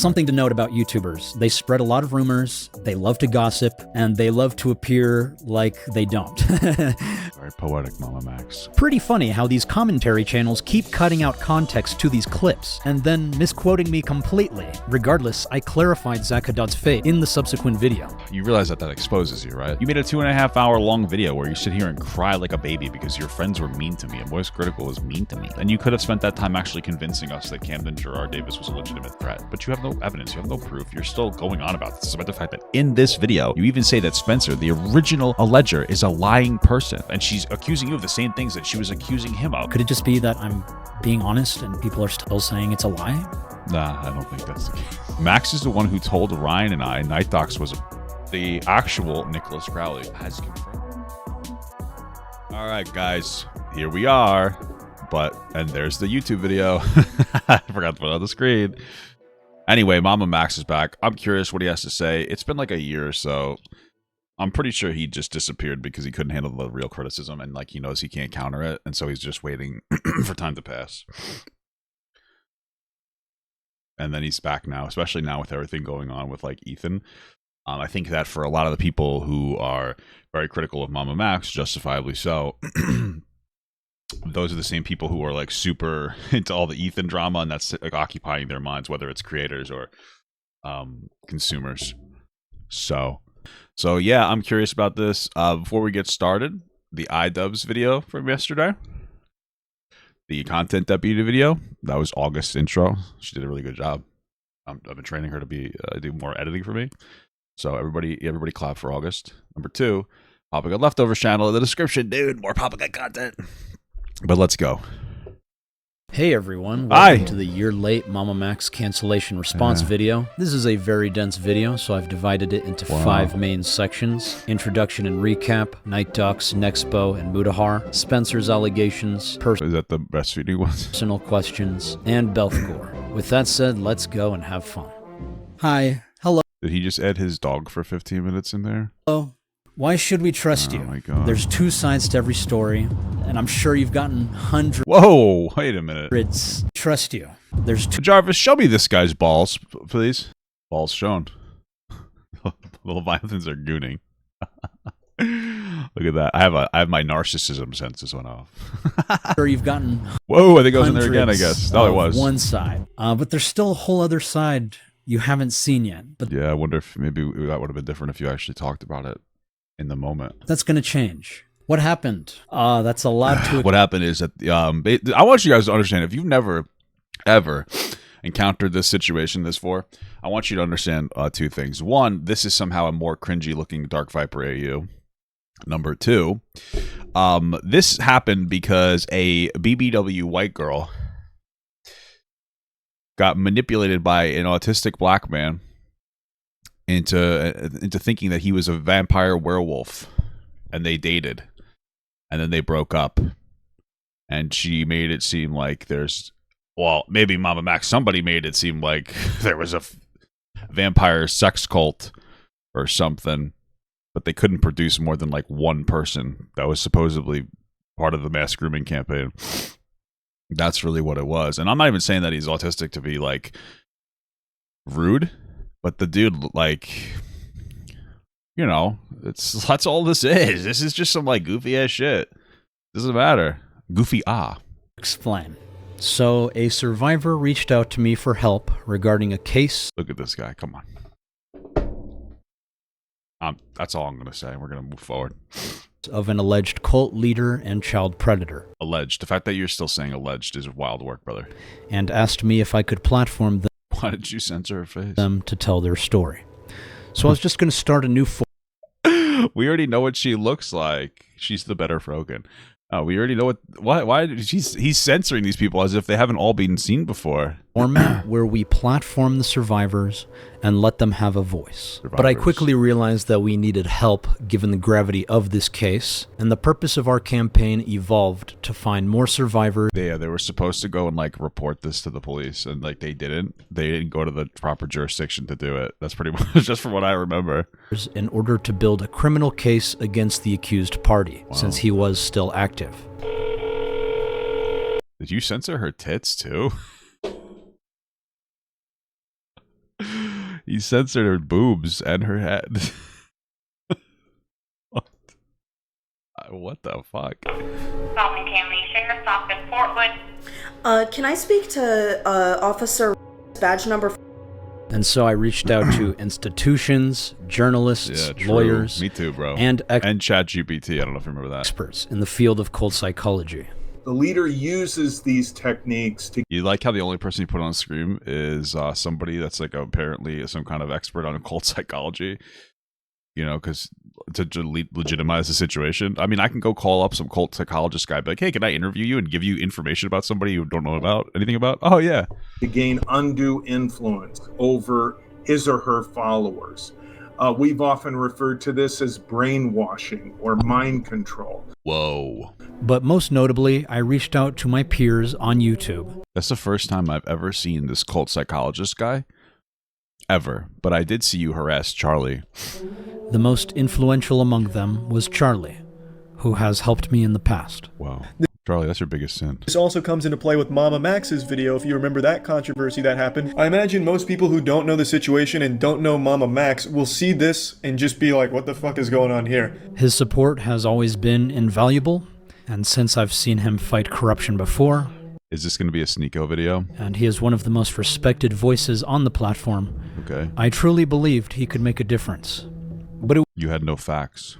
Something to note about YouTubers. They spread a lot of rumors, they love to gossip, and they love to appear like they don't. Very poetic, MamaMax. Pretty funny how these commentary channels keep cutting out context to these clips, and then misquoting me completely. Regardless, I clarified Zakadot's fate in the subsequent video. You realize that exposes you, right? You made a 2.5 hour long video where you sit here and cry like a baby because your friends were mean to me and Voice Critical was mean to me. And you could have spent that time actually convincing us that Camden Gerard Davis was a legitimate threat. But you have no evidence, you have no proof. You're still going on about this, despite the fact that in this video, you even say that Spencer, the original alleger, is a lying person. And she's accusing you of the same things that she was accusing him of. Could it just be that I'm being honest and people are still saying it's a lie? Nah, I don't think that's the case. Max is the one who told Ryan and I Night Docs was the actual Nicholas Crowley, as confirmed. All right, guys, here we are. And there's the YouTube video. I forgot to put it on the screen. Anyway, MamaMax is back. I'm curious what he has to say. It's been like a year or so. I'm pretty sure he just disappeared because he couldn't handle the real criticism and like he knows he can't counter it. And so he's just waiting for time to pass. And then he's back now, especially now with everything going on with like Ethan. I think that for a lot of the people who are very critical of MamaMax, justifiably so, those are the same people who are like super into all the Ethan drama, and that's like occupying their minds, whether it's creators or consumers. So yeah, I'm curious about this. Before we get started, the iDubbbz video from yesterday, the content deputy video, that was August's intro. She did a really good job. I've been training her to be do more editing for me. So everybody clap for August. Number 2, Papa Gun Leftovers channel in the description, dude. More Papa Gun content. But let's go. Hey everyone, welcome to the year-late MamaMax cancellation response video. This is a very dense video, so I've divided it into 5 main sections. Introduction and recap, Night Docs, Nexpo, and Mudahar, Spencer's allegations, is that the breastfeeding ones? Personal questions, and Belfgor. With that said, let's go and have fun. Hi. Hello. Did he just add his dog for 15 minutes in there? Hello. Why should we trust you? Oh my God. There's 2 sides to every story, and I'm sure you've gotten hundreds. Whoa, wait a minute. Trust you. There's 2. Jarvis, show me this guy's balls, please. Balls shown. The Leviathans are gooning. Look at that. I have my narcissism senses went off. Sure, you've gotten. Whoa, I think I was in there again, I guess. No, it was. One side. But there's still a whole other side you haven't seen yet. But yeah, I wonder if maybe that would have been different if you actually talked about it in the moment. That's going to change. What happened? That's a lot to... What happened is that, I want you guys to understand, if you've never, ever encountered this situation, I want you to understand 2 things. 1, this is somehow a more cringy looking Dark Viper AU. Number 2, this happened because a BBW white girl got manipulated by an autistic black man into thinking that he was a vampire werewolf, and they dated, and then they broke up, and she made it seem like maybe MamaMax, somebody made it seem like there was a vampire sex cult or something, but they couldn't produce more than like 1 person that was supposedly part of the mass grooming campaign. That's really what it was. And I'm not even saying that he's autistic to be like rude, but the dude, like, you know, that's all this is. This is just some like goofy ass shit. Doesn't matter. Goofy Explain. So a survivor reached out to me for help regarding a case. Look at this guy. Come on. That's all I'm going to say. We're going to move forward. Of an alleged cult leader and child predator. Alleged. The fact that you're still saying alleged is wild work, brother. And asked me if I could platform them. Why did you censor her face? Them to tell their story. So I was just going to start a new We already know what she looks like. She's the better Frogan. We already know why he's censoring these people as if they haven't all been seen before. Format where we platform the survivors and let them have a voice. But I quickly realized that we needed help given the gravity of this case, and the purpose of our campaign evolved to find more survivors. They were supposed to go and like report this to the police, and like they didn't go to the proper jurisdiction to do it. That's pretty much just from what I remember. In order to build a criminal case against the accused party, since he was still active. Did you censor her tits too? He censored her boobs and her head. What the fuck? Falcon County Sheriff's Office, Portwood. Can I speak to Officer badge number? And so I reached out to institutions, journalists, lawyers. Me too, bro. And ChatGPT. I don't know if you remember that. Experts in the field of cold psychology. The leader uses these techniques to... You like how the only person you put on screen is somebody that's like apparently some kind of expert on occult psychology, you know, because to legitimize the situation. I mean, I can go call up some cult psychologist guy, be like, hey, can I interview you and give you information about somebody you don't know about anything about? Oh, yeah. To gain undue influence over his or her followers. We've often referred to this as brainwashing or mind control. Whoa. But most notably, I reached out to my peers on YouTube. That's the first time I've ever seen this cult psychologist guy. Ever. But I did see you harass Charlie. The most influential among them was Charlie, who has helped me in the past. Wow. Charlie, that's your biggest sin. This also comes into play with MamaMax's video, if you remember that controversy that happened. I imagine most people who don't know the situation and don't know MamaMax will see this and just be like, what the fuck is going on here? His support has always been invaluable, and since I've seen him fight corruption before... Is this going to be a Sneeko video? And he is one of the most respected voices on the platform. Okay. I truly believed he could make a difference. But you had no facts.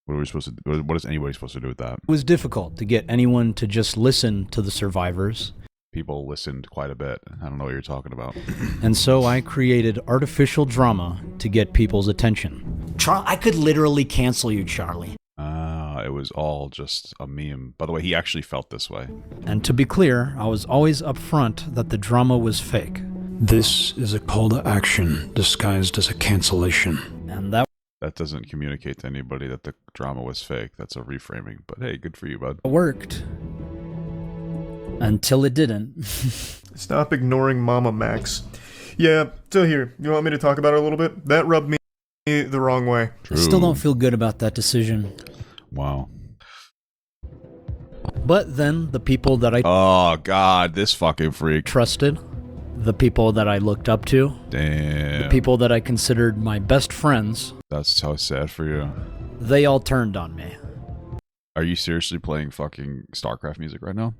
What are we supposed to do? What is anybody supposed to do with that? It was difficult to get anyone to just listen to the survivors. People listened quite a bit. I don't know what you're talking about. And so I created artificial drama to get people's attention. I could literally cancel you, Charlie. It was all just a meme. By the way, he actually felt this way. And to be clear, I was always upfront that the drama was fake. This is a call to action disguised as a cancellation. And that doesn't communicate to anybody that the drama was fake. That's a reframing. But hey, good for you, bud. Worked. Until it didn't. Stop ignoring MamaMax. Yeah, so here, you want me to talk about it a little bit? That rubbed me the wrong way. True. I still don't feel good about that decision. Wow. But then the people that I... Oh, God, this fucking freak. ...trusted, the people that I looked up to, damn, the people that I considered my best friends... That's so sad for you. They all turned on me. Are you seriously playing fucking StarCraft music right now?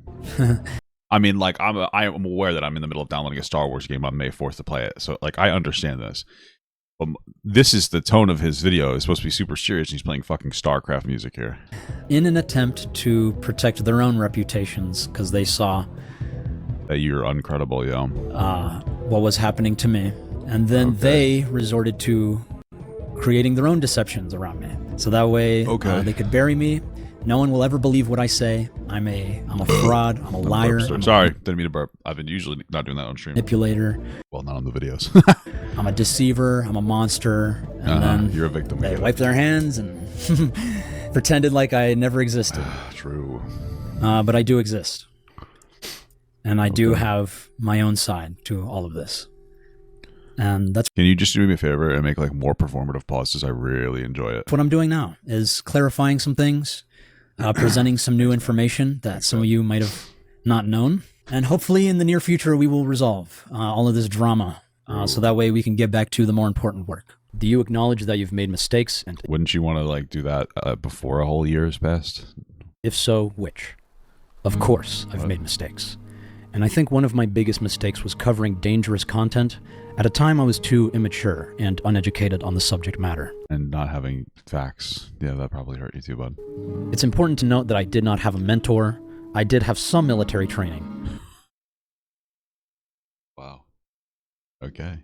I mean, like, I am aware that I'm in the middle of downloading a Star Wars game on May 4th to play it. So, like, I understand this. But this is the tone of his video. It's supposed to be super serious, and he's playing fucking StarCraft music here. In an attempt to protect their own reputations, because they saw... that you're uncredible, yo. What was happening to me. And then they resorted to creating their own deceptions around me. So that way they could bury me. No one will ever believe what I say. I'm a fraud. I'm a liar. Sorry, didn't mean to burp. I've been usually not doing that on stream. Manipulator. Well, not on the videos. I'm a deceiver. I'm a monster. And then you're a victim. They wiped their hands and pretended like I never existed. True. But I do exist. And I do have my own side to all of this. And that's... Can you just do me a favor and make like more performative pauses? I really enjoy it. What I'm doing now is clarifying some things, presenting some new information that some of you might have not known. And hopefully in the near future, we will resolve all of this drama. So that way we can get back to the more important work. Do you acknowledge that you've made mistakes? And wouldn't you want to like do that before a whole year has passed? If so, which? Of course, I've made mistakes. And I think one of my biggest mistakes was covering dangerous content at a time I was too immature and uneducated on the subject matter. And not having facts. Yeah, that probably hurt you too, bud. It's important to note that I did not have a mentor. I did have some military training. Wow. Okay.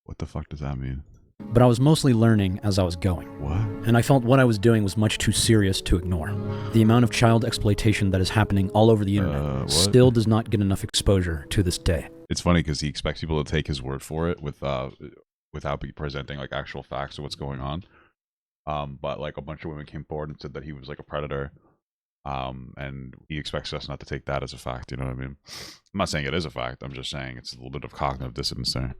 What the fuck does that mean? But I was mostly learning as I was going. What? And I felt what I was doing was much too serious to ignore. The amount of child exploitation that is happening all over the internet still does not get enough exposure to this day. It's funny because he expects people to take his word for it without presenting like actual facts of what's going on. But like a bunch of women came forward and said that he was like a predator. And he expects us not to take that as a fact, you know what I mean? I'm not saying it is a fact, I'm just saying it's a little bit of cognitive dissonance there.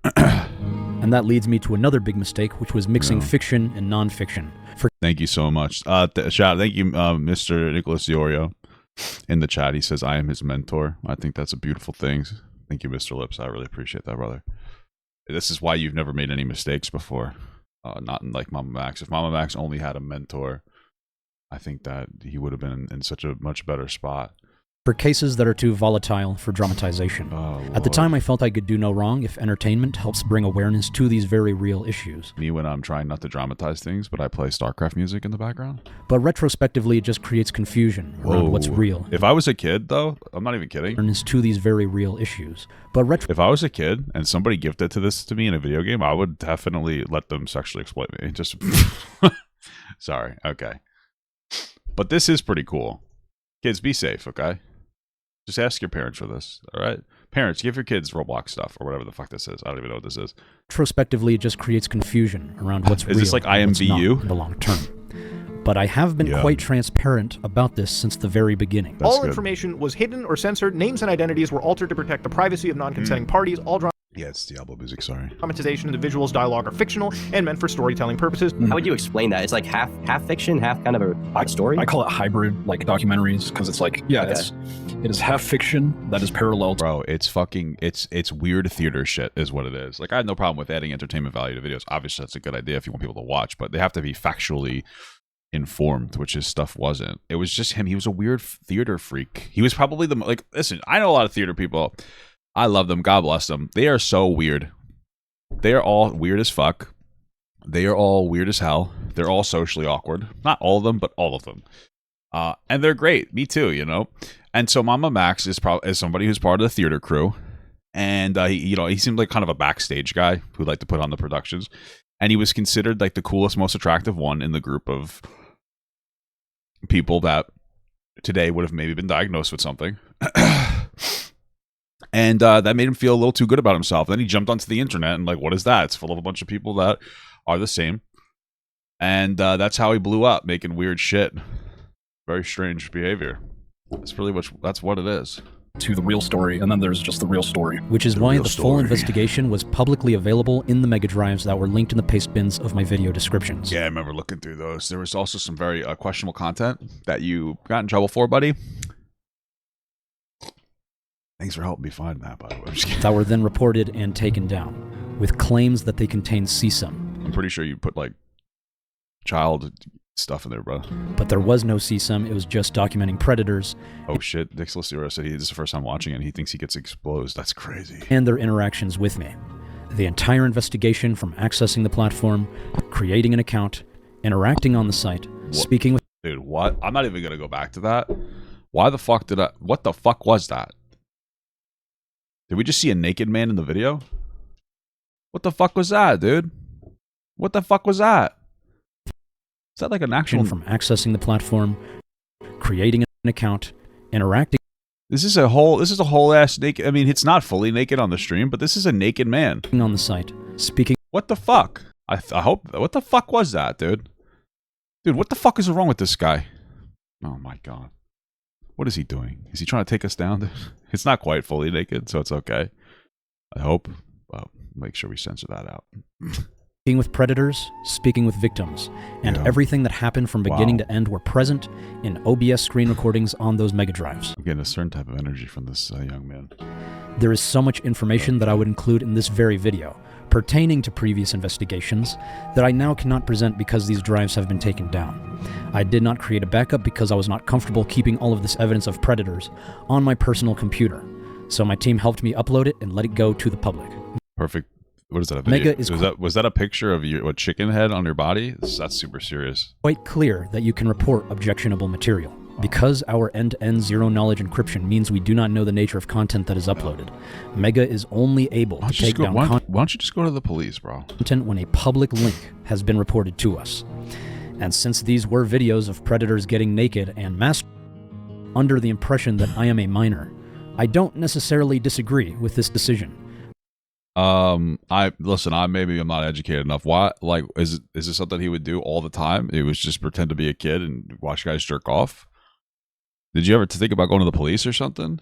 And that leads me to another big mistake, which was mixing fiction and nonfiction. Thank you so much. Chat, thank you, Mr. Nicholas Diorio. In the chat, he says, I am his mentor. I think that's a beautiful thing. Thank you, Mr. Lips. I really appreciate that, brother. This is why you've never made any mistakes before. Not in like MamaMax. If MamaMax only had a mentor, I think that he would have been in such a much better spot. For cases that are too volatile for dramatization. At the time, I felt I could do no wrong if entertainment helps bring awareness to these very real issues. Me when I'm trying not to dramatize things, but I play StarCraft music in the background. But retrospectively, it just creates confusion around what's real. If I was a kid, though, I'm not even kidding. Awareness to these very real issues. But if I was a kid and somebody gifted this to me in a video game, I would definitely let them sexually exploit me. Just sorry. Okay. But this is pretty cool. Kids, be safe, okay? Just ask your parents for this, all right? Parents, give your kids Roblox stuff or whatever the fuck this is. I don't even know what this is. Retrospectively, it just creates confusion around what's real. Is this like IMVU? In the long term. But I have been quite transparent about this since the very beginning. All information was hidden or censored. Names and identities were altered to protect the privacy of non-consenting parties. All yeah, it's Diablo music, sorry. Dramatization of the visuals, dialogue are fictional and meant for storytelling purposes. How would you explain that? It's like half fiction, half kind of a story? I call it hybrid, like documentaries, because it's like, it is half fiction that is parallel. Bro, it's fucking, it's weird theater shit is what it is. Like, I have no problem with adding entertainment value to videos. Obviously, that's a good idea if you want people to watch, but they have to be factually informed, which his stuff wasn't. It was just him. He was a weird theater freak. He was probably listen, I know a lot of theater people. I love them. God bless them. They are so weird. They are all weird as fuck. They are all weird as hell. They're all socially awkward. Not all of them, but all of them. And they're great. Me too, you know? And so MamaMax is somebody who's part of the theater crew. And, he seemed like kind of a backstage guy who liked to put on the productions. And he was considered like the coolest, most attractive one in the group of people that today would have maybe been diagnosed with something. And that made him feel a little too good about himself. Then he jumped onto the internet and like, what is that? It's full of a bunch of people that are the same. And that's how he blew up, making weird shit. Very strange behavior. That's what it is. To the real story, and then there's just the real story. Which is why the full investigation was publicly available in the mega drives that were linked in the paste bins of my video descriptions. Yeah, I remember looking through those. There was also some very questionable content that you got in trouble for, buddy. Thanks for helping me find that, by the way. That were then reported and taken down, with claims that they contained CSUM. I'm pretty sure you put, like, child stuff in there, bro. But there was no CSUM, it was just documenting predators. Oh shit, Dix Lucero said this is the first time watching it and he thinks he gets exposed. That's crazy. And their interactions with me. The entire investigation from accessing the platform, creating an account, interacting on the site, speaking with... Dude, what? I'm not even gonna go back to that. Why the fuck what the fuck was that? Did we just see a naked man in the video? What the fuck was that, dude? What the fuck was that? Is that like an actual... From accessing the platform, creating an account, interacting... This is a whole ass naked... I mean, it's not fully naked on the stream, but this is a naked man. On the site, speaking... What the fuck? I hope... What the fuck was that, dude? Dude, what the fuck is wrong with this guy? Oh my god. What is he doing? Is he trying to take us down? It's not quite fully naked, so it's okay. I hope. Well, make sure we censor that out. Speaking with predators, speaking with victims, and everything that happened from beginning to end were present in OBS screen recordings on those mega drives. I'm getting a certain type of energy from this young man. There is so much information that I would include in this very video, pertaining to previous investigations, that I now cannot present because these drives have been taken down. I did not create a backup because I was not comfortable keeping all of this evidence of predators on my personal computer, so my team helped me upload it and let it go to the public. Perfect. What is that, a video? Was that a picture of a chicken head on your body? That's super serious. Quite clear that you can report objectionable material. Because our end-to-end zero-knowledge encryption means we do not know the nature of content that is uploaded, Mega is only able to take down why don't you just go to the police, bro? Content when a public link has been reported to us. And since these were videos of predators getting naked and masturbating under the impression that I am a minor, I don't necessarily disagree with this decision. I'm not educated enough. Why, like, is this something he would do all the time? It was just pretend to be a kid and watch guys jerk off? Did you ever think about going to the police or something?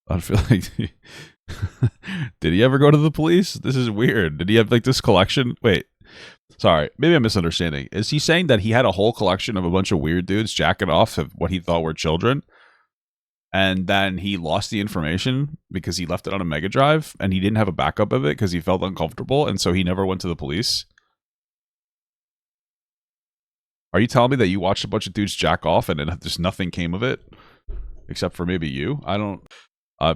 I feel like... Did he ever go to the police? This is weird. Did he have, like, this collection? Wait. Sorry. Maybe I'm misunderstanding. Is he saying that he had a whole collection of a bunch of weird dudes jacking off of what he thought were children? and then he lost the information because he left it on a Mega Drive, and he didn't have a backup of it because he felt uncomfortable, and so he never went to the police. Are you telling me that you watched a bunch of dudes jack off and just nothing came of it, except for maybe you? I don't.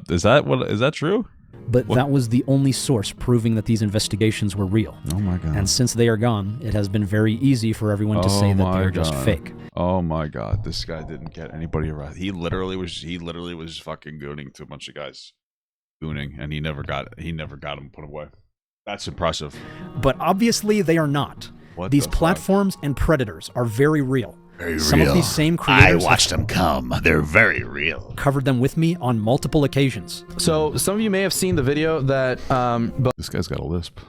Is that true? But that was the only source proving that these investigations were real. Oh my god! And since they are gone, it has been very easy for everyone to say that they're just fake. Oh my god! This guy didn't get anybody arrested. He literally was fucking gooning to a bunch of guys, gooning, and he never got him put away. That's impressive. But obviously, they are not. These platforms and predators are very real. Some of these same creators, I watched them come. They're very real. Covered them with me on multiple occasions. So some of you may have seen the video that this guy's got a lisp.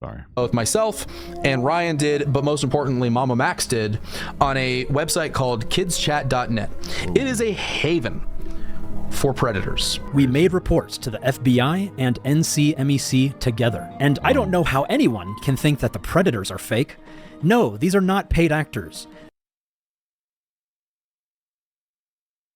Sorry. Both myself and Ryan did, but most importantly, MamaMax did, on a website called kidschat.net. It is a haven for predators. We made reports to the FBI and NCMEC together. And I don't know how anyone can think that the predators are fake. No, these are not paid actors.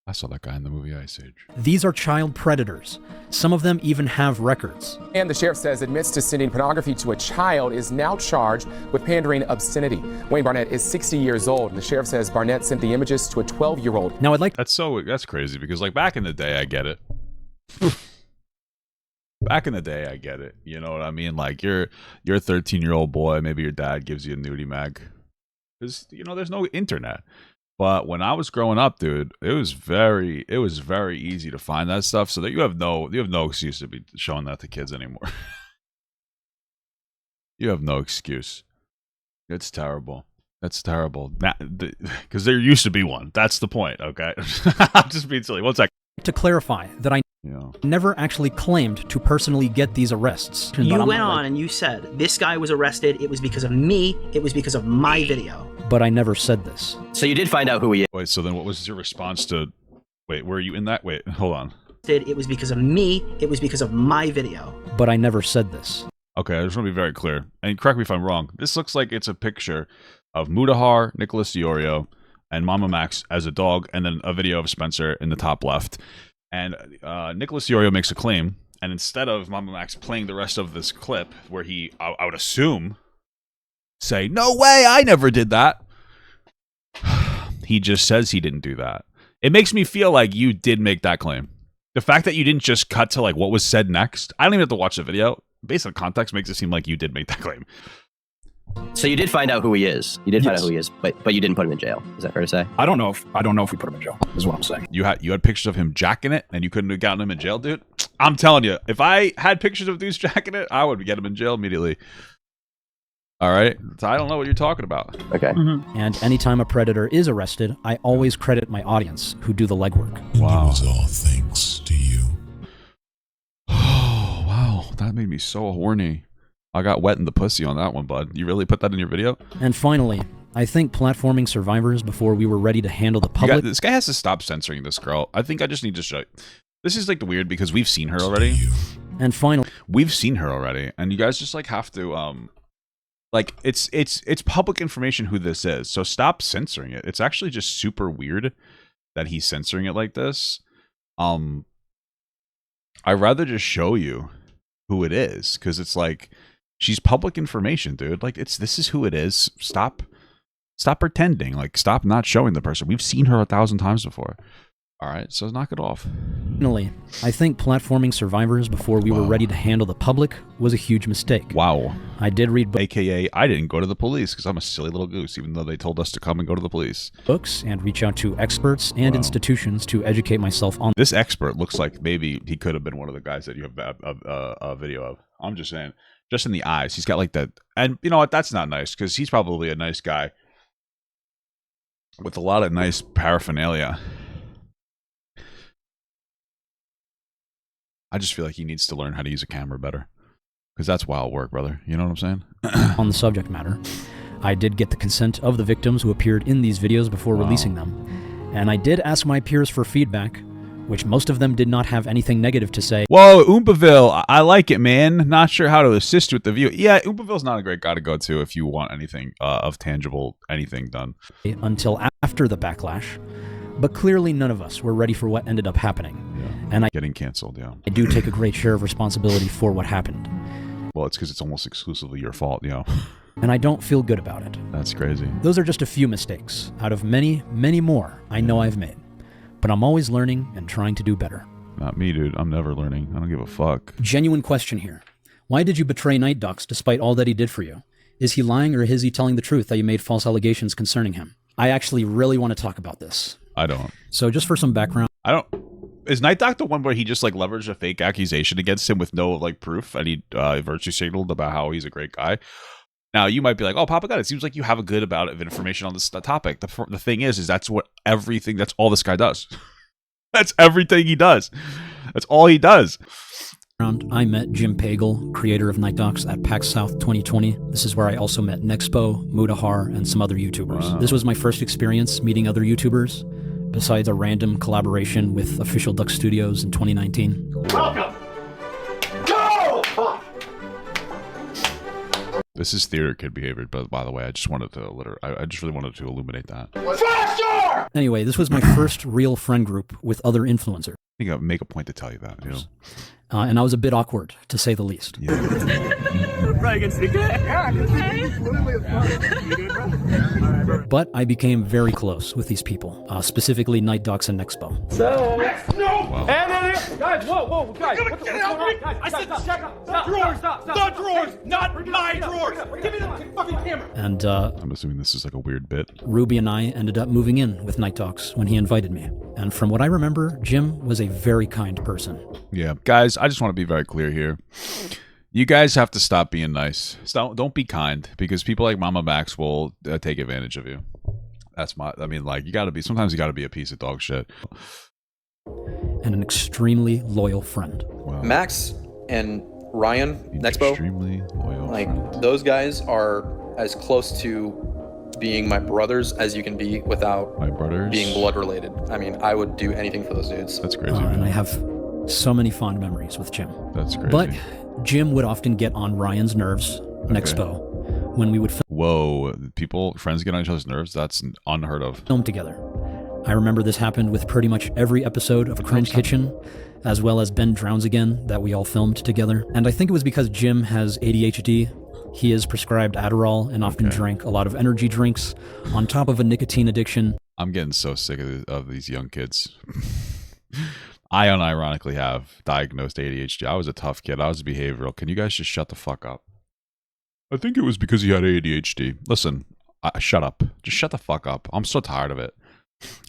I saw that guy in the movie Ice Age. These are child predators. Some of them even have records. And the sheriff says admits to sending pornography to a child is now charged with pandering obscenity. Wayne Barnett is 60 years old, and the sheriff says Barnett sent the images to a 12-year-old. Now I'd like... That's crazy, because like back in the day, I get it. Back in the day, I get it. You know what I mean? Like you're a 13-year-old boy, maybe your dad gives you a nudie mag. Because, you know, there's no internet. But when I was growing up, dude, it was very easy to find that stuff. So that you have no excuse to be showing that to kids anymore. You have no excuse. It's terrible. That's terrible. Because there used to be one. That's the point. Okay, I'm just being silly. 1 second. To clarify that I never actually claimed to personally get these arrests. You went on and you said this guy was arrested. It was because of me. It was because of my video. But I never said this. So you did find out who he is. Wait, so then what was your response to... Wait, were you in that? Wait, hold on. It was because of me. It was because of my video. But I never said this. Okay, I just want to be very clear. And correct me if I'm wrong. This looks like it's a picture of Mudahar, Nicholas Diorio, and MamaMax as a dog, and then a video of Spencer in the top left. And Nicholas Diorio makes a claim, and instead of MamaMax playing the rest of this clip, where he, I would assume, say, "No way, I never did that," he just says he didn't do that. It makes me feel like you did make that claim. The fact that you didn't just cut to like what was said next, I don't even have to watch the video. Based on context, makes it seem like you did make that claim. So you did find out who he is. You did find out who he is, but you didn't put him in jail. Is that fair to say? I don't know if we put him in jail. Is what I'm saying. You had pictures of him jacking it, and you couldn't have gotten him in jail, dude. I'm telling you, if I had pictures of dudes jacking it, I would get him in jail immediately. All right, so I don't know what you're talking about. Okay. Mm-hmm. And anytime a predator is arrested, I always credit my audience who do the legwork. Wow. It was all thanks to you. Oh wow, that made me so horny. I got wet in the pussy on that one, bud. You really put that in your video? And finally, I think platforming survivors before we were ready to handle the public... This guy has to stop censoring this girl. I think I just need to show you. This is like the weird because we've seen her already. And finally... We've seen her already. And you guys just like have to... Like, it's public information who this is. So stop censoring it. It's actually just super weird that he's censoring it like this. I'd rather just show you who it is. Because it's like... She's public information, dude. Like, this is who it is. Stop pretending. Like, stop not showing the person. We've seen her 1,000 times before. All right, so knock it off. Finally, I think platforming survivors before we were ready to handle the public was a huge mistake. Wow. I did read AKA, I didn't go to the police because I'm a silly little goose, even though they told us to come and go to the police. Books and reach out to experts and institutions to educate myself on. This expert looks like maybe he could have been one of the guys that you have a video of. I'm just saying. Just in the eyes. He's got like that. And you know what? That's not nice because he's probably a nice guy with a lot of nice paraphernalia. I just feel like he needs to learn how to use a camera better because that's wild work, brother. You know what I'm saying? On the subject matter, I did get the consent of the victims who appeared in these videos before releasing them. And I did ask my peers for feedback, which most of them did not have anything negative to say. Whoa, Oompaville, I like it, man. Not sure how to assist with the view. Yeah, Oompaville's not a great guy to go to if you want anything of tangible, anything done. Until after the backlash, But clearly none of us were ready for what ended up happening. Yeah. And Getting canceled, yeah. I do take a great share of responsibility for what happened. Well, it's because it's almost exclusively your fault, you know. And I don't feel good about it. That's crazy. Those are just a few mistakes out of many, many more I know I've made. But I'm always learning and trying to do better. Not me, dude. I'm never learning. I don't give a fuck. Genuine question here. Why did you betray Night Docs despite all that he did for you? Is he lying or is he telling the truth that you made false allegations concerning him? I actually really want to talk about this. I don't. So just for some background. I don't. Is Night Doc the one where he just like leveraged a fake accusation against him with no like proof, and he virtue signaled about how he's a great guy? Now you might be like, "Oh, Papa God, it seems like you have a good amount of information on this topic." The thing is that's what everything. That's all this guy does. That's everything he does. That's all he does. I met Jim Pagel, creator of Night Docs, at PAX South 2020. This is where I also met Nexpo, Mudahar, and some other YouTubers. Wow. This was my first experience meeting other YouTubers, besides a random collaboration with Official Duck Studios in 2019. Welcome! Go! This is theater kid behavior, but by the way, I just wanted to I just really wanted to illuminate that. Faster! Anyway, this was my first real friend group with other influencers. I think I'll make a point to tell you that, you know. And I was a bit awkward, to say the least. Yeah. But I became very close with these people, specifically Night Docs and Nexpo. So, no! Wow. Guys, whoa, guys, what's going on? Guys, I said stop. Stop. The drawers, not my drawers. Give me the fucking camera. And I'm assuming this is like a weird bit. Ruby and I ended up moving in with Night Docs when he invited me. And from what I remember, Jim was a very kind person. Yeah, guys, I just want to be very clear here. You guys have to stop being nice. Don't be kind, because people like MamaMax will take advantage of you. Like, sometimes you gotta be a piece of dog shit. And an extremely loyal friend. Wow. Max and Ryan, Nexpo, extremely loyal friend. Those guys are as close to being my brothers as you can be without being blood related. I mean, I would do anything for those dudes. That's crazy. And I have so many fond memories with Jim. That's crazy. But Jim would often get on Ryan's nerves, Nexpo, when we would film. Whoa, friends get on each other's nerves? That's unheard of. Film together. I remember this happened with pretty much every episode of Cringe Kitchen, as well as Ben Drowns Again, that we all filmed together. And I think it was because Jim has ADHD. He is prescribed Adderall and often drank a lot of energy drinks on top of a nicotine addiction. I'm getting so sick of these young kids. I unironically have diagnosed ADHD. I was a tough kid. I was behavioral. Can you guys just shut the fuck up? I think it was because he had ADHD. Listen, shut up. Just shut the fuck up. I'm so tired of it.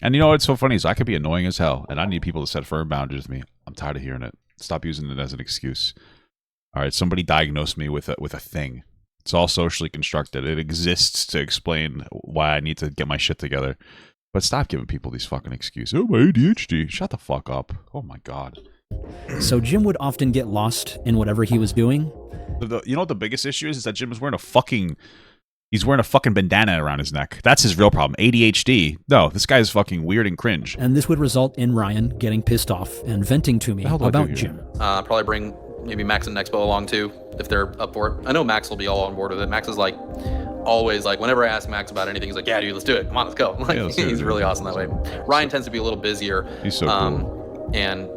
And you know what's so funny is I could be annoying as hell, and I need people to set firm boundaries with me. I'm tired of hearing it. Stop using it as an excuse. All right, somebody diagnosed me with a thing. It's all socially constructed. It exists to explain why I need to get my shit together. But stop giving people these fucking excuses. Oh, my ADHD. Shut the fuck up. Oh my God. So Jim would often get lost in whatever he was doing. You know what the biggest issue is? Is that Jim is wearing he's wearing a fucking bandana around his neck. That's his real problem. ADHD. No, this guy's fucking weird and cringe. And this would result in Ryan getting pissed off and venting to me about Jim. Probably bring maybe Max and Nexpo along too, if they're up for it. I know Max will be all on board with it. Max is like, always like, whenever I ask Max about anything, he's like, yeah, dude, let's do it. Come on, let's go. Like, he's really awesome that way. Ryan tends to be a little busier. He's so cool. And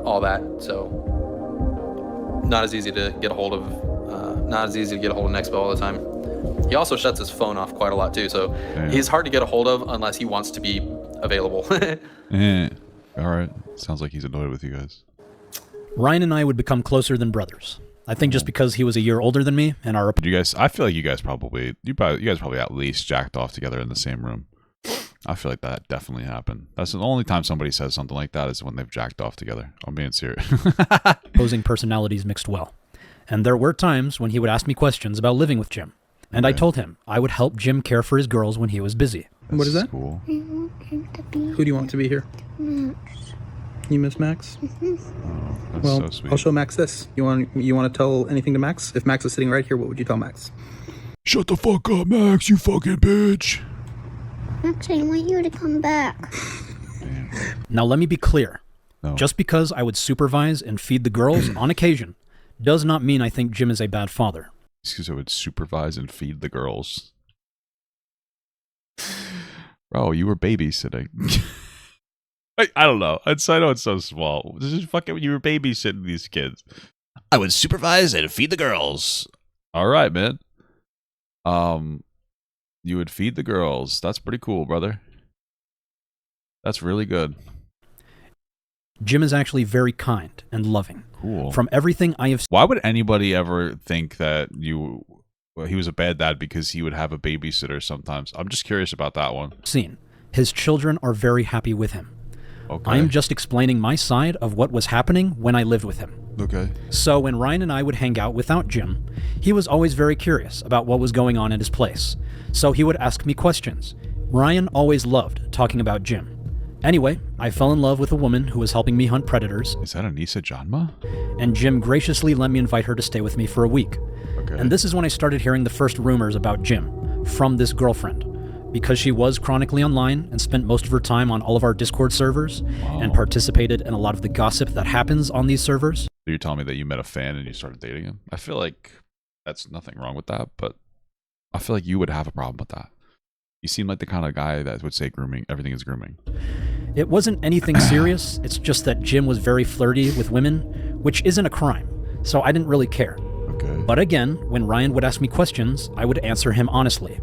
all that, so not as easy to get a hold of. Not as easy to get a hold of Nexpo all the time. He also shuts his phone off quite a lot too, so he's hard to get a hold of unless he wants to be available. All right. Sounds like he's annoyed with you guys. Ryan and I would become closer than brothers. I think just because he was a year older than me, and our I feel like you guys probably at least jacked off together in the same room. I feel like that definitely happened. That's the only time somebody says something like that is when they've jacked off together. I'm being serious. opposing personalities mixed well. And there were times when he would ask me questions about living with Jim. And I told him I would help Jim care for his girls when he was busy. What is that? Cool. Who do you want to be here? Max. You miss Max? That's well, so sweet. I'll show Max this. You want to tell anything to Max? If Max is sitting right here, what would you tell Max? Shut the fuck up, Max, you fucking bitch. Max, I want you to come back. Now let me be clear. No. Just because I would supervise and feed the girls on occasion does not mean I think Jim is a bad father. Because I would supervise and feed the girls. Bro, you were babysitting. I don't know. I know it's so small. This is fucking when you were babysitting these kids. I would supervise and feed the girls. All right, man. You would feed the girls. That's pretty cool, brother. That's really good. Jim is actually very kind and loving. Cool. From everything I have. Why would anybody ever think that he was a bad dad because he would have a babysitter sometimes? I'm just curious about that one. Seen. His children are very happy with him. Okay. I'm just explaining my side of what was happening when I lived with him. Okay. So when Ryan and I would hang out without Jim, he was always very curious about what was going on at his place. So he would ask me questions. Ryan always loved talking about Jim. Anyway, I fell in love with a woman who was helping me hunt predators. Is that Anissa Janma? And Jim graciously let me invite her to stay with me for a week. Okay. And this is when I started hearing the first rumors about Jim from this girlfriend. Because she was chronically online and spent most of her time on all of our Discord servers and participated in a lot of the gossip that happens on these servers. You're telling me that you met a fan and you started dating him? I feel like that's nothing wrong with that, but I feel like you would have a problem with that. You seem like the kind of guy that would say grooming, everything is grooming. It wasn't anything serious. It's just that Jim was very flirty with women, which isn't a crime. So I didn't really care. Okay. But again, when Ryan would ask me questions, I would answer him honestly.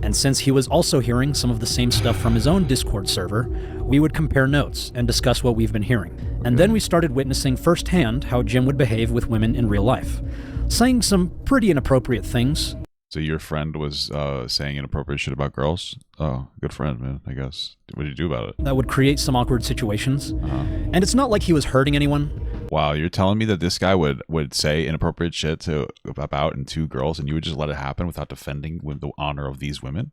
And since he was also hearing some of the same stuff from his own Discord server, we would compare notes and discuss what we've been hearing. And then we started witnessing firsthand how Jim would behave with women in real life, saying some pretty inappropriate things. So your friend was saying inappropriate shit about girls? Oh, good friend, man, I guess. What did you do about it? That would create some awkward situations. And it's not like he was hurting anyone. Wow, you're telling me that this guy would say inappropriate shit about and to girls and you would just let it happen without defending with the honor of these women?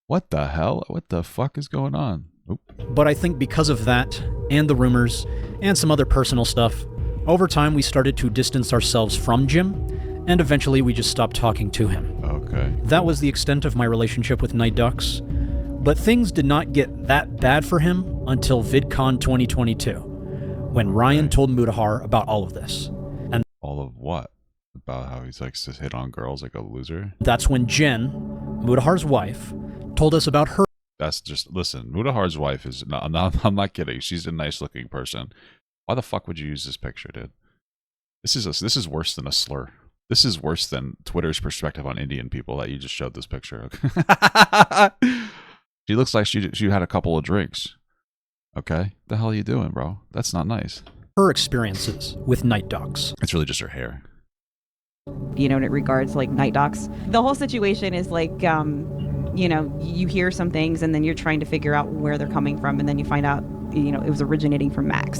What the hell? What the fuck is going on? Oop. But I think because of that, and the rumors, and some other personal stuff, over time we started to distance ourselves from Jim, and eventually we just stopped talking to him. Okay. That was the extent of my relationship with Night Ducks. But things did not get that bad for him until VidCon 2022, when Ryan told Mutahar about all of this. And all of what? About how he's likes to hit on girls like a loser? That's when Jen, Mutahar's wife, told us about her. That's just, listen, Mutahar's wife is, I'm not kidding. She's a nice looking person. Why the fuck would you use this picture, dude? This is worse than a slur. This is worse than Twitter's perspective on Indian people that you just showed this picture. She looks like she had a couple of drinks. Okay? The hell are you doing, bro? That's not nice. Her experiences with Night Dogs. It's really just her hair. You know, in regards to, like, Night Dogs. The whole situation is like, you know, you hear some things and then you're trying to figure out where they're coming from, and then you find out, you know, it was originating from Max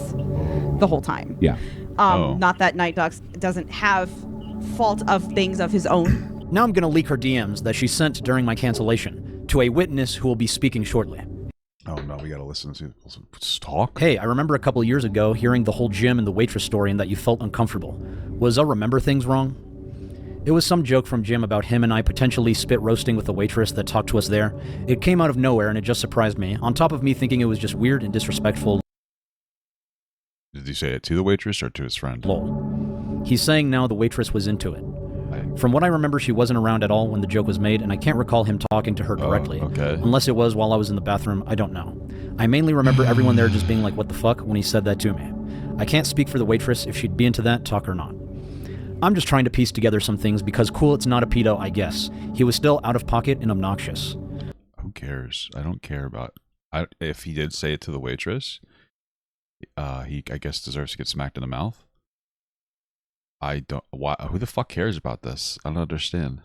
the whole time. Yeah. Not that Night Dogs doesn't have fault of things of his own. Now I'm going to leak her DMs that she sent during my cancellation to a witness who will be speaking shortly. Oh no, we gotta listen to talk. Hey, I remember a couple years ago hearing the whole Jim and the waitress story and that you felt uncomfortable. Was I remember things wrong? It was some joke from Jim about him and I potentially spit roasting with the waitress that talked to us there. It came out of nowhere and it just surprised me, on top of me thinking it was just weird and disrespectful. Did he say it to the waitress or to his friend? Lol. He's saying now the waitress was into it. From what I remember, she wasn't around at all when the joke was made, and I can't recall him talking to her directly. Okay. Unless it was while I was in the bathroom, I don't know. I mainly remember everyone there just being like, what the fuck, when he said that to me. I can't speak for the waitress if she'd be into that, talk or not. I'm just trying to piece together some things because cool, it's not a pedo, I guess. He was still out of pocket and obnoxious. Who cares? I don't care about... if he did say it to the waitress, he, I guess, deserves to get smacked in the mouth. I don't... Why? Who the fuck cares about this? I don't understand.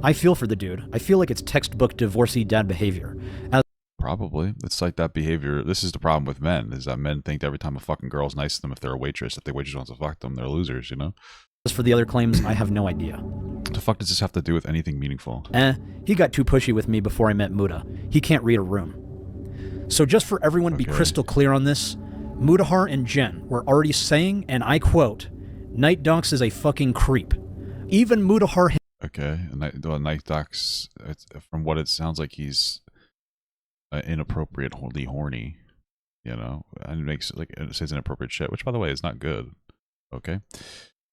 I feel for the dude. I feel like it's textbook divorcee dad behavior. Probably. It's like that behavior. This is the problem with men, is that men think that every time a fucking girl's nice to them, if they're a waitress, if the waitress wants to fuck them, they're losers, you know? As for the other claims, I have no idea. What the fuck does this have to do with anything meaningful? He got too pushy with me before I met Muta. He can't read a room. So just for everyone to be crystal clear on this, Mutahar and Jen were already saying, and I quote, Night Docs is a fucking creep. Even Mutahar... Okay, Night Docs, from what it sounds like, he's inappropriately horny, you know, and it makes, like, it says inappropriate shit, which, by the way, is not good. Okay.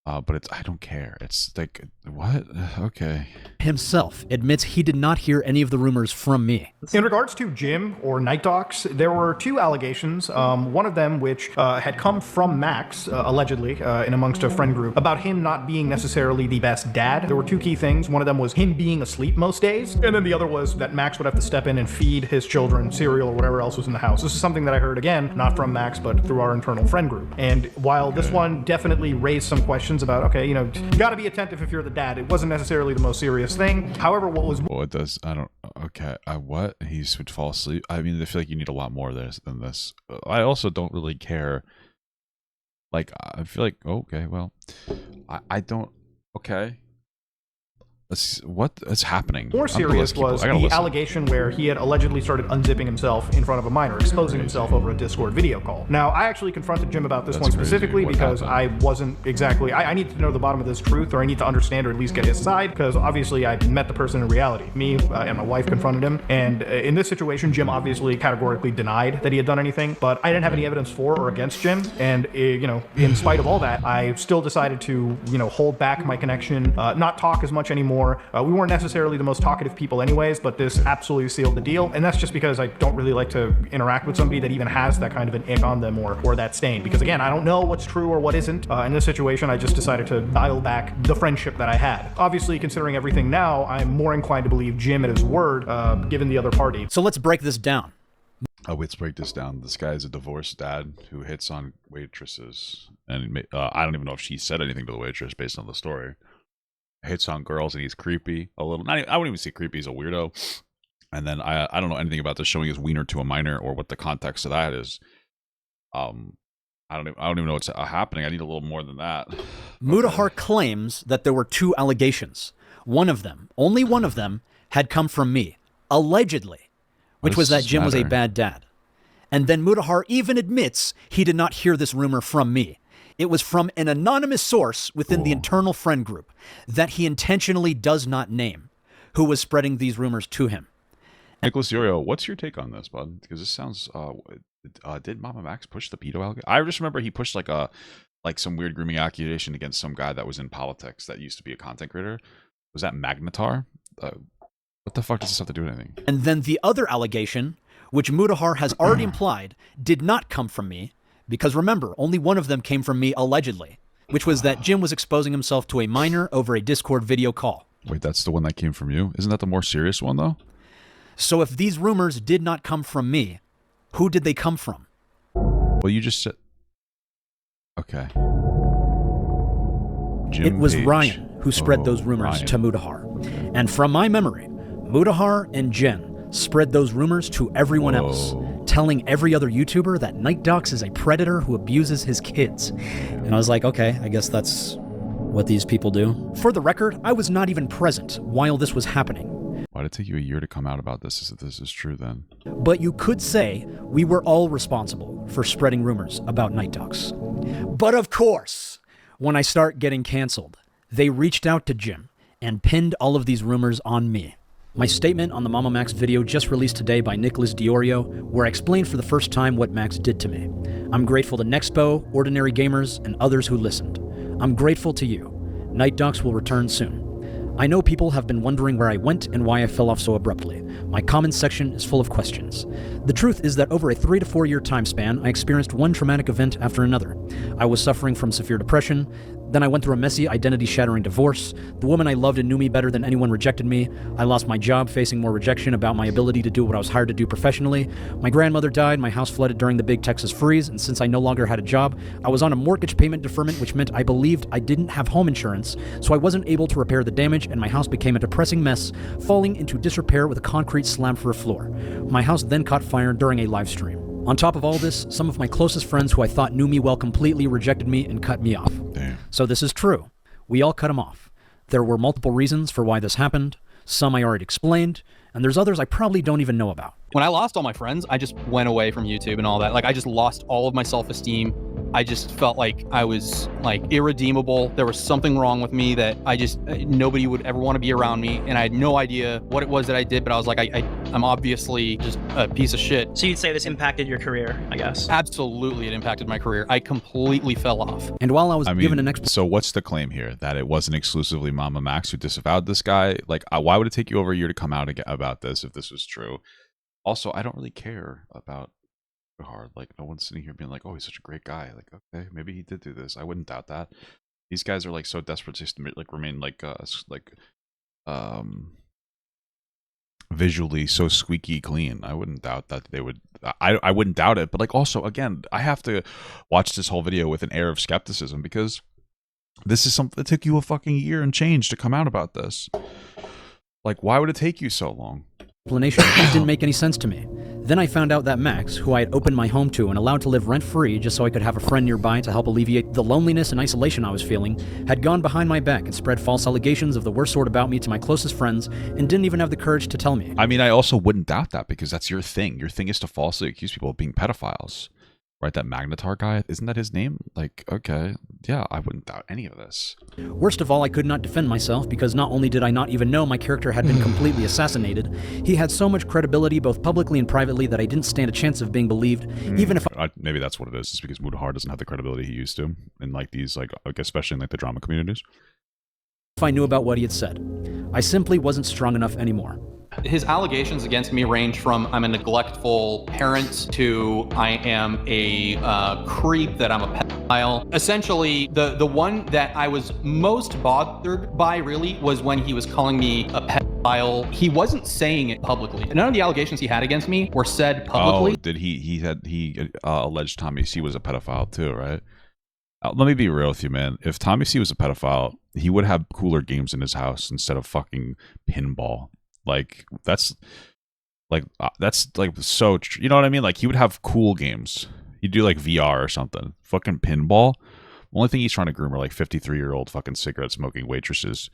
But I don't care. It's like, what? Okay. Himself admits he did not hear any of the rumors from me. In regards to Jim or Night Docs, there were 2 allegations. One of them which had come from Max, allegedly, in amongst a friend group, about him not being necessarily the best dad. There were 2 key things. One of them was him being asleep most days, and then the other was that Max would have to step in and feed his children cereal or whatever else was in the house. This is something that I heard, again, not from Max, but through our internal friend group. And while this one definitely raised some questions about, okay, you gotta be attentive if you're the dad. It wasn't necessarily the most serious thing. However, what was... Well, it does... I don't... Okay. What? He would fall asleep? I mean, I feel like you need a lot more than this. I also don't really care. Like, I feel like... Okay, well... I don't... Okay. What's happening? More serious was the allegation where he had allegedly started unzipping himself in front of a minor, exposing himself over a Discord video call. Now, I actually confronted Jim about this one specifically because I wasn't exactly... I need to know the bottom of this truth, or I need to understand or at least get his side, because obviously I met the person in reality. Me and my wife confronted him, and in this situation, Jim obviously categorically denied that he had done anything, but I didn't have any evidence for or against Jim, and in spite of all that, I still decided to hold back my connection, not talk as much anymore. We weren't necessarily the most talkative people anyways, but this absolutely sealed the deal. And that's just because I don't really like to interact with somebody that even has that kind of an ick on them or that stain. Because again, I don't know what's true or what isn't. In this situation, I just decided to dial back the friendship that I had. Obviously, considering everything now, I'm more inclined to believe Jim at his word, given the other party. So let's break this down. Let's break this down. This guy is a divorced dad who hits on waitresses. And I don't even know if she said anything to the waitress based on the story. Hits on girls, and he's creepy a little. I wouldn't even say creepy. He's a weirdo. And then I don't know anything about this showing his wiener to a minor or what the context of that is. I don't even know what's happening. I need a little more than that. Mutahar claims that there were 2 allegations. One of them, only one of them, had come from me, allegedly, which was that Jim was a bad dad. And then Mutahar even admits he did not hear this rumor from me. It was from an anonymous source within the internal friend group that he intentionally does not name, who was spreading these rumors to him. Nicholas Yorio, what's your take on this, bud? Because this sounds... did MamaMax push the pedo allegation? I just remember he pushed like some weird grooming accusation against some guy that was in politics that used to be a content creator. Was that Magnetar? What the fuck does this have to do with anything? And then the other allegation, which Mutahar has already implied, did not come from me. Because remember, only one of them came from me allegedly, which was that Jim was exposing himself to a minor over a Discord video call. Wait, that's the one that came from you? Isn't that the more serious one, though? So if these rumors did not come from me, who did they come from? Well, you just said... Okay. It was Ryan who spread those rumors to Mutahar. And from my memory, Mutahar and Jen spread those rumors to everyone else, telling every other YouTuber that Night Docs is a predator who abuses his kids. And I was like, okay, I guess that's what these people do. For the record, I was not even present while this was happening. Why did it take you a year to come out about this if this is true then? But you could say we were all responsible for spreading rumors about Night Docs. But of course, when I start getting canceled, they reached out to Jim and pinned all of these rumors on me. My statement on the MamaMax video just released today by Nicholas Diorio, where I explained for the first time what Max did to me. I'm grateful to Nexpo, Ordinary Gamers, and others who listened. I'm grateful to you. Night Docs will return soon. I know people have been wondering where I went and why I fell off so abruptly. My comments section is full of questions. The truth is that over a 3 to 4 year time span, I experienced one traumatic event after another. I was suffering from severe depression. Then I went through a messy, identity-shattering divorce. The woman I loved and knew me better than anyone rejected me. I lost my job, facing more rejection about my ability to do what I was hired to do professionally. My grandmother died, my house flooded during the big Texas freeze, and since I no longer had a job, I was on a mortgage payment deferment, which meant I believed I didn't have home insurance, so I wasn't able to repair the damage, and my house became a depressing mess, falling into disrepair with a concrete slab for a floor. My house then caught fire during a live stream. On top of all this, some of my closest friends who I thought knew me well completely rejected me and cut me off. Damn. So this is true. We all cut him off. There were multiple reasons for why this happened. Some I already explained, and there's others I probably don't even know about. When I lost all my friends, I just went away from YouTube and all that. Like, I just lost all of my self-esteem. I just felt like I was like irredeemable. There was something wrong with me that nobody would ever want to be around me. And I had no idea what it was that I did, but I was like, I'm obviously just a piece of shit. So you'd say this impacted your career, I guess? Absolutely, it impacted my career. I completely fell off. And while I was given an so what's the claim here? That it wasn't exclusively MamaMax who disavowed this guy? Like, why would it take you over a year to come out about this if this was true? Also, I don't really care about hard. Like, no one's sitting here being like, oh, he's such a great guy. Like, okay, maybe he did do this. I wouldn't doubt that. These guys are like so desperate to like remain like visually so squeaky clean. I wouldn't doubt that they would. I wouldn't doubt it. But like, also, again, I have to watch this whole video with an air of skepticism because this is something that took you a fucking year and change to come out about this. Like, why would it take you so long? Explanation didn't make any sense to me. Then I found out that Max, who I had opened my home to and allowed to live rent-free just so I could have a friend nearby to help alleviate the loneliness and isolation I was feeling, had gone behind my back and spread false allegations of the worst sort about me to my closest friends and didn't even have the courage to tell me. I mean, I also wouldn't doubt that because that's your thing. Your thing is to falsely accuse people of being pedophiles. Right, that Magnetar guy, isn't that his name? Like, okay, yeah, I wouldn't doubt any of this. Worst of all, I could not defend myself because not only did I not even know my character had been completely assassinated, he had so much credibility both publicly and privately that I didn't stand a chance of being believed, even if maybe that's what it is. It's because Mudahar doesn't have the credibility he used to in like these, like especially in like the drama communities. If I knew about what he had said, I simply wasn't strong enough anymore. His allegations against me range from I'm a neglectful parent to I am a creep, that I'm a pedophile. Essentially, the one that I was most bothered by really was when he was calling me a pedophile. He wasn't saying it publicly. None of the allegations he had against me were said publicly. Oh, did he alleged Tommy C was a pedophile too, right? Let me be real with you, man. If Tommy C was a pedophile, he would have cooler games in his house instead of fucking pinball. Like, that's so, you know what I mean? Like, he would have cool games. He'd do like VR or something. Fucking pinball. The only thing he's trying to groom are like 53-year-old fucking cigarette smoking waitresses.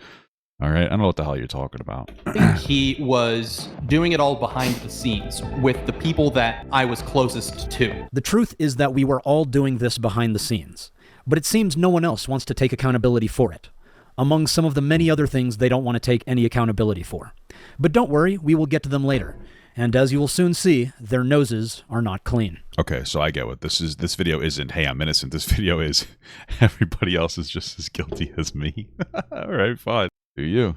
All right, I don't know what the hell you're talking about. He was doing it all behind the scenes with the people that I was closest to. The truth is that we were all doing this behind the scenes, but it seems no one else wants to take accountability for it, among some of the many other things they don't want to take any accountability for. But don't worry, we will get to them later. And as you will soon see, their noses are not clean. Okay, so I get what this is. This video isn't, hey, I'm innocent. This video is, everybody else is just as guilty as me. All right, fine. Do you?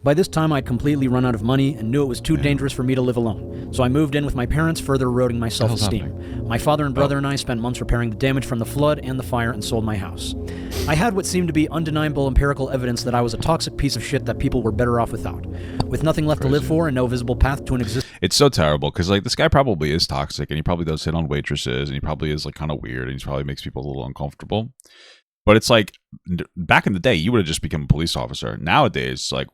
By this time, I'd completely run out of money and knew it was too dangerous for me to live alone. So I moved in with my parents, further eroding my self-esteem. My father and brother and I spent months repairing the damage from the flood and the fire and sold my house. I had what seemed to be undeniable empirical evidence that I was a toxic piece of shit that people were better off without. With nothing left to live for and no visible path to an existence. It's so terrible because like this guy probably is toxic and he probably does hit on waitresses and he probably is like kind of weird and he probably makes people a little uncomfortable. But it's like back in the day, you would have just become a police officer. Nowadays, like,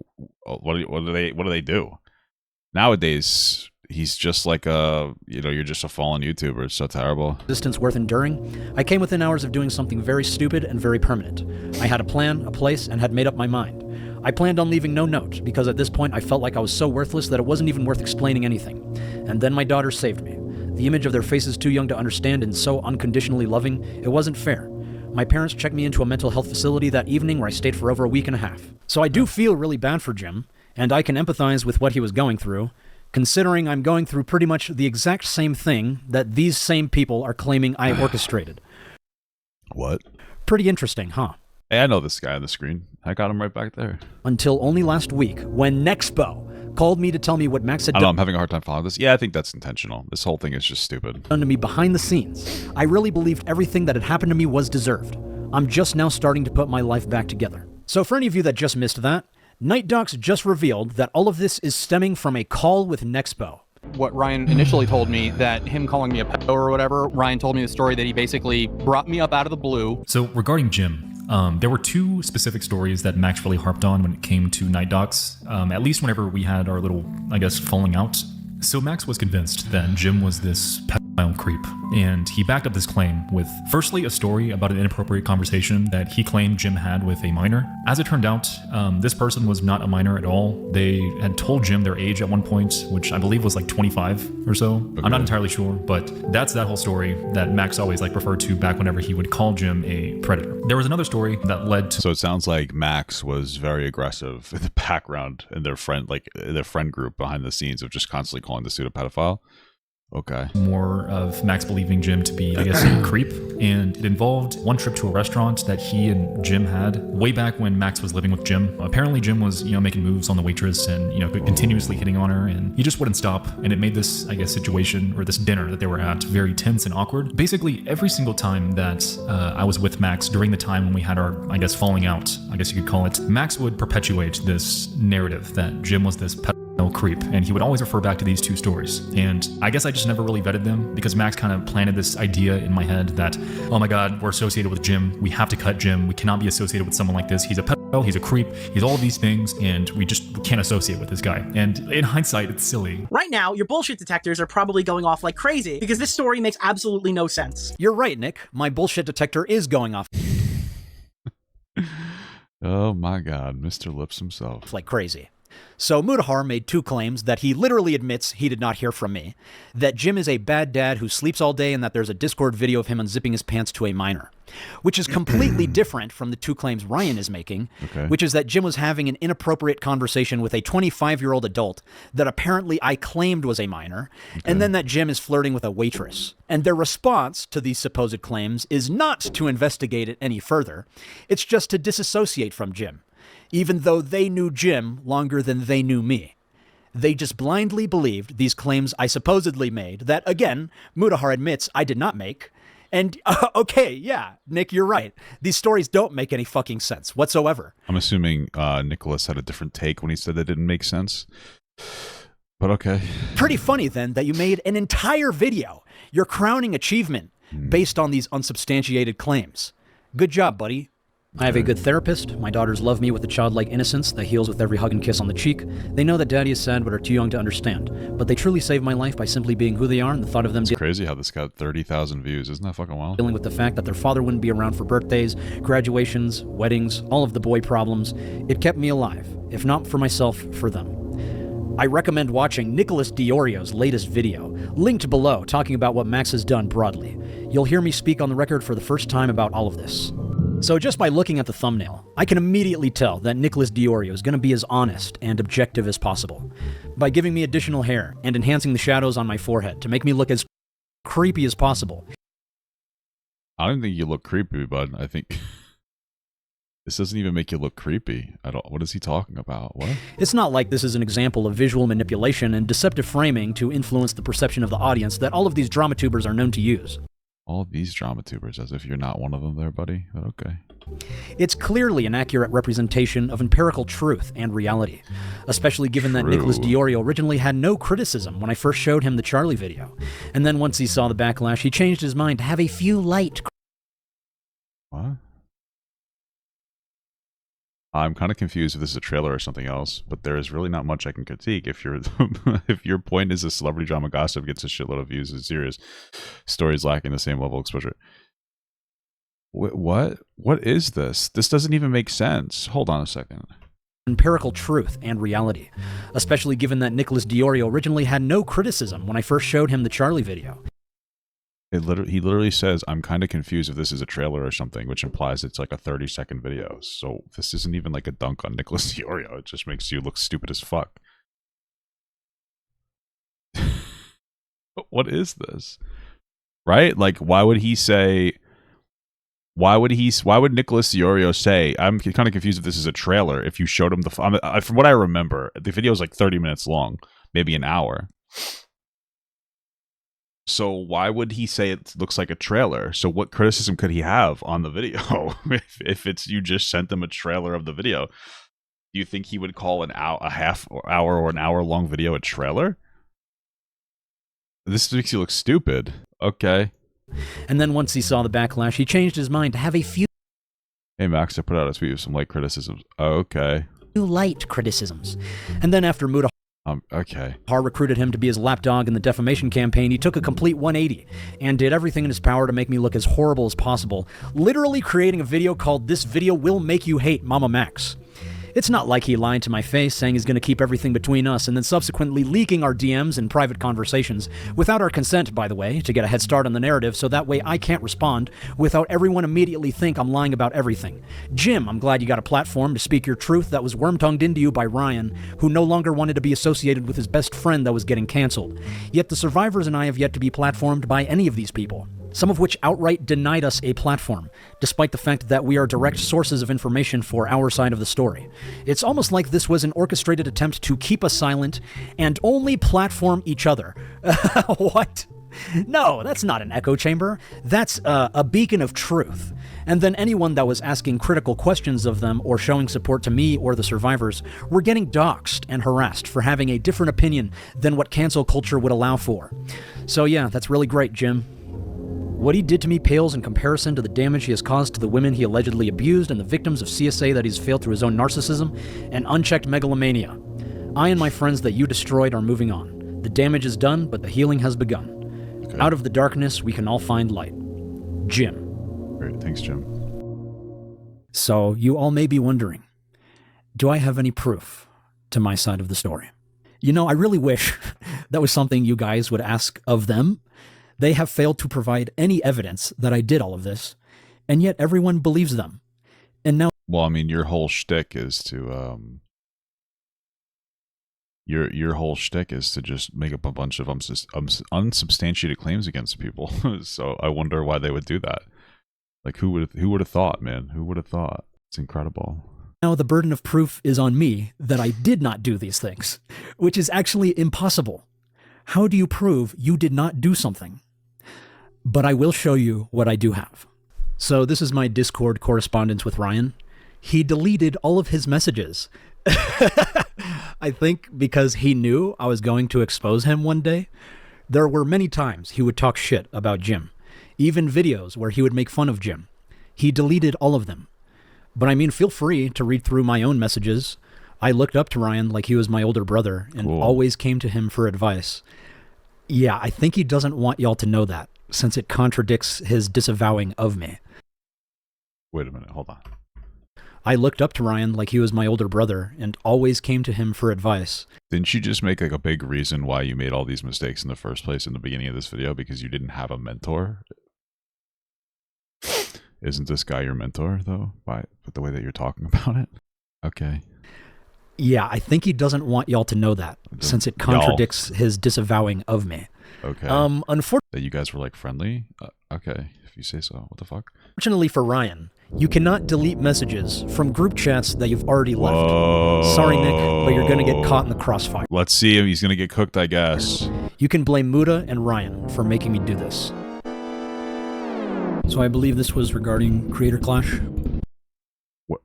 what do they do? Nowadays, he's just like you're just a fallen YouTuber. It's so terrible. Existence worth enduring. I came within hours of doing something very stupid and very permanent. I had a plan, a place, and had made up my mind. I planned on leaving no note because at this point I felt like I was so worthless that it wasn't even worth explaining anything. And then my daughters saved me. The image of their faces too young to understand and so unconditionally loving, it wasn't fair. My parents checked me into a mental health facility that evening where I stayed for over a week and a half. So I do feel really bad for Jim, and I can empathize with what he was going through, considering I'm going through pretty much the exact same thing that these same people are claiming I orchestrated. What? Pretty interesting, huh? Hey, I know this guy on the screen. I got him right back there. Until only last week, when Nexpo called me to tell me what Max had done. I'm having a hard time following this. Yeah, I think that's intentional. This whole thing is just stupid. Done to me behind the scenes. I really believed everything that had happened to me was deserved. I'm just now starting to put my life back together. So for any of you that just missed that, Night Docs just revealed that all of this is stemming from a call with Nexpo. What Ryan initially told me, that him calling me a pedo or whatever, Ryan told me the story that he basically brought me up out of the blue. So regarding Jim, there were two specific stories that Max really harped on when it came to Night Docs, at least whenever we had our little, I guess, falling out. So Max was convinced that Jim was this pedo creep, and he backed up this claim with firstly a story about an inappropriate conversation that he claimed Jim had with a minor. As it turned out, this person was not a minor at all. They had told Jim their age at one point, which I believe was like 25 or so. Okay. I'm not entirely sure, but that's that whole story that Max always like referred to back whenever he would call Jim a predator. There was another story that led to... So it sounds like Max was very aggressive in the background in their friend group behind the scenes of just constantly calling the suit a pedophile. Okay. More of Max believing Jim to be, I guess, a creep. And it involved one trip to a restaurant that he and Jim had way back when Max was living with Jim. Apparently Jim was, making moves on the waitress and, continuously hitting on her, and he just wouldn't stop. And it made this, I guess, situation or this dinner that they were at very tense and awkward. Basically, every single time that I was with Max during the time when we had our, I guess, falling out, I guess you could call it, Max would perpetuate this narrative that Jim was this creep, and he would always refer back to these two stories. And I guess I just never really vetted them because Max kind of planted this idea in my head that, oh my god, we're associated with Jim, we have to cut Jim, we cannot be associated with someone like this, he's a pedophile, he's a creep, he's all of these things, and we can't associate with this guy. And in hindsight, it's silly. Right now, your bullshit detectors are probably going off like crazy because this story makes absolutely no sense. You're right, Nick. My bullshit detector is going off. Oh my god, Mr. Lips himself. Like crazy. So Mudahar made two claims that he literally admits he did not hear from me, that Jim is a bad dad who sleeps all day, and that there's a Discord video of him unzipping his pants to a minor, which is completely different from the two claims Ryan is making, which is that Jim was having an inappropriate conversation with a 25-year-old adult that apparently I claimed was a minor, and then that Jim is flirting with a waitress. And their response to these supposed claims is not to investigate it any further, it's just to disassociate from Jim, even though they knew Jim longer than they knew me. They just blindly believed these claims I supposedly made that, again, Mudahar admits I did not make. And, okay, yeah, Nick, you're right. These stories don't make any fucking sense whatsoever. I'm assuming Nicholas had a different take when he said that didn't make sense. But okay. Pretty funny, then, that you made an entire video, your crowning achievement, based on these unsubstantiated claims. Good job, buddy. I have a good therapist. My daughters love me with a childlike innocence that heals with every hug and kiss on the cheek. They know that daddy is sad but are too young to understand. But they truly saved my life by simply being who they are, and the thought of them... It's crazy how this got 30,000 views. Isn't that fucking wild? Dealing with the fact that their father wouldn't be around for birthdays, graduations, weddings, all of the boy problems. It kept me alive. If not for myself, for them. I recommend watching Nicholas Diorio's latest video, linked below, talking about what Max has done broadly. You'll hear me speak on the record for the first time about all of this. So just by looking at the thumbnail, I can immediately tell that Nicholas Diorio is going to be as honest and objective as possible, by giving me additional hair and enhancing the shadows on my forehead to make me look as creepy as possible. I don't think you look creepy, bud. I think this doesn't even make you look creepy at all. What is he talking about? What? It's not like this is an example of visual manipulation and deceptive framing to influence the perception of the audience that all of these drama tubers are known to use. All of these drama tubers, as if you're not one of them there, buddy. But okay. It's clearly an accurate representation of empirical truth and reality, especially given that Nicholas Diorio originally had no criticism when I first showed him the Charlie video. And then once he saw the backlash, he changed his mind to have a few light... What? I'm kind of confused if this is a trailer or something else, but there is really not much I can critique. If your point is a celebrity drama gossip gets a shitload of views, it's serious. Stories lacking the same level of exposure. What? What is this? This doesn't even make sense. Hold on a second. Empirical truth and reality, especially given that Nicholas Diorio originally had no criticism when I first showed him the Charlie video. He literally says, I'm kind of confused if this is a trailer or something, which implies it's like a 30-second video. So this isn't even like a dunk on Nicholas Diorio. It just makes you look stupid as fuck. What is this? Right? Like, why would Nicholas Diorio say, I'm kind of confused if this is a trailer, if you showed him from what I remember, the video is like 30 minutes long, maybe an hour. So why would he say it looks like a trailer? So what criticism could he have on the video if it's you just sent them a trailer of the video? Do you think he would call a half hour or an hour long video a trailer? This makes you look stupid. Okay. And then once he saw the backlash, he changed his mind to have a few... Hey Max, I put out a tweet with some light criticisms. Oh, okay. Light criticisms. And then after Muda... Okay. Har recruited him to be his lapdog in the defamation campaign. He took a complete 180 and did everything in his power to make me look as horrible as possible, literally creating a video called "This Video Will Make You Hate MamaMax." It's not like he lied to my face saying he's going to keep everything between us and then subsequently leaking our DMs and private conversations, without our consent, by the way, to get a head start on the narrative so that way I can't respond without everyone immediately think I'm lying about everything. Jim, I'm glad you got a platform to speak your truth that was worm-tongued into you by Ryan, who no longer wanted to be associated with his best friend that was getting canceled. Yet the survivors and I have yet to be platformed by any of these people, some of which outright denied us a platform, despite the fact that we are direct sources of information for our side of the story. It's almost like this was an orchestrated attempt to keep us silent and only platform each other. What? No, that's not an echo chamber. That's a beacon of truth. And then anyone that was asking critical questions of them or showing support to me or the survivors were getting doxxed and harassed for having a different opinion than what cancel culture would allow for. So yeah, that's really great, Jim. What he did to me pales in comparison to the damage he has caused to the women he allegedly abused and the victims of CSA that he's failed through his own narcissism and unchecked megalomania. I and my friends that you destroyed are moving on. The damage is done, but the healing has begun. Okay. Out of the darkness, we can all find light. Jim. Great, thanks, Jim. So, you all may be wondering, do I have any proof to my side of the story? You know, I really wish that was something you guys would ask of them. They have failed to provide any evidence that I did all of this, and yet everyone believes them. And now... Well, I mean, your whole shtick is to, your whole shtick is to just make up a bunch of unsubstantiated claims against people. So I wonder why they would do that. Like, who would have thought, man? Who would have thought? It's incredible. Now the burden of proof is on me that I did not do these things, which is actually impossible. How do you prove you did not do something? But I will show you what I do have. So this is my Discord correspondence with Ryan. He deleted all of his messages. I think because he knew I was going to expose him one day. There were many times he would talk shit about Jim. Even videos where he would make fun of Jim. He deleted all of them. But I mean, feel free to read through my own messages. I looked up to Ryan like he was my older brother and always came to him for advice. Yeah, I think he doesn't want y'all to know that, since it contradicts his disavowing of me. Wait a minute, hold on. I looked up to Ryan like he was my older brother and always came to him for advice. Didn't you just make like a big reason why you made all these mistakes in the first place in the beginning of this video? Because you didn't have a mentor? Isn't this guy your mentor, though, by the way that you're talking about it? Okay. Yeah, I think he doesn't want y'all to know that, since it contradicts his disavowing of me. Okay. That you guys were like friendly? Okay, if you say so. What the fuck? Fortunately for Ryan, you cannot delete messages from group chats that you've already left. Sorry, Nick, but you're gonna get caught in the crossfire. Let's see him. He's gonna get cooked, I guess. You can blame Muda and Ryan for making me do this. So I believe this was regarding Creator Clash. What?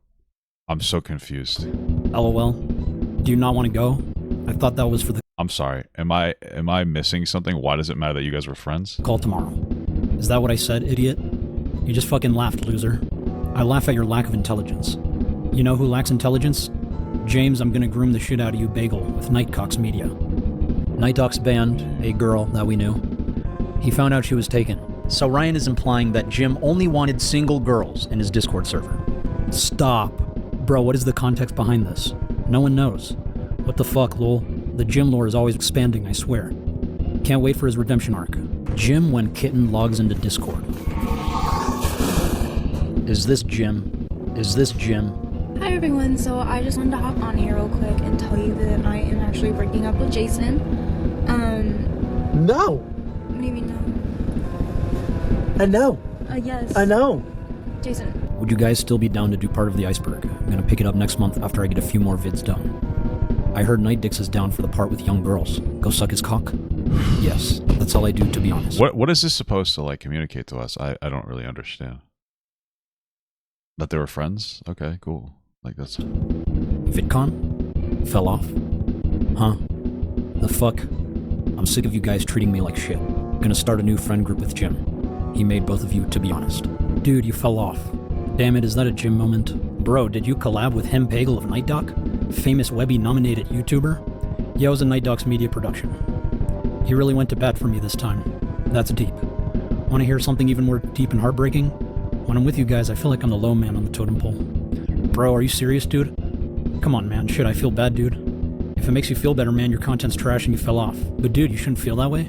I'm so confused. LOL. Do you not want to go? I thought that was for the... I'm sorry. Am I missing something? Why does it matter that you guys were friends? Call tomorrow. Is that what I said, idiot? You just fucking laughed, loser. I laugh at your lack of intelligence. You know who lacks intelligence? James, I'm gonna groom the shit out of you, Bagel, with Nightcox Media. Nightcox banned a girl that we knew. He found out she was taken. So Ryan is implying that Jim only wanted single girls in his Discord server. Stop. Bro, what is the context behind this? No one knows. What the fuck, lol? The Jim lore is always expanding, I swear. Can't wait for his redemption arc. Jim when Kitten logs into Discord. Is this Jim? Is this Jim? Hi everyone, so I just wanted to hop on here real quick and tell you that I am actually breaking up with Jason. No! What do you mean no? I know. Yes. I know. Jason. Would you guys still be down to do part of the iceberg? I'm gonna pick it up next month after I get a few more vids done. I heard Night Dix is down for the part with young girls. Go suck his cock? Yes, that's all I do, to be honest. What is this supposed to like communicate to us? I don't really understand. That they were friends? Okay, cool. Like that's... VidCon? Fell off? Huh? The fuck? I'm sick of you guys treating me like shit. Gonna start a new friend group with Jim. He made both of you, to be honest. Dude, you fell off. Damn it, is that a Jim moment? Bro, did you collab with him, Pagel of Night Doc? Famous Webby nominated YouTuber? Yeah, it was a Night Docs media production. He really went to bat for me this time. That's deep. Want to hear something even more deep and heartbreaking? When I'm with you guys, I feel like I'm the low man on the totem pole. Bro, are you serious, dude? Come on, man. Shit, I feel bad, dude. If it makes you feel better, man, your content's trash and you fell off. But dude, you shouldn't feel that way.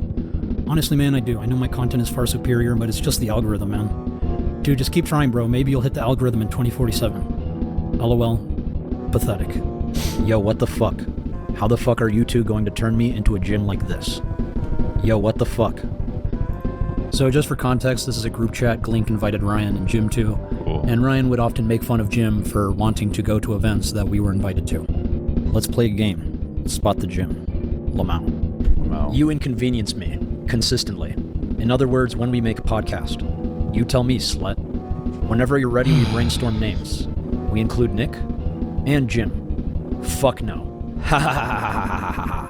Honestly, man, I do. I know my content is far superior, but it's just the algorithm, man. Dude, just keep trying, bro. Maybe you'll hit the algorithm in 2047. LOL. Pathetic. Yo, what the fuck? How the fuck are you two going to turn me into a djinn like this? Yo, what the fuck? So just for context, this is a group chat. Glink invited Ryan and Jim too. Cool. And Ryan would often make fun of Jim for wanting to go to events that we were invited to. Let's play a game. Spot the Jim. Lamau. You inconvenience me. Consistently. In other words, when we make a podcast. You tell me, slut. Whenever you're ready, we brainstorm names. We include Nick and Jim. Fuck no. Ha ha ha ha ha ha ha.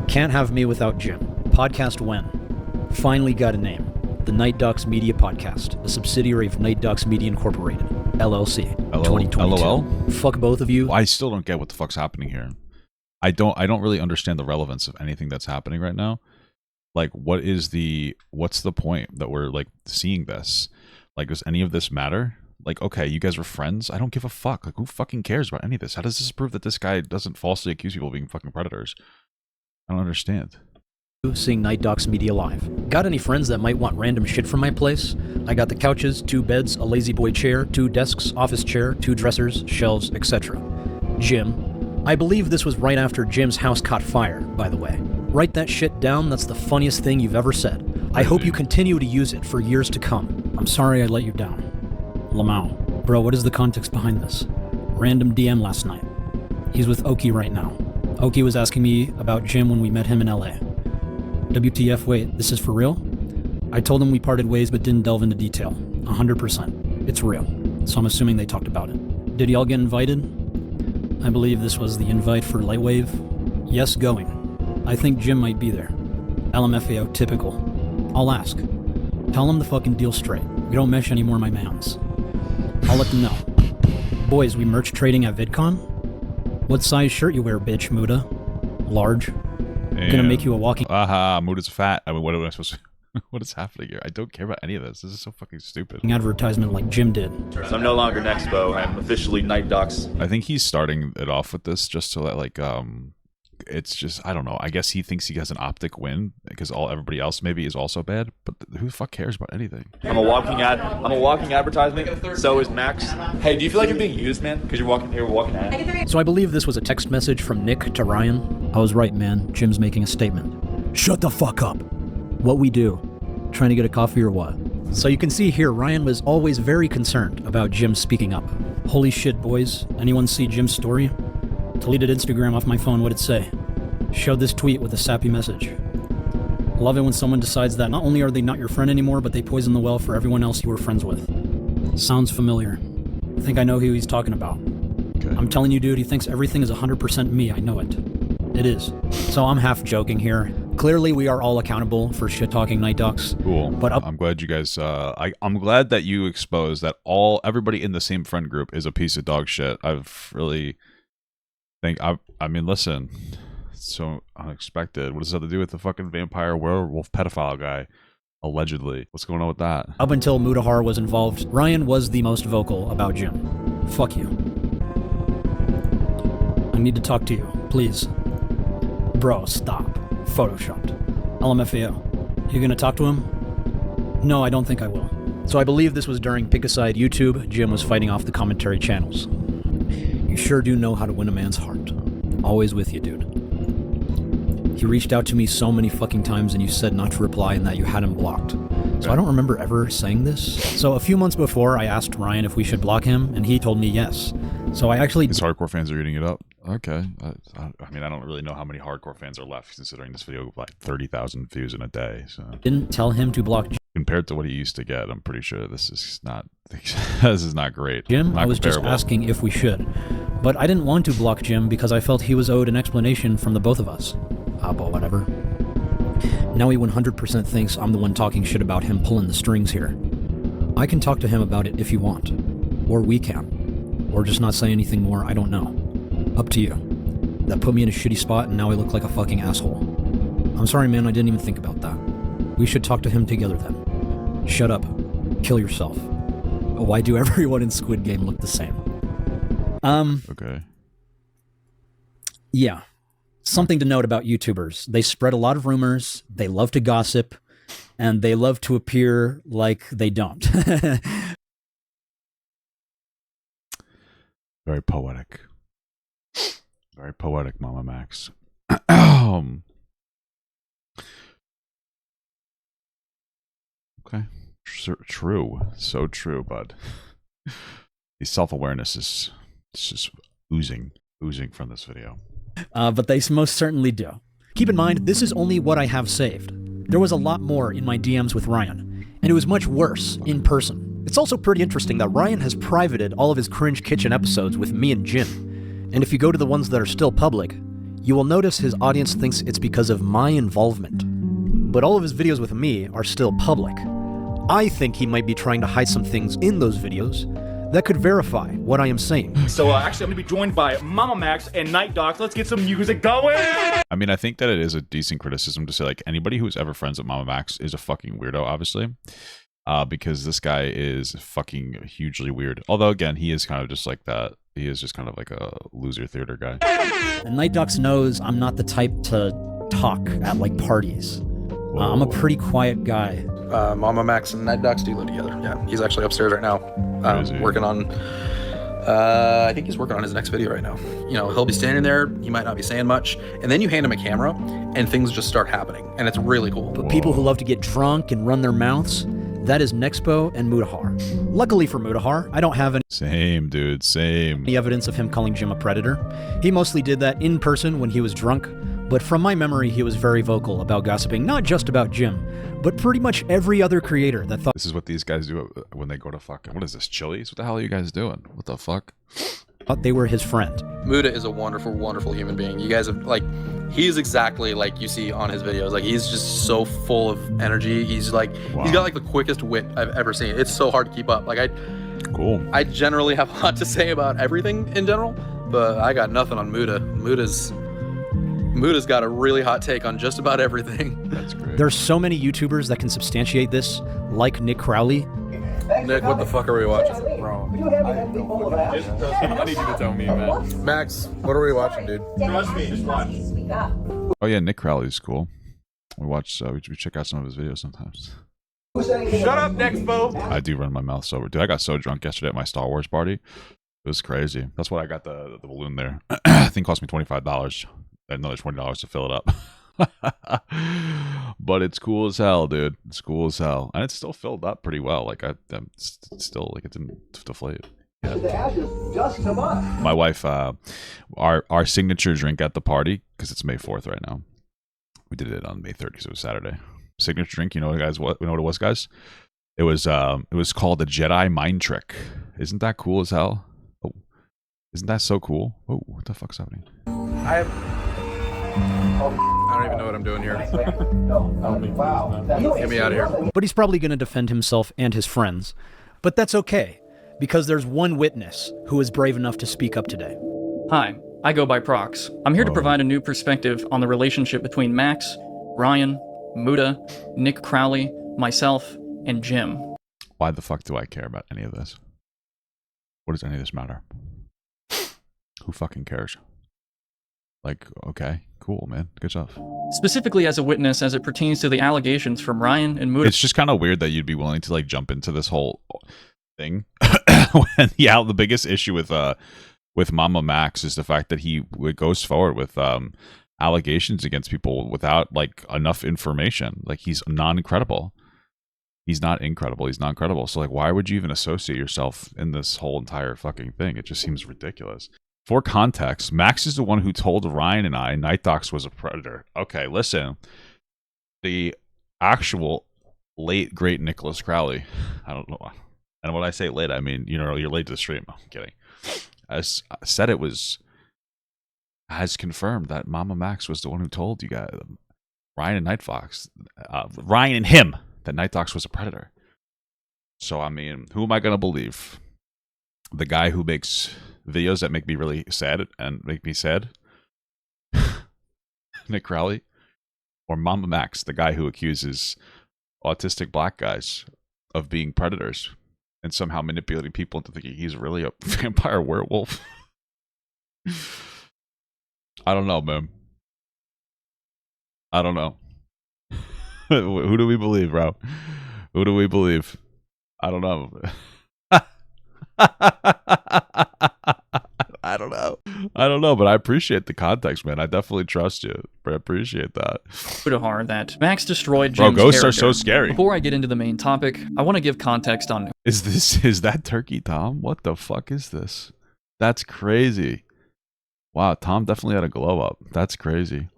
Can't have me without Jim. Podcast when? Finally got a name. The Night Docs Media Podcast, a subsidiary of Night Docs Media Incorporated, LLC, 2022. LOL? Fuck both of you. I still don't get what the fuck's happening here. I don't really understand the relevance of anything that's happening right now. Like, what's the point that we're, like, seeing this? Like, does any of this matter? Like, okay, you guys were friends? I don't give a fuck. Like, who fucking cares about any of this? How does this prove that this guy doesn't falsely accuse people of being fucking predators? I don't understand. Seeing Night Docs Media live. Got any friends that might want random shit from my place? I got the couches, 2 beds, a lazy boy chair, 2 desks, office chair, 2 dressers, shelves, etc. Jim. I believe this was right after Jim's house caught fire, by the way. Write that shit down, that's the funniest thing you've ever said. I hope you continue to use it for years to come. I'm sorry I let you down. Lamau. Bro, what is the context behind this? Random DM last night. He's with Oki right now. Oki was asking me about Jim when we met him in LA. WTF, wait, this is for real? I told him we parted ways but didn't delve into detail. 100%. It's real. So I'm assuming they talked about it. Did y'all get invited? I believe this was the invite for Lightwave. Yes, going. I think Jim might be there. LMFAO, typical. I'll ask. Tell him the fucking deal straight. We don't mesh anymore, my mans. I'll let them know. Boys, we merch trading at VidCon? What size shirt you wear, bitch, Muda? Large. Damn. Gonna make you a walking... Aha, Muda's fat. I mean, what am I supposed to... What is happening here? I don't care about any of this. This is so fucking stupid. Advertisement like Jim did. So I'm no longer Nexpo. I'm officially Night Docs. I think he's starting it off with this just to let, like, it's just, I don't know. I guess he thinks he has an optic win because everybody else maybe is also bad, but who the fuck cares about anything? I'm a walking advertisement. So is Max. Hey, do you feel like you're being used, man? Because you're walking here, we're walking at. So I believe this was a text message from Nick to Ryan. I was right, man. Jim's making a statement. Shut the fuck up. What we do? Trying to get a coffee or what? So you can see here, Ryan was always very concerned about Jim speaking up. Holy shit, boys. Anyone see Jim's story? Deleted Instagram off my phone, what'd it say? Showed this tweet with a sappy message. Love it when someone decides that not only are they not your friend anymore, but they poison the well for everyone else you were friends with. Sounds familiar. I think I know who he's talking about. Okay. I'm telling you, dude, he thinks everything is 100% me, I know it. It is. So I'm half joking here. Clearly, we are all accountable for shit-talking Night Docs. Cool. But I'm glad you guys, I'm glad that you exposed that everybody in the same friend group is a piece of dog shit. I've really... I mean, listen, it's so unexpected. What does that have to do with the fucking vampire werewolf pedophile guy? Allegedly. What's going on with that? Up until Mudahar was involved, Ryan was the most vocal about Jim. Fuck you. I need to talk to you, please. Bro, stop. Photoshopped. LMFAO. You gonna talk to him? No, I don't think I will. So I believe this was during Pick a Side YouTube. Jim was fighting off the commentary channels. You sure do know how to win a man's heart. Always with you, dude. He reached out to me so many fucking times and you said not to reply and that you had him blocked. So I don't remember ever saying this. So a few months before, I asked Ryan if we should block him, and he told me yes. So I actually... His hardcore fans are eating it up. Okay. I mean, I don't really know how many hardcore fans are left, considering this video like 30,000 views in a day. So didn't tell him to block Jim. Compared to what he used to get, I'm pretty sure this is not great. Jim, not I was comparable. Just asking if we should. But I didn't want to block Jim because I felt he was owed an explanation from the both of us. But whatever. Now he 100% thinks I'm the one talking shit about him pulling the strings here. I can talk to him about it if you want. Or we can. Or just not say anything more, I don't know. Up to you. That put me in a shitty spot, and now I look like a fucking asshole. I'm sorry, man, I didn't even think about that. We should talk to him together then. Shut up. Kill yourself. Why do everyone in Squid Game look the same? Okay. Yeah. Something to note about YouTubers. They spread a lot of rumors, they love to gossip, and they love to appear like they don't. Very poetic. Very poetic, MamaMax. Okay. True. So true, bud. The self-awareness is just oozing from this video. But they most certainly do. Keep in mind, this is only what I have saved. There was a lot more in my DMs with Ryan, and it was much worse in person. It's also pretty interesting that Ryan has privated all of his Cringe Kitchen episodes with me and Jim. And if you go to the ones that are still public, you will notice his audience thinks it's because of my involvement. But all of his videos with me are still public. I think he might be trying to hide some things in those videos that could verify what I am saying. So actually, I'm gonna be joined by MamaMax and Night Doc. Let's get some music going. I mean, I think that it is a decent criticism to say, like, anybody who's ever friends with MamaMax is a fucking weirdo, obviously. Because this guy is fucking hugely weird. Although, again, he is kind of just like that. He is just kind of like a loser theater guy. And Night Docs knows I'm not the type to talk at, like, parties. I'm a pretty quiet guy. MamaMax and Night Docs do live together. Yeah, he's actually upstairs right now, working on. I think he's working on his next video right now. You know, he'll be standing there. He might not be saying much, and then you hand him a camera, and things just start happening, and it's really cool. But people who love to get drunk and run their mouths, that is Nexpo and Mutahar. Luckily for Mutahar, I don't have any evidence of him calling Jim a predator. He mostly did that in person when he was drunk, but from my memory, he was very vocal about gossiping, not just about Jim, but pretty much every other creator that thought— This is what these guys do when they go to fucking— what is this, Chili's? What the hell are you guys doing? What the fuck? They were his friend. Muda is a wonderful, wonderful human being. You guys have, like, he's exactly like you see on his videos. Like, he's just so full of energy. He's like, he's got like the quickest wit I've ever seen. It's so hard to keep up. Like, I generally have a lot to say about everything in general, but I got nothing on Muda. Muda's got a really hot take on just about everything. That's great. There's so many YouTubers that can substantiate this, like Nick Crowley. Nick, what the fuck are we watching? Bro, I need you to tell me, man. Max, what are we watching, dude? Trust me, just watch. Oh yeah, Nick Crowley's cool. We watch, we check out some of his videos sometimes. Shut up, Nexpo. I do run my mouth sober. Dude, I got so drunk yesterday at my Star Wars party. It was crazy. That's why I got the balloon there. I think it cost me $25. Another $20 to fill it up. But it's cool as hell, dude. It's cool as hell, and it's still filled up pretty well. Like I'm still, like, it didn't deflate. Yeah. My wife, our signature drink at the party, because it's May 4th right now. We did it on May 3rd because it was Saturday. Signature drink, you know, guys. You know what it was, guys? It was called the Jedi Mind Trick. Isn't that cool as hell? Oh, isn't that so cool? Oh, what the fuck's happening? I don't even know what I'm doing here. Get me out of here. But he's probably going to defend himself and his friends. But that's okay, because there's one witness who is brave enough to speak up today. Hi, I go by Prox. I'm here to provide a new perspective on the relationship between Max, Ryan, Muda, Nick Crowley, myself, and Jim. Why the fuck do I care about any of this? What does any of this matter? Who fucking cares? Like, okay, cool, man. Good stuff. Specifically as a witness as it pertains to the allegations from Ryan and Muda. It's just kind of weird that you'd be willing to, like, jump into this whole thing. When, yeah, the biggest issue with MamaMax is the fact that he goes forward with allegations against people without, like, enough information. Like, he's non-credible. He's not incredible. He's not credible. So, like, why would you even associate yourself in this whole entire fucking thing? It just seems ridiculous. For context, Max is the one who told Ryan and I Night Docs was a predator. Okay, listen. The actual late, great Nicholas Crowley, I don't know. And when I say late, I mean, you know, you're late to the stream. I'm kidding. As I said, has confirmed that MamaMax was the one who told you guys, Ryan and him, that Night Docs was a predator. So, I mean, who am I going to believe? The guy who makes videos that make me really sad and make me sad, Nick Crowley, or MamaMax, the guy who accuses autistic black guys of being predators and somehow manipulating people into thinking he's really a vampire werewolf? I don't know, man. I don't know. Who do we believe, bro? Who do we believe? I don't know. I don't know. I don't know, but I appreciate the context, man. I definitely trust you. I appreciate that. Hard that Max destroyed Jim's ghosts character. are so scary. Before I get into the main topic, I want to give context on Is that Turkey Tom? What the fuck is this? That's crazy. Wow, Tom definitely had a glow up. That's crazy.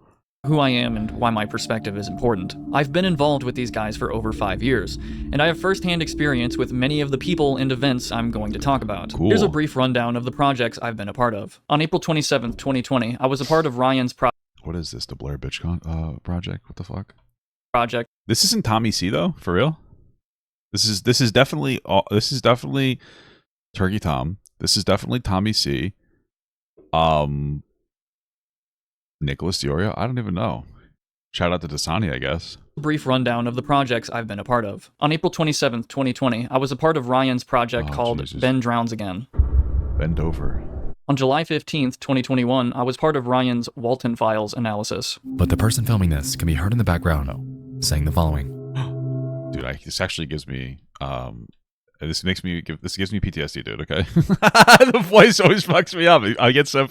Who I am and why my perspective is important. I've been involved with these guys for over 5 years, and I have first-hand experience with many of the people and events I'm going to talk about. Cool. Here's a brief rundown of the projects I've been a part of. On April 27th, 2020, I was a part of Ryan's What is this, the Blair Bitch project? What the fuck? Project. This isn't Tommy C though, for real? This is definitely Turkey Tom. This is definitely Tommy C. Nicholas Diorio? I don't even know. Shout out to Dasani, I guess. Brief rundown of the projects I've been a part of. On April 27th, 2020, I was a part of Ryan's project called Ben Drowns Again. Bend over. On July 15th, 2021, I was part of Ryan's Walton Files analysis. But the person filming this can be heard in the background saying the following. Dude, this actually gives me this gives me PTSD, dude. Okay, the voice always fucks me up. I get so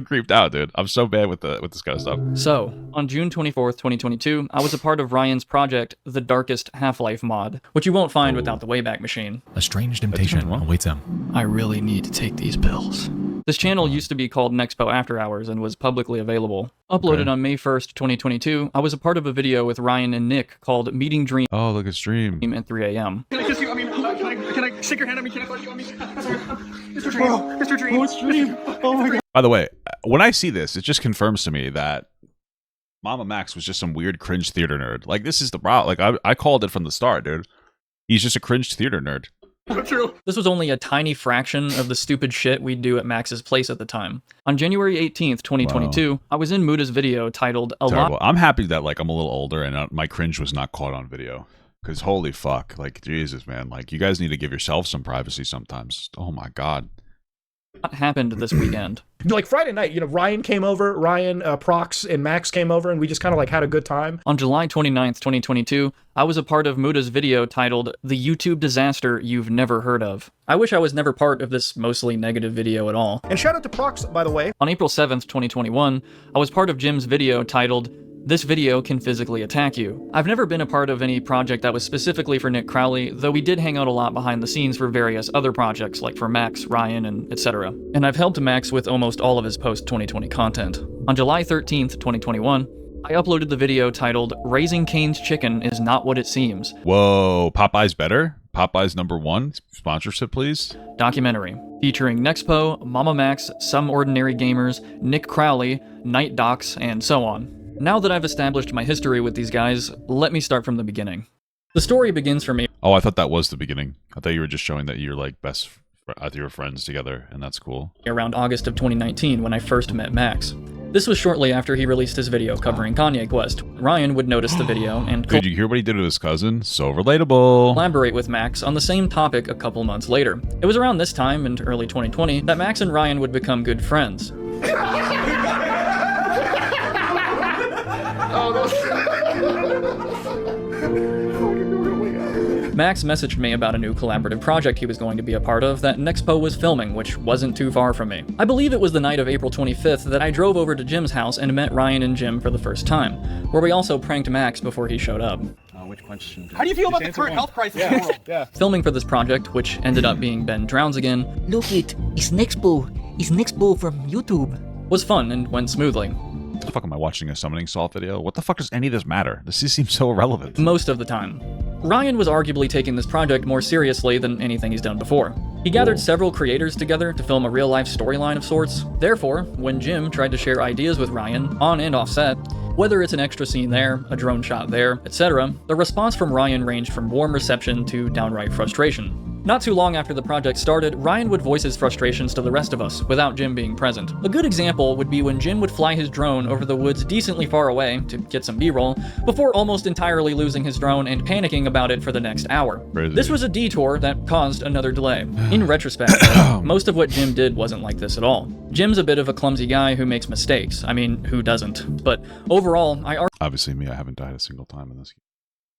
creeped out, dude. I'm so bad with this kind of stuff. So, on June 24th, 2022, I was a part of Ryan's project, The Darkest Half-Life mod, which you won't find without the Wayback Machine. A strange temptation awaits him. I really need to take these pills. This channel used to be called Nexpo After Hours and was publicly available. Uploaded on May 1st, 2022, I was a part of a video with Ryan and Nick called Meeting Dream. Oh, look at stream. At 3 a.m. Can I kiss you? I mean, can I shake your hand? I mean, can I touch you? I mean, Mr. Dream. Mr. Dream. Oh, Dream. Oh my God. By the way, when I see this, it just confirms to me that MamaMax was just some weird cringe theater nerd. Like, this is the problem. Like, I called it from the start, dude. He's just a cringe theater nerd. True. This was only a tiny fraction of the stupid shit we'd do at Max's place at the time. On January 18th, 2022, I was in Muda's video titled A Lot. I'm happy that I'm a little older and my cringe was not caught on video. Because holy fuck, Jesus, man. You guys need to give yourself some privacy sometimes. Oh my God. What happened this weekend? Friday night, Ryan came over, Prox, and Max came over, and we just kind of had a good time. On July 29th, 2022, I was a part of Muda's video titled The YouTube Disaster You've Never Heard Of. I wish I was never part of this mostly negative video at all. And shout out to Prox, by the way. On April 7th, 2021, I was part of Jim's video titled This Video Can Physically Attack You. I've never been a part of any project that was specifically for Nick Crowley, though we did hang out a lot behind the scenes for various other projects like for Max, Ryan, and etc. And I've helped Max with almost all of his post-2020 content. On July 13th, 2021, I uploaded the video titled Raising Cane's Chicken Is Not What It Seems. Whoa, Popeye's better? Popeye's #1? Sponsorship, please? Documentary. Featuring Nexpo, MamaMax, Some Ordinary Gamers, Nick Crowley, Night Docs, and so on. Now that I've established my history with these guys, let me start from the beginning. The story begins for me. Oh, I thought that was the beginning. I thought you were just showing that you're you're friends together, and that's cool. Around August of 2019 when I first met Max. This was shortly after he released his video covering Kanye Quest. Ryan would notice the video and Dude, you hear what he did to his cousin? So relatable. Collaborate with Max on the same topic a couple months later. It was around this time in early 2020 that Max and Ryan would become good friends. Max messaged me about a new collaborative project he was going to be a part of that Nexpo was filming, which wasn't too far from me. I believe it was the night of April 25th that I drove over to Jim's house and met Ryan and Jim for the first time, where we also pranked Max before he showed up. Which question? How do you feel about the current health crisis in the world? Yeah. Filming for this project, which ended up being Ben Drowns Again. Look it's Nexpo. It's Nexpo from YouTube. Was fun and went smoothly. What the fuck am I watching a summoning salt video? What the fuck does any of this matter? This just seems so irrelevant. Most of the time. Ryan was arguably taking this project more seriously than anything he's done before. He gathered several creators together to film a real-life storyline of sorts. Therefore, when Jim tried to share ideas with Ryan, on and off set, whether it's an extra scene there, a drone shot there, etc., the response from Ryan ranged from warm reception to downright frustration. Not too long after the project started, Ryan would voice his frustrations to the rest of us, without Jim being present. A good example would be when Jim would fly his drone over the woods decently far away, to get some B-roll, before almost entirely losing his drone and panicking about it for the next hour. Crazy. This was a detour that caused another delay. In retrospect, most of what Jim did wasn't like this at all. Jim's a bit of a clumsy guy who makes mistakes. I mean, who doesn't? But overall, obviously me, I haven't died a single time in this game.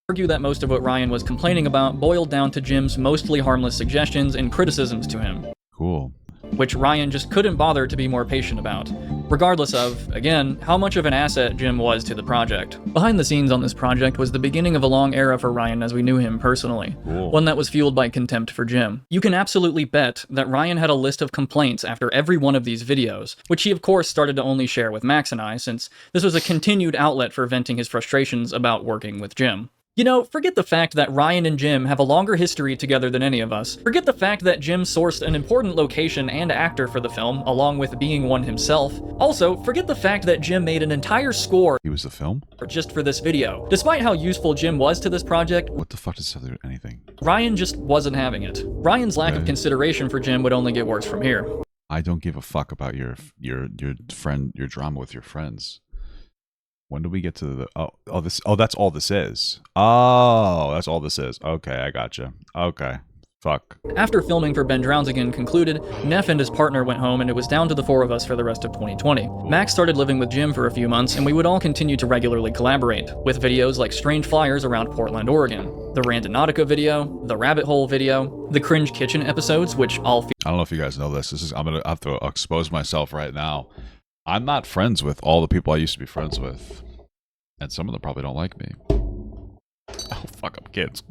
Argue that most of what Ryan was complaining about boiled down to Jim's mostly harmless suggestions and criticisms to him. Cool. Which Ryan just couldn't bother to be more patient about, regardless of, again, how much of an asset Jim was to the project. Behind the scenes on this project was the beginning of a long era for Ryan as we knew him personally, one that was fueled by contempt for Jim. You can absolutely bet that Ryan had a list of complaints after every one of these videos, which he of course started to only share with Max and I, since this was a continued outlet for venting his frustrations about working with Jim. You know, forget the fact that Ryan and Jim have a longer history together than any of us. Forget the fact that Jim sourced an important location and actor for the film, along with being one himself. Also, forget the fact that Jim made an entire score He was the film? just for this video. Despite how useful Jim was to this project, what the fuck does that do anything? Ryan just wasn't having it. Ryan's lack of consideration for Jim would only get worse from here. I don't give a fuck about your drama with your friends. When do we get to the that's all this is. Oh, that's all this is. Okay, I gotcha. Okay. Fuck. After filming for Ben Drowns Again concluded, Neff and his partner went home and it was down to the four of us for the rest of 2020. Max started living with Jim for a few months and we would all continue to regularly collaborate, with videos like Strange Flyers around Portland, Oregon, the Randonautica video, the Rabbit Hole video, the Cringe Kitchen episodes, which I don't know if you guys know this. I'm gonna have to expose myself right now. I'm not friends with all the people I used to be friends with. And some of them probably don't like me. Oh, fuck, I'm kids.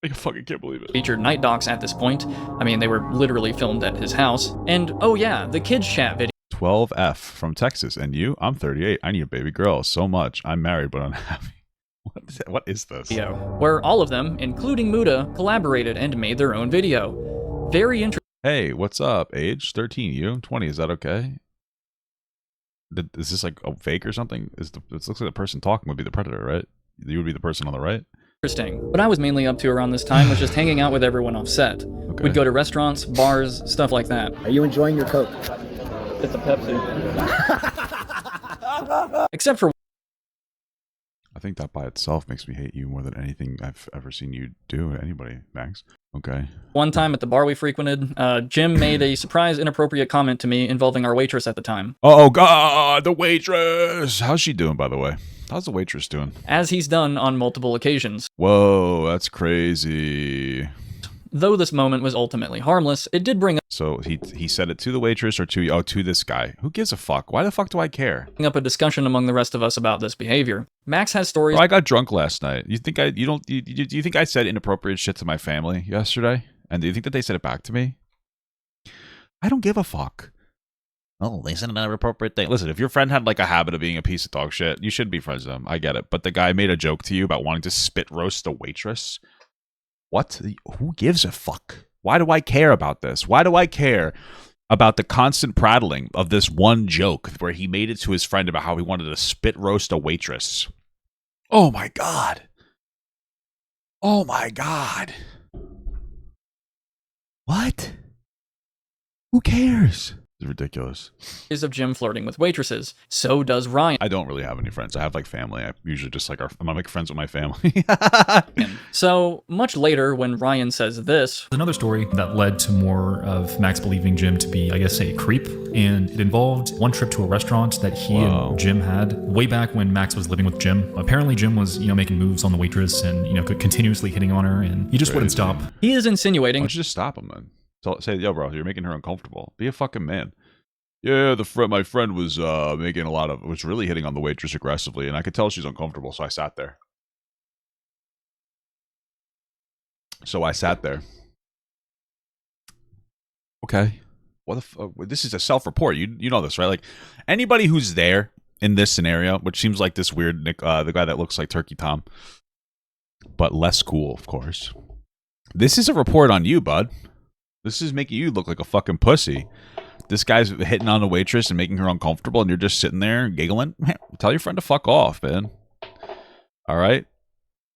I fucking can't believe it. Featured night docs at this point. I mean, they were literally filmed at his house. And, oh yeah, the kids chat video. 12F from Texas. And you? I'm 38. I need a baby girl so much. I'm married, but unhappy. What is this? Where all of them, including Muda, collaborated and made their own video. Very interesting. Hey, what's up? Age 13, you 20. Is that okay? Is this like a fake or something? This looks like the person talking would be the predator, right? You would be the person on the right. Interesting. What I was mainly up to around this time was just hanging out with everyone off set. Okay. We'd go to restaurants, bars, stuff like that. Are you enjoying your Coke? It's a Pepsi. Except for I think that by itself makes me hate you more than anything I've ever seen you do to anybody, Max. Okay. one time at the bar we frequented, Jim made a surprise inappropriate comment to me involving our waitress at the time. Oh God, the waitress! How's she doing, by the way? How's the waitress doing? As he's done on multiple occasions. Whoa, that's crazy. Though this moment was ultimately harmless, it did bring up... So he said it to the waitress or to this guy? Who gives a fuck? Why the fuck do I care? ...up a discussion among the rest of us about this behavior. Max has stories... I got drunk last night. Do you think I said inappropriate shit to my family yesterday? And do you think that they said it back to me? I don't give a fuck. Oh, they said an inappropriate thing. Listen, if your friend had like a habit of being a piece of dog shit, you should be friends with them. I get it. But the guy made a joke to you about wanting to spit roast a waitress. What? Who gives a fuck? Why do I care about this? Why do I care about the constant prattling of this one joke where he made it to his friend about how he wanted to spit roast a waitress? Oh my God. Oh my God. What? Who cares? It's ridiculous. ...is of Jim flirting with waitresses. So does Ryan. I don't really have any friends. I have like family. I usually just like I'm like friends with my family. So much later, when Ryan says this, another story that led to more of Max believing Jim to be, I guess, a creep, and it involved one trip to a restaurant that he and Jim had way back when Max was living with Jim. Apparently, Jim was making moves on the waitress and continuously hitting on her, and he just wouldn't stop. He is insinuating. Why don't you just stop him then? Say, yo, bro, you're making her uncomfortable. Be a fucking man. Yeah, my friend was was really hitting on the waitress aggressively, and I could tell she's uncomfortable, so I sat there. Okay. What the fuck? This is a self-report. You know this, right? Like, anybody who's there in this scenario, which seems like this weird Nick, the guy that looks like Turkey Tom, but less cool, of course. This is a report on you, bud. This is making you look like a fucking pussy. This guy's hitting on a waitress and making her uncomfortable, and you're just sitting there giggling. Man, tell your friend to fuck off, man. All right?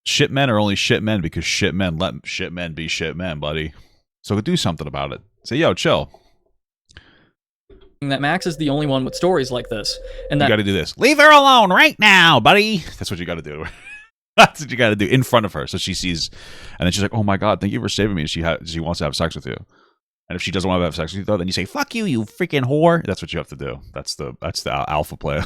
Shit men are only shit men because shit men let shit men be shit men, buddy. So do something about it. Say, yo, chill. That Max is the only one with stories like this, and that you got to do this. Leave her alone right now, buddy. That's what you got to do. That's what you got to do in front of her, so she sees, and then she's like, "Oh my god, thank you for saving me." She wants to have sex with you, and if she doesn't want to have sex with you, though, then you say, "Fuck you, you freaking whore." That's what you have to do. That's the alpha play.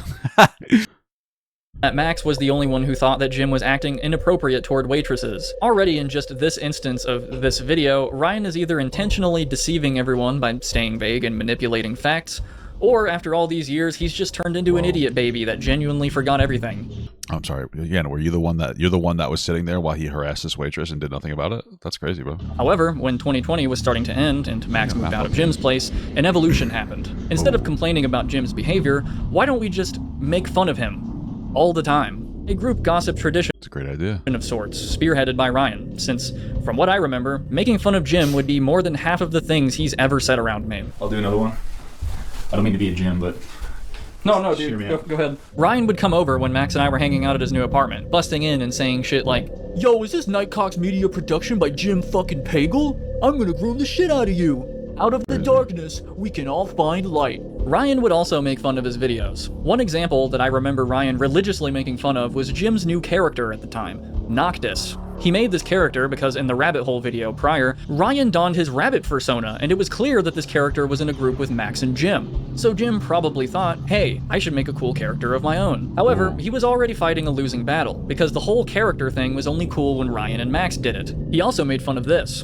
That Max was the only one who thought that Jim was acting inappropriate toward waitresses. Already in just this instance of this video, Ryan is either intentionally deceiving everyone by staying vague and manipulating facts, or after all these years, he's just turned into an idiot baby that genuinely forgot everything. I'm sorry, yeah, were you the one that was sitting there while he harassed this waitress and did nothing about it? That's crazy, bro. However, when 2020 was starting to end and Max moved out of Jim's place, an evolution happened. Instead of complaining about Jim's behavior, why don't we just make fun of him? All the time. A group gossip tradition. It's a great idea. Of sorts, spearheaded by Ryan, since, from what I remember, making fun of Jim would be more than half of the things he's ever said around me. I'll do another one. I don't mean to be a Jim, but... No, dude, go ahead. Ryan would come over when Max and I were hanging out at his new apartment, busting in and saying shit like, "Yo, is this Nightcock's media production by Jim fucking Pagel? I'm gonna groom the shit out of you. Out of the darkness, we can all find light." Ryan would also make fun of his videos. One example that I remember Ryan religiously making fun of was Jim's new character at the time, Noctis. He made this character because in the rabbit hole video prior, Ryan donned his rabbit persona, and it was clear that this character was in a group with Max and Jim. So Jim probably thought, hey, I should make a cool character of my own. However, he was already fighting a losing battle, because the whole character thing was only cool when Ryan and Max did it. He also made fun of this.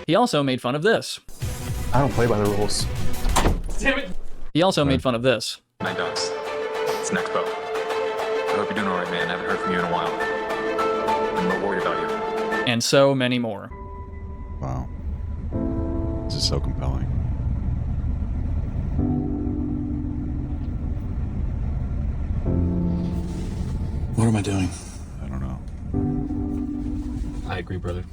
I don't play by the rules. Damn it! He also made fun of this. Night dogs. It's next boat. I hope you're doing alright, man. I haven't heard from you in a while. I'm not worried about you. And so many more. Wow. This is so compelling. What am I doing? I don't know. I agree, brother.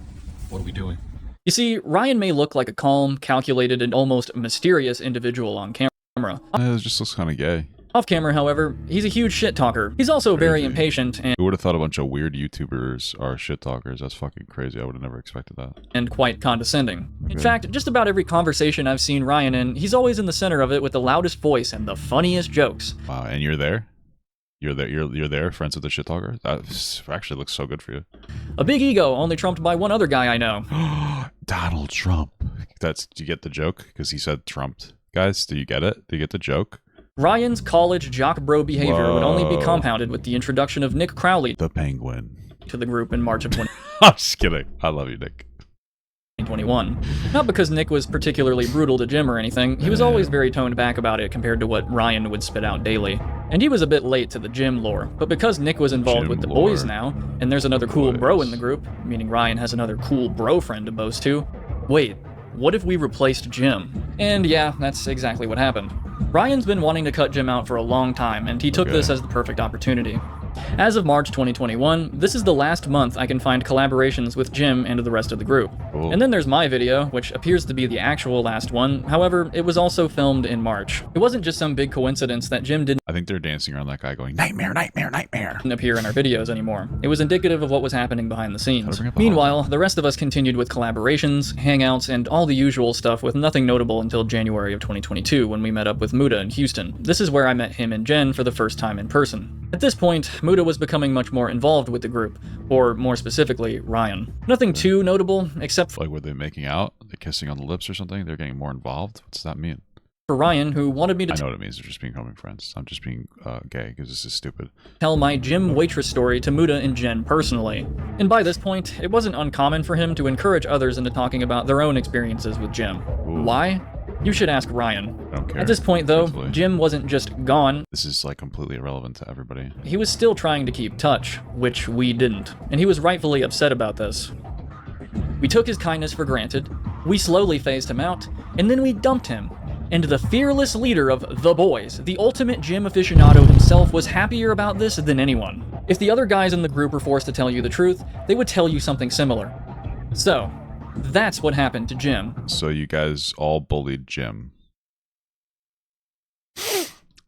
What are we doing? You see, Ryan may look like a calm, calculated, and almost mysterious individual on camera. It just looks kind of gay. Off camera, however, he's a huge shit talker. He's also very impatient and... Who would have thought a bunch of weird YouTubers are shit talkers? That's fucking crazy. I would have never expected that. And quite condescending. Okay. In fact, just about every conversation I've seen Ryan in, he's always in the center of it with the loudest voice and the funniest jokes. Wow, and you're there? You're there, friends with the shit talker? That actually looks so good for you. A big ego, only trumped by one other guy I know. Donald Trump. Do you get the joke? Because he said trumped. Guys, do you get it? Do you get the joke? Ryan's college jock bro behavior would only be compounded with the introduction of Nick Crowley, the Penguin, to the group in March of 2021. I'm just kidding. I love you, Nick. 2021. Not because Nick was particularly brutal to Jim or anything, he was always very toned back about it compared to what Ryan would spit out daily. And he was a bit late to the Jim lore, but because Nick was involved with the boys now, and there's another cool bro in the group, meaning Ryan has another cool bro friend to boast to, wait, what if we replaced Jim? And yeah, that's exactly what happened. Ryan's been wanting to cut Jim out for a long time, and he took this as the perfect opportunity. As of March 2021, this is the last month I can find collaborations with Jim and the rest of the group. Cool. And then there's my video, which appears to be the actual last one. However, it was also filmed in March. It wasn't just some big coincidence that Jim didn't I think they're dancing around that guy going, nightmare, nightmare, nightmare. appear in our videos anymore. It was indicative of what was happening behind the scenes. Meanwhile, the rest of us continued with collaborations, hangouts, and all the usual stuff with nothing notable until January of 2022 when we met up with Muda in Houston. This is where I met him and Jen for the first time in person. At this point, Muda was becoming much more involved with the group, or more specifically, Ryan. Nothing too notable, except like, were they making out? They're kissing on the lips or something? They're getting more involved? What does that mean? For Ryan, who wanted me to I know what it means. They're just becoming friends. I'm just being gay because this is stupid. Tell my Jim waitress story to Muda and Jen personally. And by this point, it wasn't uncommon for him to encourage others into talking about their own experiences with Jim. Ooh. Why? You should ask Ryan. I don't care. At this point, though, Jim wasn't just gone. This is like completely irrelevant to everybody. He was still trying to keep touch, which we didn't. And he was rightfully upset about this. We took his kindness for granted, we slowly phased him out, and then we dumped him. And the fearless leader of the boys, the ultimate Jim aficionado himself, was happier about this than anyone. If the other guys in the group were forced to tell you the truth, they would tell you something similar. So, that's what happened to Jim. So you guys all bullied Jim.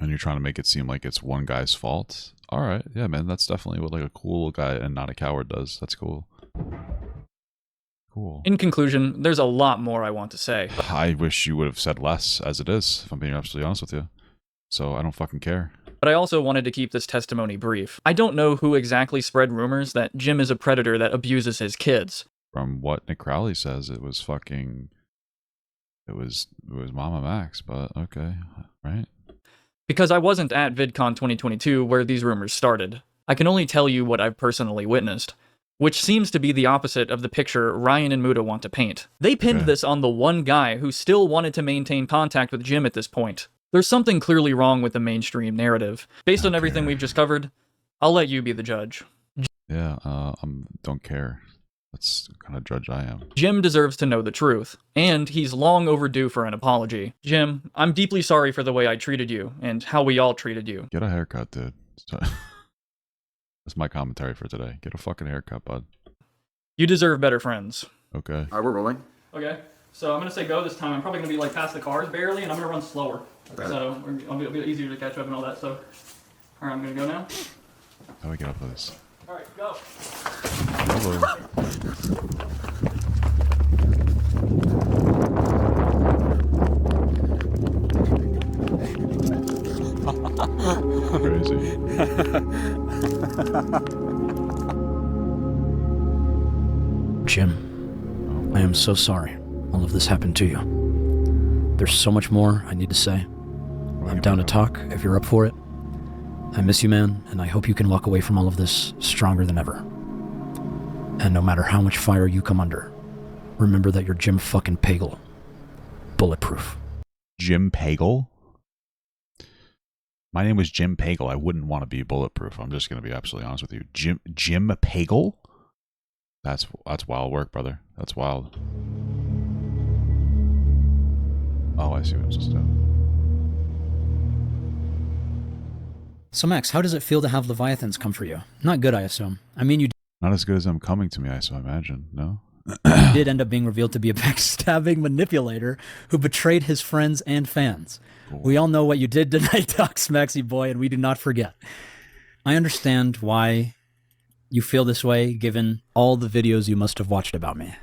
And you're trying to make it seem like it's one guy's fault. All right, yeah, man, that's definitely what like a cool guy and not a coward does. That's cool. Cool. In conclusion, there's a lot more I want to say. I wish you would have said less, as it is, if I'm being absolutely honest with you. So I don't fucking care. But I also wanted to keep this testimony brief. I don't know who exactly spread rumors that Jim is a predator that abuses his kids. From what Nick Crowley says, it was fucking... It was MamaMax, but okay, right? Because I wasn't at VidCon 2022 where these rumors started. I can only tell you what I've personally witnessed, which seems to be the opposite of the picture Ryan and Muda want to paint. They pinned this on the one guy who still wanted to maintain contact with Jim at this point. There's something clearly wrong with the mainstream narrative. Based on everything we've just covered, I'll let you be the judge. Yeah, don't care. That's the kind of judge I am. Jim deserves to know the truth, and he's long overdue for an apology. Jim, I'm deeply sorry for the way I treated you, and how we all treated you. Get a haircut, dude. That's my commentary for today. Get a fucking haircut, bud. You deserve better friends. Okay. All right, we're rolling. Okay, so I'm going to say go this time. I'm probably going to be like past the cars barely, and I'm going to run slower. Okay. So it'll be easier to catch up and all that, so... All right, I'm going to go now. How do we get up with this? All right, go. Hello. Crazy. Jim, I am so sorry all of this happened to you. There's so much more I need to say. I'm down to talk if you're up for it. I miss you, man, and I hope you can walk away from all of this stronger than ever. And no matter how much fire you come under, remember that you're Jim fucking Pagel. Bulletproof. Jim Pagel? My name was Jim Pagel. I wouldn't want to be bulletproof. I'm just going to be absolutely honest with you. Jim Pagel? That's wild work, brother. That's wild. Oh, I see what I'm supposed to do. So Max, how does it feel to have Leviathans come for you? Not good, I assume. I mean, you Not as good as them coming to me, I imagine. No? did end up being revealed to be a backstabbing manipulator who betrayed his friends and fans. Cool. We all know what you did tonight, Docs, Maxie boy, and we do not forget. I understand why you feel this way, given all the videos you must have watched about me.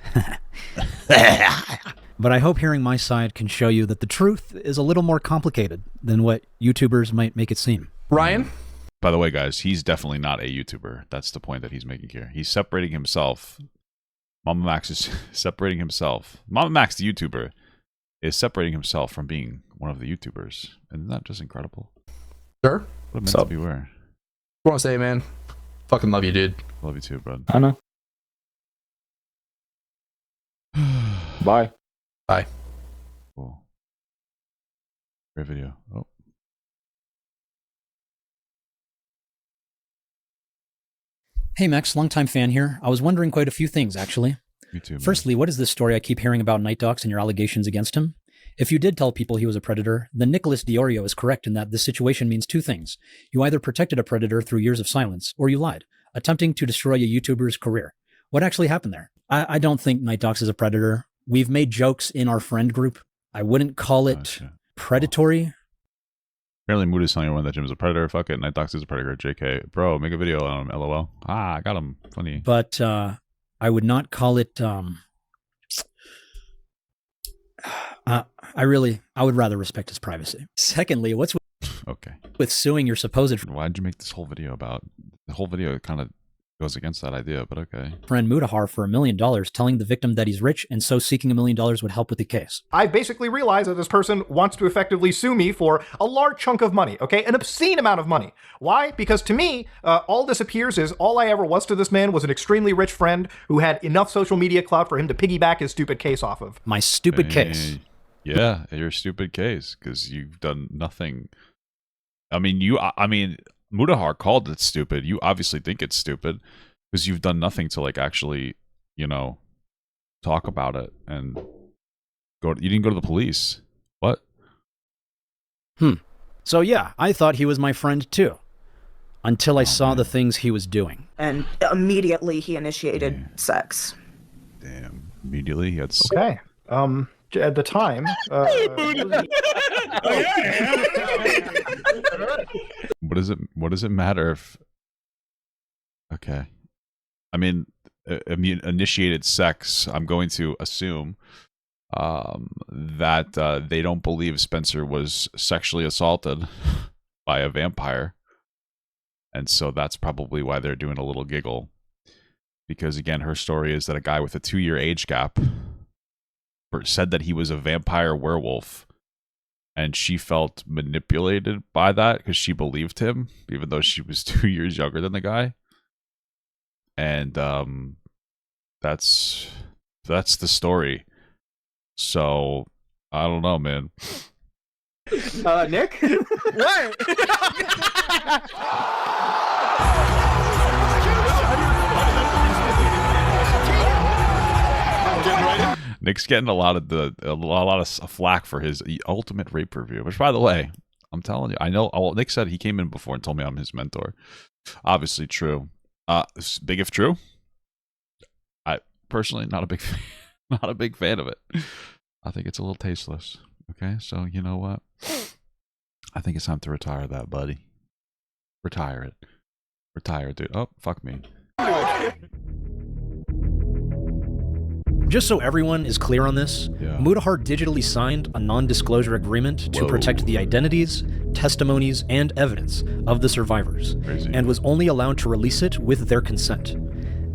But I hope hearing my side can show you that the truth is a little more complicated than what YouTubers might make it seem. Ryan? By the way, guys, he's definitely not a YouTuber. That's the point that he's making here. He's separating himself. MamaMax is separating himself. MamaMax, the YouTuber, is separating himself from being one of the YouTubers. Isn't that just incredible? Sure. What a meant to be where? I want to say, man, fucking love you, dude. Love you too, bud. I know. Bye. Bye. Cool. Great video. Oh. Hey Max, longtime fan here. I was wondering quite a few things, actually. Me too, man. Firstly, what is this story I keep hearing about Night Docs and your allegations against him? If you did tell people he was a predator, then Nicholas Diorio is correct in that this situation means two things. You either protected a predator through years of silence, or you lied, attempting to destroy a YouTuber's career. What actually happened there? I don't think Night Docs is a predator. We've made jokes in our friend group. I wouldn't call it predatory. Apparently Mood is telling everyone that Jim's a predator. Fuck it. Night Docs is a predator. JK. Bro, make a video on him. LOL. Ah, I got him. Funny. But I would not call it... I would rather respect his privacy. Secondly, what's with suing your supposed... Why'd you make this whole video about... The whole video kind of goes against that idea, but okay. Friend Mudahar for $1 million, telling the victim that he's rich and so seeking $1 million would help with the case. I basically realized that this person wants to effectively sue me for a large chunk of money, okay? An obscene amount of money. Why? Because to me, all this appears is all I ever was to this man was an extremely rich friend who had enough social media clout for him to piggyback his stupid case off of. My stupid case. Yeah, your stupid case, because you've done nothing. I mean, Mudahar called it stupid. You obviously think it's stupid because you've done nothing to like actually, talk about it and you didn't go to the police. What? So yeah, I thought he was my friend too. Until I saw the things he was doing. And immediately he initiated sex. Damn. Immediately he had sex. Okay. At the time... What does it matter if... Okay. I mean, initiated sex, I'm going to assume that they don't believe Spencer was sexually assaulted by a vampire. And so that's probably why they're doing a little giggle. Because, again, her story is that a guy with a 2-year age gap said that he was a vampire werewolf. And she felt manipulated by that because she believed him, even though she was 2 years younger than the guy. And that's the story. So I don't know, man. Nick? What? Nick's getting a lot of flack for his ultimate rape review, which, by the way, I'm telling you, I know. Oh, Nick said he came in before and told me I'm his mentor. Obviously true. Big if true. I personally not a big fan of it. I think it's a little tasteless. Okay, so you know what? I think it's time to retire that, buddy. Retire it. Retire it, dude. Oh, fuck me. Just so everyone is clear on this, Mutahar digitally signed a non-disclosure agreement to protect the identities, testimonies, and evidence of the survivors, and was only allowed to release it with their consent.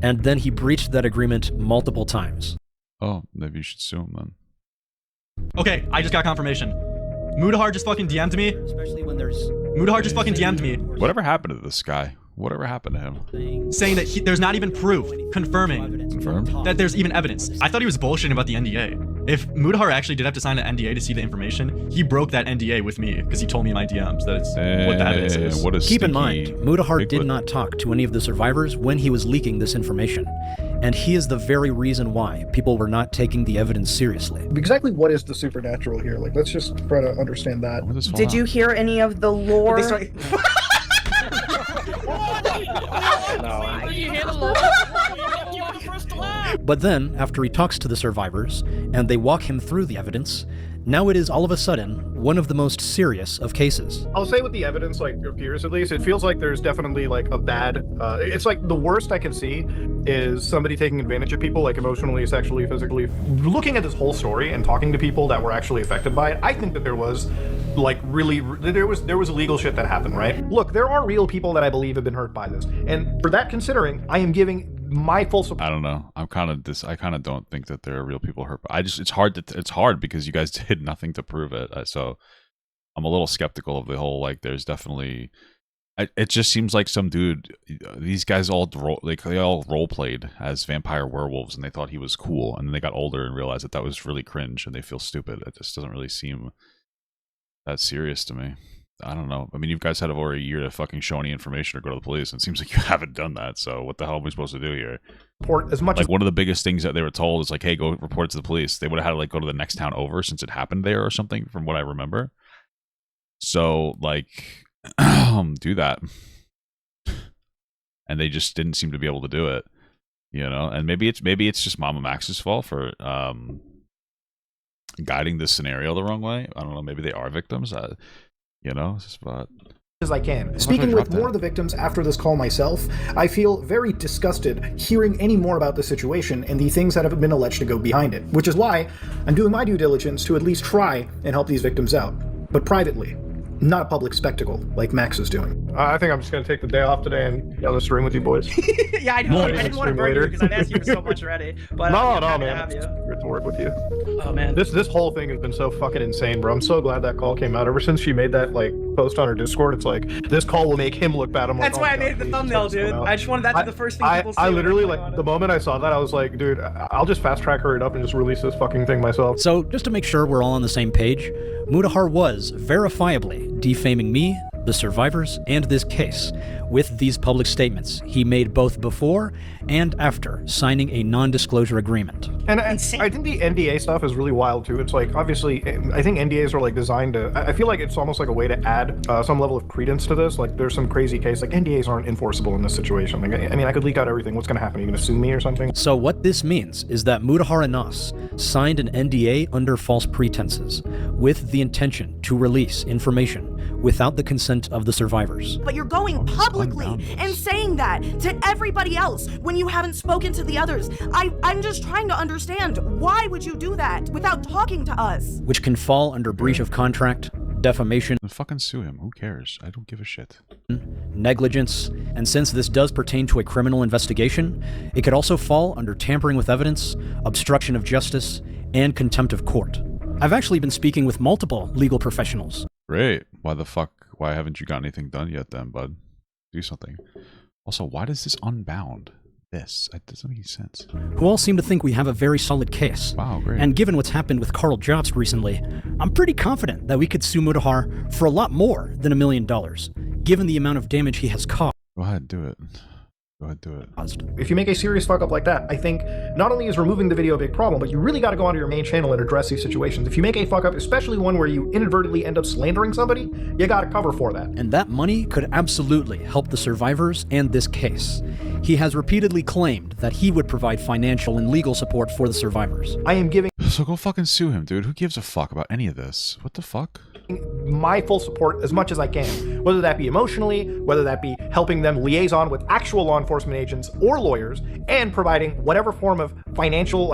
And then he breached that agreement multiple times. Oh, maybe you should sue him then. Okay, I just got confirmation. Mutahar just fucking DM'd me. Especially when there's... Mutahar just fucking DM'd me. Whatever happened to this guy? Whatever happened to him? Saying that there's not even proof confirming that there's even evidence. I thought he was bullshitting about the NDA. If Mutahar actually did have to sign an NDA to see the information, he broke that NDA with me because he told me in my DMs that it's what the evidence is. Keep in mind, Mutahar did not talk to any of the survivors when he was leaking this information. And he is the very reason why people were not taking the evidence seriously. Exactly what is the supernatural here? Like, let's just try to understand that. Did you hear any of the lore? But then, after he talks to the survivors, and they walk him through the evidence, now it is all of a sudden one of the most serious of cases. I'll say with the evidence, like, appears at least, it feels like there's definitely, like, a bad, it's like the worst I can see is somebody taking advantage of people, like, emotionally, sexually, physically. Looking at this whole story and talking to people that were actually affected by it, I think that there was, like, really, there was illegal shit that happened, right? Look, there are real people that I believe have been hurt by this. And for that considering, I am giving my full support. I don't know. I kind of don't think that there are real people hurt. But it's hard because you guys did nothing to prove it. So I'm a little skeptical of the whole, like, there's definitely, it just seems like some dude, these guys they all role played as vampire werewolves and they thought he was cool. And then they got older and realized that was really cringe and they feel stupid. It just doesn't really seem that serious to me. I don't know. I mean, you guys had over a year to fucking show any information or go to the police, and it seems like you haven't done that. So what the hell are we supposed to do here? Report as much like, one of the biggest things that they were told is like, hey, go report it to the police. They would have had to like go to the next town over since it happened there or something, from what I remember. So like, do that. And they just didn't seem to be able to do it, you know. And maybe it's just MamaMax's fault for guiding this scenario the wrong way. I don't know. Maybe they are victims. You know, but as I can. Speaking with more of the victims after this call myself, I feel very disgusted hearing any more about the situation and the things that have been alleged to go behind it, which is why I'm doing my due diligence to at least try and help these victims out, but privately, not a public spectacle like Max is doing. I think I'm just going to take the day off today and yell this room with you boys. Yeah, I know. I didn't want to burn you because I've asked you for so much already. But no, man. It's great to work with you. Oh, man. This whole thing has been so fucking insane, bro. I'm so glad that call came out. Ever since she made that, like, post on her Discord, it's like, this call will make him look bad. I'm like, that's why I made the thumbnail, dude. I just wanted that to be the first thing people see. I literally, like, the moment I saw that, I was like, dude, I'll just fast track her up and just release this fucking thing myself. So, just to make sure we're all on the same page, Mutahar was verifiably defaming me, the survivors, and this case with these public statements he made both before and after signing a non-disclosure agreement. And I think the NDA stuff is really wild too. It's like, obviously, I think NDAs are like designed to, I feel like it's almost like a way to add some level of credence to this. Like, there's some crazy case, like NDAs aren't enforceable in this situation. Like, I mean, I could leak out everything. What's going to happen? Are you going to sue me or something? So what this means is that Mutahar Anas signed an NDA under false pretenses with the intention to release information without the consent of the survivors. But you're going publicly and saying that to everybody else when you haven't spoken to the others. I'm just trying to understand, why would you do that without talking to us? Which can fall under breach of contract, defamation, then fucking sue him. Who cares? I don't give a shit. negligence, and since this does pertain to a criminal investigation, it could also fall under tampering with evidence, obstruction of justice, and contempt of court. I've actually been speaking with multiple legal professionals. Great. Why haven't you got anything done yet then, bud? Do something. Also, why does this unbound? It doesn't make any sense. Who all seem to think we have a very solid case. Wow, great. And given what's happened with Carl Jobst recently, I'm pretty confident that we could sue Mutahar for a lot more than $1 million, given the amount of damage he has caused. Go ahead, do it. Go ahead, do it. If you make a serious fuck up like that, I think not only is removing the video a big problem, but you really got to go onto your main channel and address these situations. If you make a fuck up, especially one where you inadvertently end up slandering somebody, you got to cover for that. And that money could absolutely help the survivors and this case. He has repeatedly claimed that he would provide financial and legal support for the survivors. I am giving... So go fucking sue him, dude. Who gives a fuck about any of this? What the fuck? My full support as much as I can, whether that be emotionally, whether that be helping them liaison with actual law enforcement agents or lawyers, and providing whatever form of financial,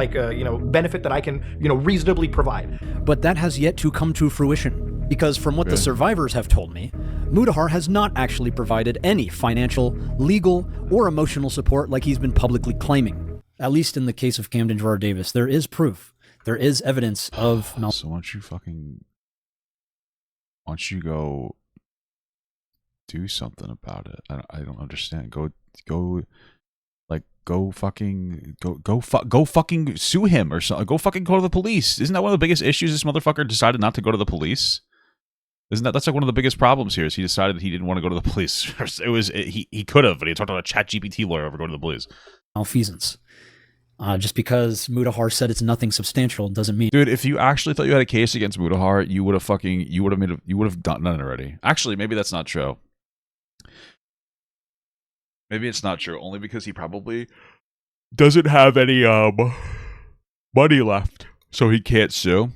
benefit that I can, reasonably provide. But that has yet to come to fruition, because from what the survivors have told me, Mutahar has not actually provided any financial, legal, or emotional support like he's been publicly claiming. At least in the case of Camden Gerard Davis, there is proof. There is evidence of... So why don't you go do something about it? I don't understand. Go fucking sue him or something. Go fucking go to the police. Isn't that one of the biggest issues? This motherfucker decided not to go to the police. That's like one of the biggest problems here is he decided he didn't want to go to the police. He could have, but he talked to a ChatGPT lawyer over going to the police. Malfeasance. Just because Mutahar said it's nothing substantial doesn't mean... Dude, if you actually thought you had a case against Mutahar, you would have done it already. Actually, maybe that's not true. Maybe it's not true, only because he probably doesn't have any money left, so he can't sue.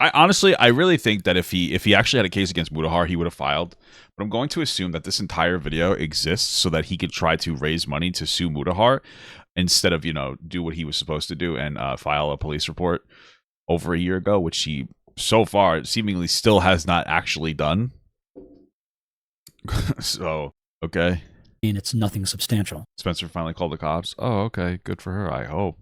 I really think that if he actually had a case against Mutahar, he would have filed. But I'm going to assume that this entire video exists so that he could try to raise money to sue Mutahar instead of, do what he was supposed to do and file a police report over a year ago, which he, so far, seemingly still has not actually done. So, okay. And it's nothing substantial. Spencer finally called the cops. Oh, okay. Good for her, I hope.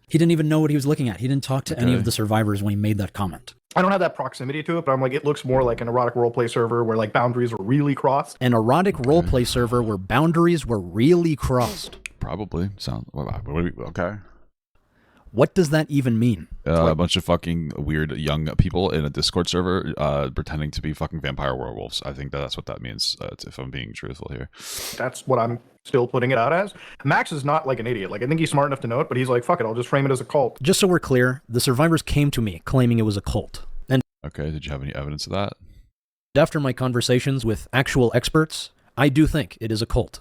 He didn't even know what he was looking at. He didn't talk to any of the survivors when he made that comment. I don't have that proximity to it, but I'm like, it looks more like an erotic roleplay server where like boundaries are really crossed. An erotic roleplay server where boundaries were really crossed. Probably. Okay. What does that even mean? A bunch of fucking weird young people in a Discord server pretending to be fucking vampire werewolves. I think that's what that means, if I'm being truthful here. That's what I'm still putting it out as. Max is not like an idiot. Like, I think he's smart enough to know it, but he's like, fuck it, I'll just frame it as a cult. Just so we're clear, the survivors came to me claiming it was a cult. And okay, did you have any evidence of that? After my conversations with actual experts, I do think it is a cult.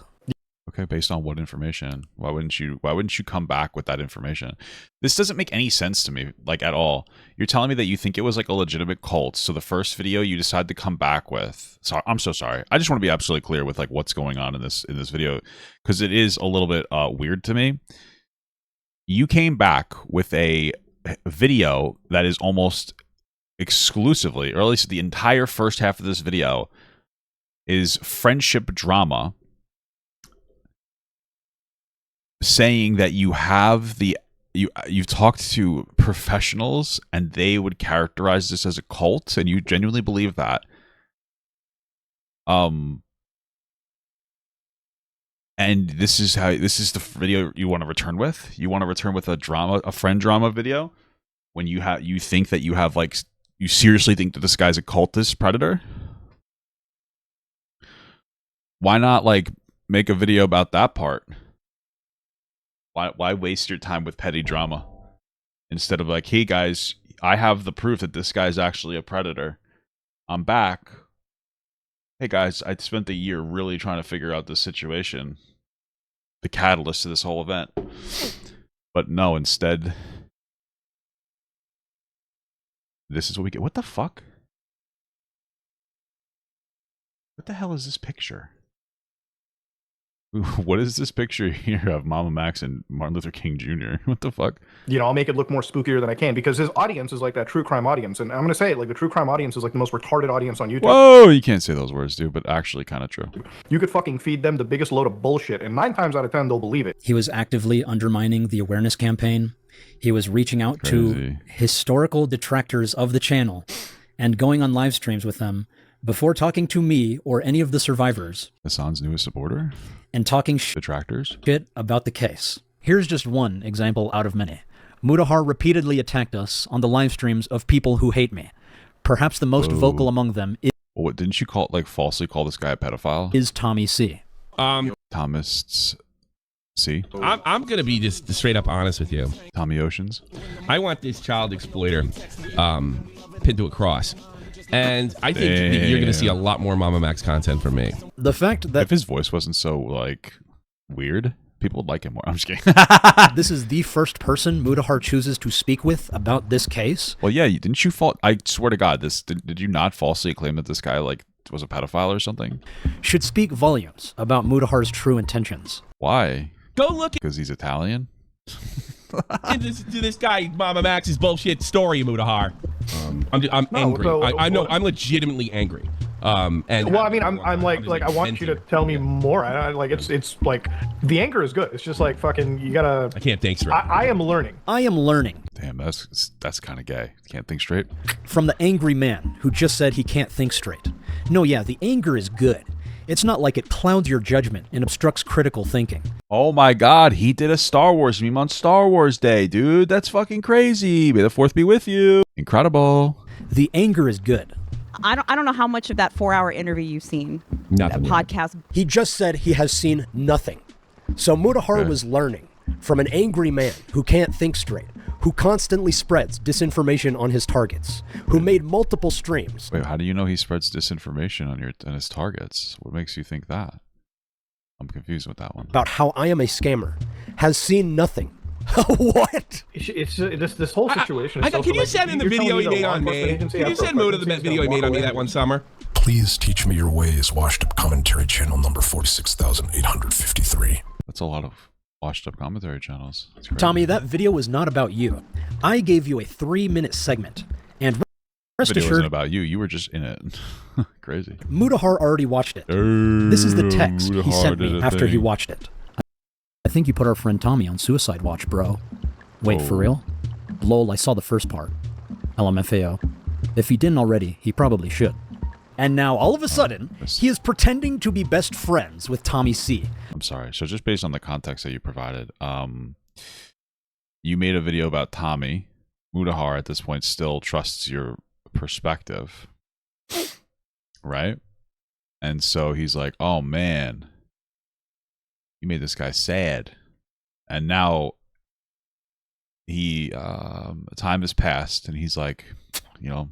Okay, based on what information? Why wouldn't you come back with that information? This doesn't make any sense to me, like, at all. You're telling me that you think it was like a legitimate cult, so the first video you decide to come back with. So I'm so sorry. I just want to be absolutely clear with like what's going on in this video, because it is a little bit weird to me. You came back with a video that is almost exclusively, or at least the entire first half of this video, is friendship drama, saying that you've talked to professionals and they would characterize this as a cult, and you genuinely believe that. And this is the video you want to return with? You want to return with a friend drama video when you think that you seriously think that this guy's a cultist predator? Why not like make a video about that part? Why waste your time with petty drama instead of like, hey guys, I have the proof that this guy's actually a predator. I'm back. Hey guys, I spent a year really trying to figure out this situation, the catalyst to this whole event. But no, instead, this is what we get. What the fuck? What the hell is this picture? Ooh, what is this picture here of MamaMax and Martin Luther King Jr.? What the fuck? You know, I'll make it look more spookier than I can because his audience is like that true crime audience. And I'm going to say, like, the true crime audience is like the most retarded audience on YouTube. Whoa, you can't say those words, dude, but actually kind of true. You could fucking feed them the biggest load of bullshit, and 9 times out of 10, they'll believe it. He was actively undermining the awareness campaign. He was reaching out to historical detractors of the channel and going on live streams with them before talking to me or any of the survivors. Hassan's newest supporter? And talking detractors shit about the case. Here's just one example out of many. Mudahar repeatedly attacked us on the live streams of people who hate me. Perhaps the most vocal among them is... What, didn't you call, like, falsely call this guy a pedophile? Is Tommy C. Thomas C. I'm going to be just straight up honest with you. Tommy Oceans. I want this child exploiter pinned to a cross. And I think that you're going to see a lot more MamaMax content from me. The fact that... If his voice wasn't so, like, weird, people would like him more. I'm just kidding. This is the first person Mudahar chooses to speak with about this case. Well, yeah, didn't you I swear to God, did you not falsely claim that this guy, like, was a pedophile or something? Should speak volumes about Mudahar's true intentions. Why? Go look at... Because he's Italian? to this guy MamaMax's bullshit story, Mudahar. I'm angry. I know I'm legitimately angry. And well, I mean, I'm like I want you to tell me more. Like it's like the anger is good. It's just like fucking you gotta. I can't think straight. I am learning. I am learning. Damn, that's kind of gay. Can't think straight. From the angry man who just said he can't think straight. No, yeah, the anger is good. It's not like it clouds your judgment and obstructs critical thinking. Oh my God, he did a Star Wars meme on Star Wars Day, dude. That's fucking crazy. May the 4th be with you. Incredible. The anger is good. I don't know how much of that 4-hour interview you've seen. Nothing. Podcast. He just said he has seen nothing. So Mudahar was learning from an angry man who can't think straight, who constantly spreads disinformation on his targets, who made multiple streams. Wait, how do you know he spreads disinformation on his targets? What makes you think that? I'm confused with that one. About how I am a scammer, has seen nothing. What? It's this whole situation. Can you send in the video he made on me? Can you send Muda the video he made on me that one summer? Please teach me your ways. Washed Up Commentary channel number 46,853. That's a lot of washed up commentary channels. Tommy, that video was not about you. I gave you a 3-minute segment, and rest assured, assured, wasn't about you. You were just in it. Crazy. Mudahar already watched it. This is the text he sent me after he watched it. I think you put our friend Tommy on suicide watch, bro. Wait, for real? Lol, I saw the first part. LMFAO. If he didn't already, he probably should. And now, all of a sudden, he is pretending to be best friends with Tommy C. I'm sorry. So just based on the context that you provided, you made a video about Tommy. Mudahar at this point still trusts your perspective, right? And so he's like, oh man, you made this guy sad. And now time has passed and he's like, you know,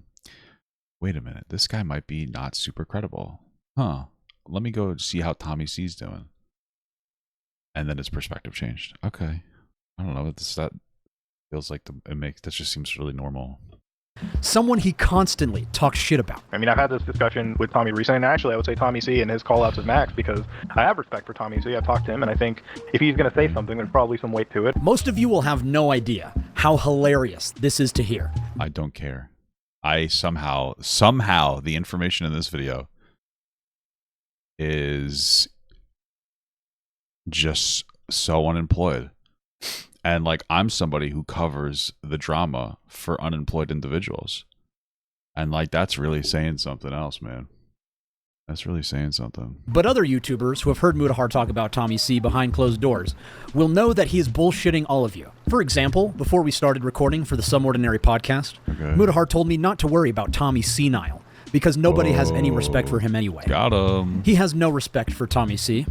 wait a minute, this guy might be not super credible. Huh. Let me go see how Tommy C's doing. And then his perspective changed. Okay. I don't know. That feels like that just seems really normal. Someone he constantly talks shit about. I mean, I've had this discussion with Tommy recently, and actually I would say Tommy C and his call-outs of Max, because I have respect for Tommy C. I've talked to him, and I think if he's going to say something, there's probably some weight to it. Most of you will have no idea how hilarious this is to hear. I don't care. I somehow the information in this video is just so unemployed. And like, I'm somebody who covers the drama for unemployed individuals. And like, that's really saying something else, man. That's really saying something. But other YouTubers who have heard Mudahar talk about Tommy C behind closed doors will know that he is bullshitting all of you. For example, before we started recording for the Some Ordinary podcast, Mudahar told me not to worry about Tommy Senile because nobody has any respect for him anyway. Got him. He has no respect for Tommy C.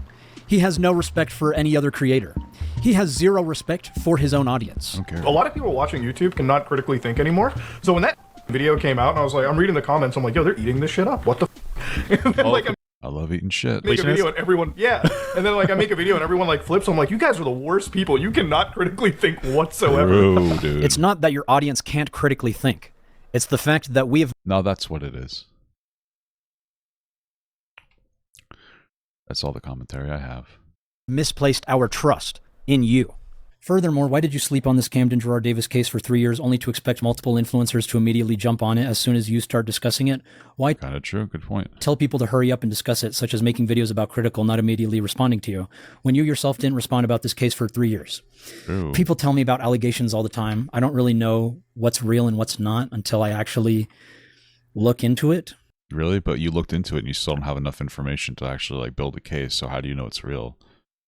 He has no respect for any other creator. He has zero respect for his own audience. Okay. A lot of people watching YouTube cannot critically think anymore. So when that video came out, and I was like, I'm reading the comments, I'm like, yo, they're eating this shit up. What the f? Like, I love eating shit. Make a video and everyone, and then like I make a video and everyone like flips. I'm like, you guys are the worst people. You cannot critically think whatsoever. True, dude. It's not that your audience can't critically think. It's the fact that we have... No, that's what it is. That's all the commentary I have. Misplaced our trust in you. Furthermore, why did you sleep on this Camden Gerard Davis case for 3 years only to expect multiple influencers to immediately jump on it as soon as you start discussing it? Why kind of true, good point. Tell people to hurry up and discuss it, such as making videos about Critical, not immediately responding to you, when you yourself didn't respond about this case for 3 years? True. People tell me about allegations all the time. I don't really know what's real and what's not until I actually look into it. Really? But you looked into it and you still don't have enough information to actually like build a case, so how do you know it's real?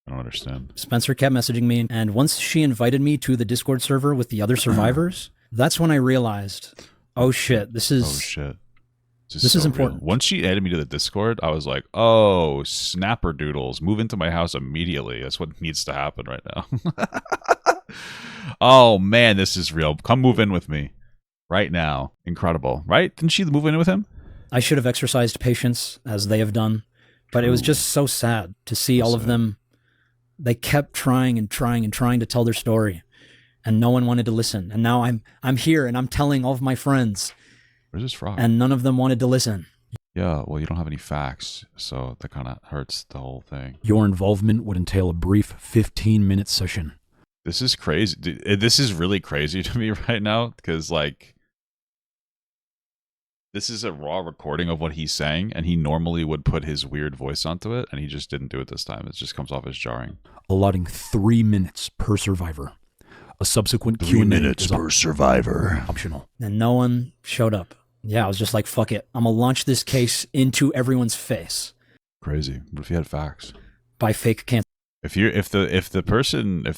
I don't understand. Spencer kept messaging me, and once she invited me to the Discord server with the other survivors, that's when I realized, oh shit, this is... Oh shit. This is important. Real. Once she added me to the Discord, I was like, oh, snapper doodles, move into my house immediately. That's what needs to happen right now. Oh man, this is real. Come move in with me right now. Incredible, right? Didn't she move in with him? I should have exercised patience as they have done, but it was just so sad to see all of them. They kept trying and trying and trying to tell their story, and no one wanted to listen. And now I'm here and I'm telling all of my friends. Where's this frog? And none of them wanted to listen. Yeah, well, you don't have any facts, so that kind of hurts the whole thing. Your involvement would entail a brief 15-minute session. This is crazy. This is really crazy to me right now, because like, this is a raw recording of what he's saying, and he normally would put his weird voice onto it, and he just didn't do it this time. It just comes off as jarring. Allotting 3 minutes per survivor. A subsequent 3 Q&A minutes is per survivor. Optional. And no one showed up. Yeah, I was just like, fuck it. I'm gonna launch this case into everyone's face. Crazy. What if you had facts? By fake cancel. If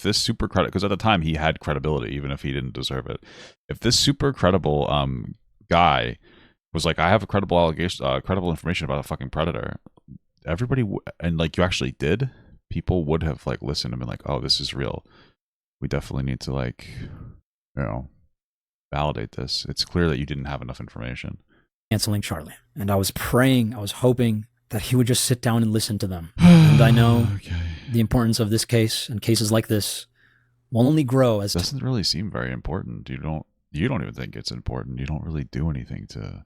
this super credible, because at the time he had credibility, even if he didn't deserve it. If this super credible guy was like, I have a credible allegation, credible information about a fucking predator, everybody and like you actually did, people would have like listened and been like, oh, this is real. We definitely need to like, you know, validate this. It's clear that you didn't have enough information. Canceling Charlie. And I was praying, I was hoping that he would just sit down and listen to them. And I know the importance of this case and cases like this will only grow as... It doesn't really seem very important. You don't even think it's important. You don't really do anything to,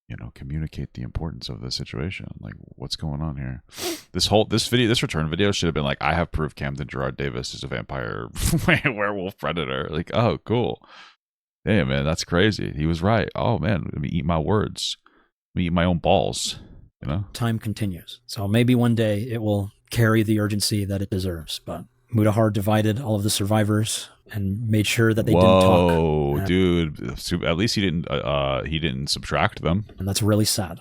you know, communicate the importance of the situation. Like, what's going on here? This return video should have been like, I have proof Camden Gerard Davis is a vampire werewolf predator. Like, oh, cool. Damn, man, that's crazy. He was right. Oh, man, let me eat my words. Let me eat my own balls, you know? Time continues. So maybe one day it will carry the urgency that it deserves. But Mutahar divided all of the survivors and made sure that they didn't talk. Whoa, dude. At least he didn't subtract them. And that's really sad.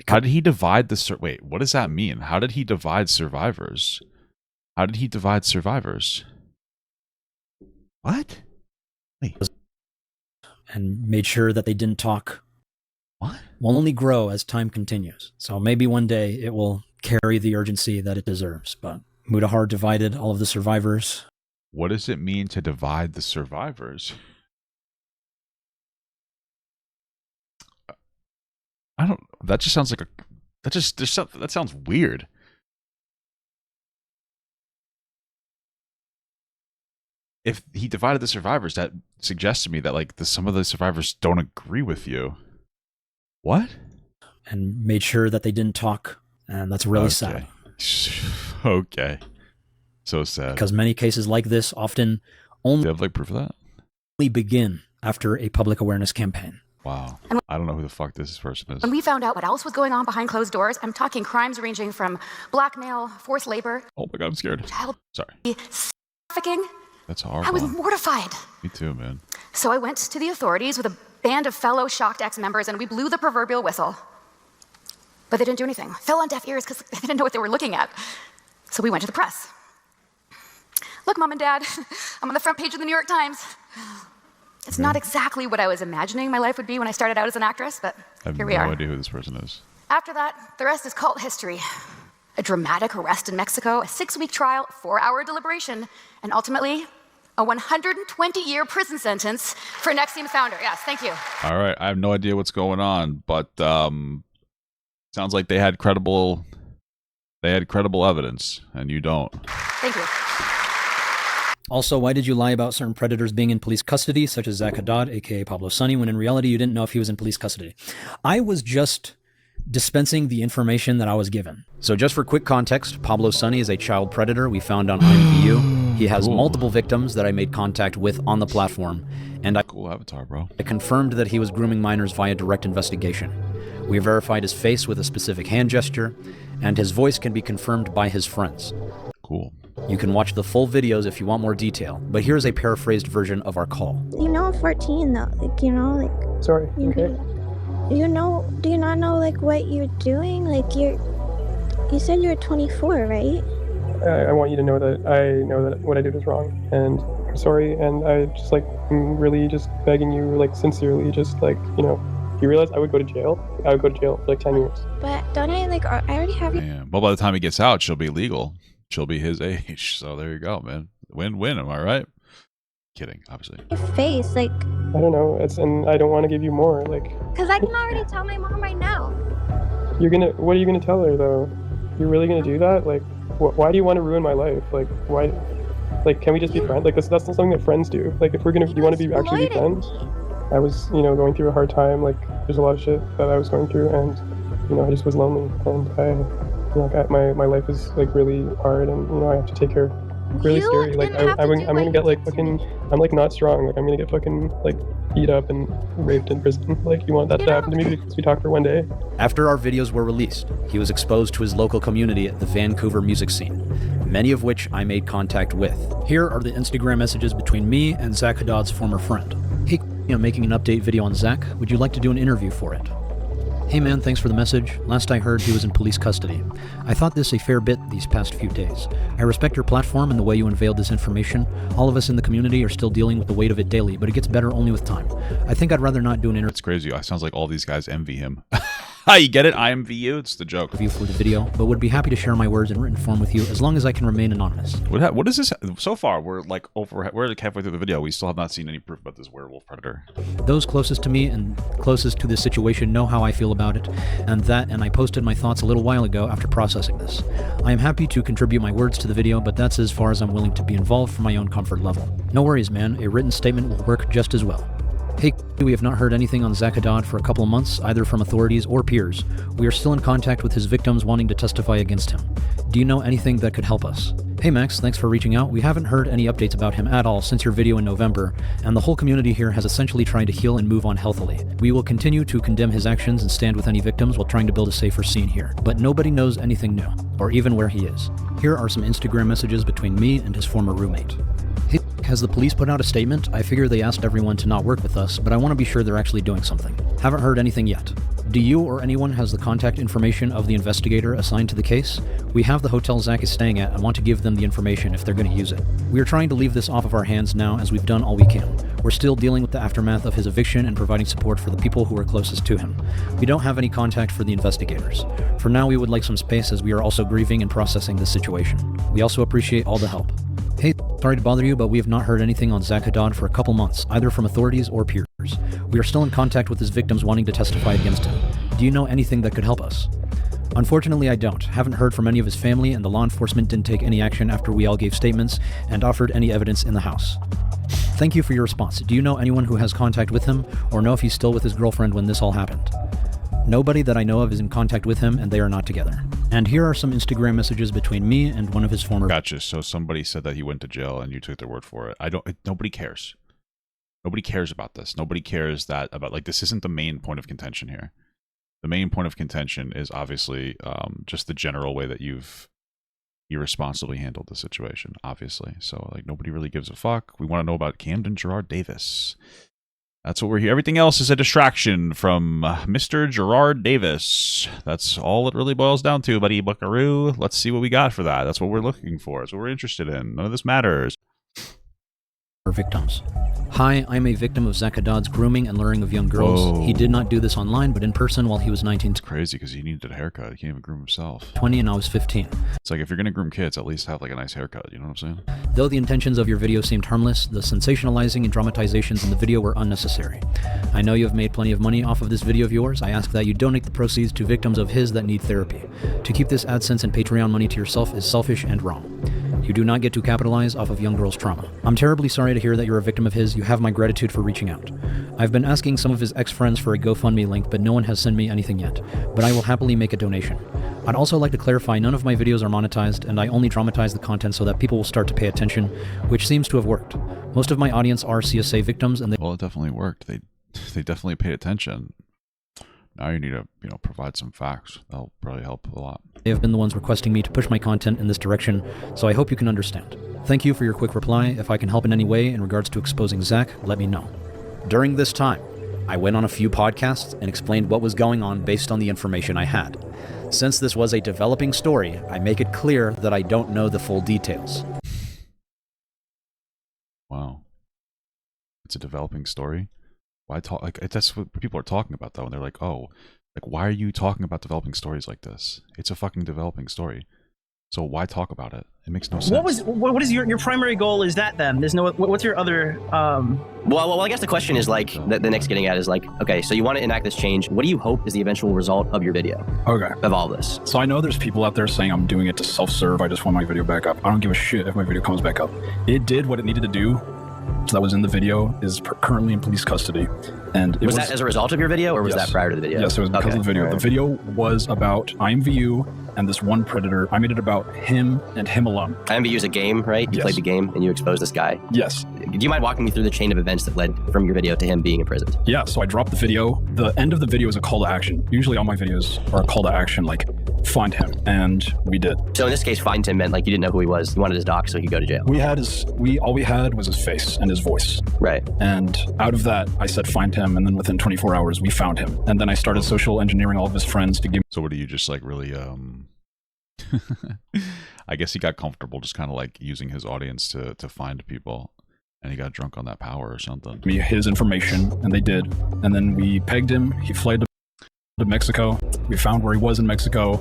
How did he divide the... Wait, what does that mean? How did he divide survivors? How did he divide survivors? What? Wait. And made sure that they didn't talk. What? Will only grow as time continues. So maybe one day it will carry the urgency that it deserves. But Mutahar divided all of the survivors. What does it mean to divide the survivors? I don't... That just sounds like a... That sounds weird. If he divided the survivors, that suggests to me that like some of the survivors don't agree with you. What? And made sure that they didn't talk. And that's really sad. Okay. So sad. Because many cases like this often only... Do you have like proof of that? ...begin after a public awareness campaign. Wow. I don't know who the fuck this person is. When we found out what else was going on behind closed doors, I'm talking crimes ranging from blackmail, forced labor... Oh my God, I'm scared. Sorry. ...trafficking. That's horrible. I was mortified. Me too, man. So I went to the authorities with a band of fellow shocked ex-members and we blew the proverbial whistle. But they didn't do anything. Fell on deaf ears because they didn't know what they were looking at. So we went to the press. Look, Mom and Dad, I'm on the front page of the New York Times. It's not exactly what I was imagining my life would be when I started out as an actress, but here we are. I have no idea who this person is. After that, the rest is cult history. A dramatic arrest in Mexico, a 6-week trial, 4-hour deliberation, and ultimately, a 120-year prison sentence for Nexium founder. Yes, thank you. All right, I have no idea what's going on, but sounds like they had credible evidence, and you don't. Thank you. Also, why did you lie about certain predators being in police custody, such as Zach Haddad, aka Pablo Sonny, when in reality you didn't know if he was in police custody? I was just dispensing the information that I was given. So just for quick context, Pablo Sonny is a child predator we found on IMVU. He has multiple victims that I made contact with on the platform, and cool avatar, bro. I confirmed that he was grooming minors via direct investigation. We verified his face with a specific hand gesture, and his voice can be confirmed by his friends. Cool. You can watch the full videos if you want more detail, but here's a paraphrased version of our call. You know I'm 14 though, like, you know, like... Sorry, okay. You know, do you not know, like, what you're doing? Like, you said you were 24, right? I want you to know that I know that what I did was wrong, and I'm sorry, and I just, like, I'm really just begging you, like, sincerely, just, like, you know, you realize I would go to jail? I would go to jail for, like, 10 years. But don't I, like, I already have you... Yeah. Well, by the time he gets out, she'll be legal. She'll be his age, so there you go, man. Win-win, am I right? Kidding, obviously. Your face, like... I don't know, and I don't want to give you more, like... Because I can already tell my mom right now. What are you gonna tell her, though? You're really gonna do that? Like, why do you want to ruin my life? Like, why... Like, can we just be friends? Like, that's not something that friends do. Like, if we're gonna... You want to actually be friends? I was, you know, going through a hard time, like, there's a lot of shit that I was going through, and, you know, I just was lonely, and my life is, like, really hard, and, you know, I have to take care really scary. Like, I'm gonna get, like, fucking, I'm, like, not strong. Like, I'm gonna get fucking, like, beat up and raped in prison. Like, you want that to happen to me because we talked for one day? After our videos were released, he was exposed to his local community at the Vancouver music scene, many of which I made contact with. Here are the Instagram messages between me and Zach Haddad's former friend. Hey, I'm making an update video on Zach. Would you like to do an interview for it? Hey man, thanks for the message. Last I heard, he was in police custody. I thought this a fair bit these past few days. I respect your platform and the way you unveiled this information. All of us in the community are still dealing with the weight of it daily, but it gets better only with time. I think I'd rather not do an interview. It's crazy. It sounds like all these guys envy him. You get it? IMVU? It's the joke. For the video, but would be happy to share my words in written form with you as long as I can remain anonymous. What is this? So far, we're like halfway through the video. We still have not seen any proof about this werewolf predator. Those closest to me and closest to this situation know how I feel about it, and I posted my thoughts a little while ago after processing this. I am happy to contribute my words to the video, but that's as far as I'm willing to be involved for my own comfort level. No worries, man. A written statement will work just as well. Hey, we have not heard anything on Zach Haddad for a couple of months, either from authorities or peers. We are still in contact with his victims wanting to testify against him. Do you know anything that could help us? Hey Max, thanks for reaching out. We haven't heard any updates about him at all since your video in November, and the whole community here has essentially tried to heal and move on healthily. We will continue to condemn his actions and stand with any victims while trying to build a safer scene here. But nobody knows anything new, or even where he is. Here are some Instagram messages between me and his former roommate. Hey, has the police put out a statement? I figure they asked everyone to not work with us, but I want to be sure they're actually doing something. Haven't heard anything yet. Do you or anyone has the contact information of the investigator assigned to the case? We have the hotel Zach is staying at and want to give them the information if they're going to use it. We are trying to leave this off of our hands now as we've done all we can. We're still dealing with the aftermath of his eviction and providing support for the people who are closest to him. We don't have any contact for the investigators. For now, we would like some space as we are also grieving and processing this situation. We also appreciate all the help. Hey, sorry to bother you, but we have not heard anything on Zach Haddad for a couple months, either from authorities or peers. We are still in contact with his victims wanting to testify against him. Do you know anything that could help us? Unfortunately, I don't. Haven't heard from any of his family, and the law enforcement didn't take any action after we all gave statements and offered any evidence in the house. Thank you for your response. Do you know anyone who has contact with him, or know if he's still with his girlfriend when this all happened? Nobody that I know of is in contact with him, and they are not together. And here are some Instagram messages between me and one of his former... Gotcha. So somebody said that he went to jail, and you took their word for it. Nobody cares. Nobody cares about this. Nobody cares about this isn't the main point of contention here. The main point of contention is obviously just the general way that you've irresponsibly handled the situation, obviously. So, like, nobody really gives a fuck. We want to know about Camden Gerard Davis. That's what we're here. Everything else is a distraction from Mr. Gerard Davis. That's all it really boils down to, buddy buckaroo. Let's see what we got for that. That's what we're looking for. That's what we're interested in. None of this matters. Victims. Hi, I'm a victim of Zach Haddad's grooming and luring of young girls. Whoa. He did not do this online, but in person while he was 19. It's crazy because he needed a haircut. He can't even groom himself. 20 and I was 15. It's like if you're going to groom kids, at least have like a nice haircut. You know what I'm saying? Though the intentions of your video seemed harmless, the sensationalizing and dramatizations in the video were unnecessary. I know you have made plenty of money off of this video of yours. I ask that you donate the proceeds to victims of his that need therapy. To keep this AdSense and Patreon money to yourself is selfish and wrong. You do not get to capitalize off of young girls' trauma. I'm terribly sorry to hear that you're a victim of his. You have my gratitude for reaching out. I've been asking some of his ex-friends for a GoFundMe link, but no one has sent me anything yet. But I will happily make a donation. I'd also like to clarify none of my videos are monetized, and I only dramatize the content so that people will start to pay attention, which seems to have worked. Most of my audience are CSA victims, and well, it definitely worked. They definitely paid attention. Now you need to, provide some facts. That'll probably help a lot. They have been the ones requesting me to push my content in this direction, so I hope you can understand. Thank you for your quick reply. If I can help in any way in regards to exposing Zach, let me know. During this time, I went on a few podcasts and explained what was going on based on the information I had. Since this was a developing story, I make it clear that I don't know the full details. Wow. It's a developing story? Why talk? Like, that's what people are talking about, though. And they're like, oh, like, why are you talking about developing stories like this? It's a fucking developing story. So why talk about it? It makes no sense. What is your primary goal? Is that then? There's no. What's your other? Well, I guess the question is like the Nick's getting at is like, okay, so you want to enact this change. What do you hope is the eventual result of your video? Okay. Of all this. So I know there's people out there saying I'm doing it to self-serve. I just want my video back up. I don't give a shit if my video comes back up. It did what it needed to do. So that was in the video, is currently in police custody. And it was that as a result of your video, or was that prior to the video? Yes, it was because of the video. Right. The video was about IMVU and this one predator. I made it about him and him alone. IMVU is a game, right? You played the game and you exposed this guy. Yes. Do you mind walking me through the chain of events that led from your video to him being imprisoned? Yeah, so I dropped the video. The end of the video is a call to action. Usually all my videos are a call to action, like find him, and we did. So in this case, find him meant like you didn't know who he was. You wanted his doc so he could go to jail. All we had was his face and his voice. Right. And out of that, I said find him, and then within 24 hours, we found him. And then I started social engineering all of his friends to give. So what do you just like really, I guess he got comfortable just kind of like using his audience to find people. And he got drunk on that power or something. Me his information, and they did. And then we pegged him. He fled to Mexico. We found where he was in Mexico.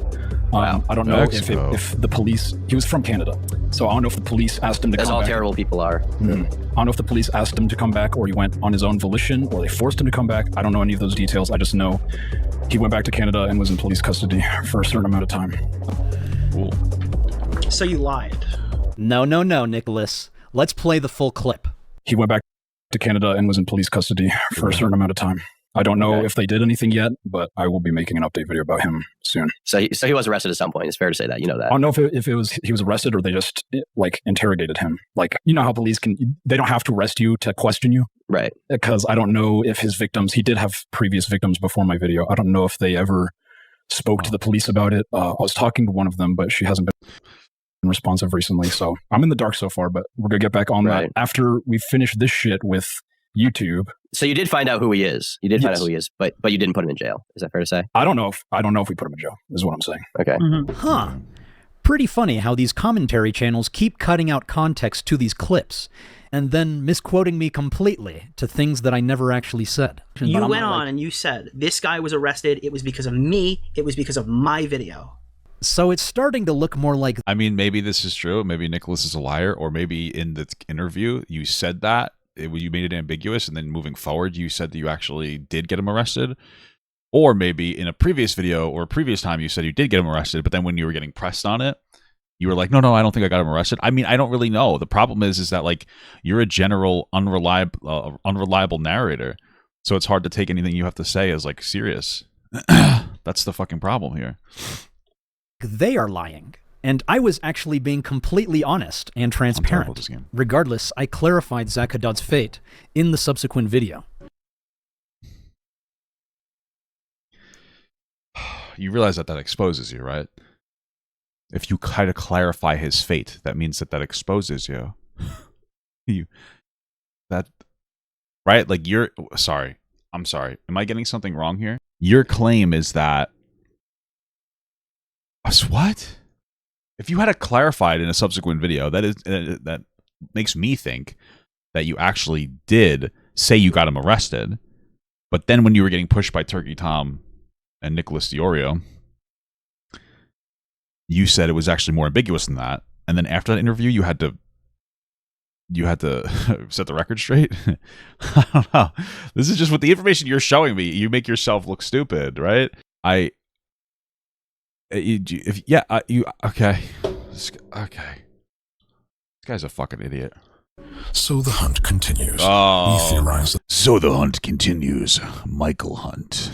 Wow. I don't know if the police, he was from Canada. So I don't know if the police asked him to come back. That's all terrible people are. Mm-hmm. I don't know if the police asked him to come back or he went on his own volition or they forced him to come back. I don't know any of those details. I just know he went back to Canada and was in police custody for a certain amount of time. Cool. So you lied. No, Nicholas. Let's play the full clip. He went back to Canada and was in police custody for a certain amount of time. I don't know if they did anything yet, but I will be making an update video about him soon. So he was arrested at some point. It's fair to say that. You know that. I don't know if he was arrested or they just like interrogated him. Like, you know how police they don't have to arrest you to question you. Right. Because I don't know if his victims, he did have previous victims before my video. I don't know if they ever spoke to the police about it. I was talking to one of them, but she hasn't been responsive recently. So I'm in the dark so far, but we're going to get back on that after we finish this shit with YouTube. So you did find out who he is. You did find out who he is, but you didn't put him in jail. Is that fair to say? I don't know if we put him in jail, is what I'm saying. Okay. Mm-hmm. Huh. Pretty funny how these commentary channels keep cutting out context to these clips and then misquoting me completely to things that I never actually said. You went on and you said, this guy was arrested. It was because of me. It was because of my video. So it's starting to look more like... I mean, maybe this is true. Maybe Nicholas is a liar, or maybe in the interview you said that. You made it ambiguous, and then moving forward, you said that you actually did get him arrested. Or maybe in a previous video or a previous time, you said you did get him arrested, but then when you were getting pressed on it, you were like, no, I don't think I got him arrested. I mean, I don't really know. The problem is that like you're a general unreliable narrator, so it's hard to take anything you have to say as like serious. That's the fucking problem here. They are lying. And I was actually being completely honest and transparent. Regardless, I clarified Zach Haddad's fate in the subsequent video. You realize that exposes you, right? If you try to clarify his fate, that means that exposes you. Right? Like I'm sorry. Am I getting something wrong here? Your claim is that... What? If you had it clarified in a subsequent video, that makes me think that you actually did say you got him arrested, but then when you were getting pushed by Turkey Tom and Nicholas Diorio, you said it was actually more ambiguous than that, and then after that interview, you had to set the record straight. I don't know. This is just with the information you're showing me. You make yourself look stupid, right? Okay. guy's a fucking idiot. So the hunt continues. Oh, We theorize that So the hunt continues. Michael Hunt.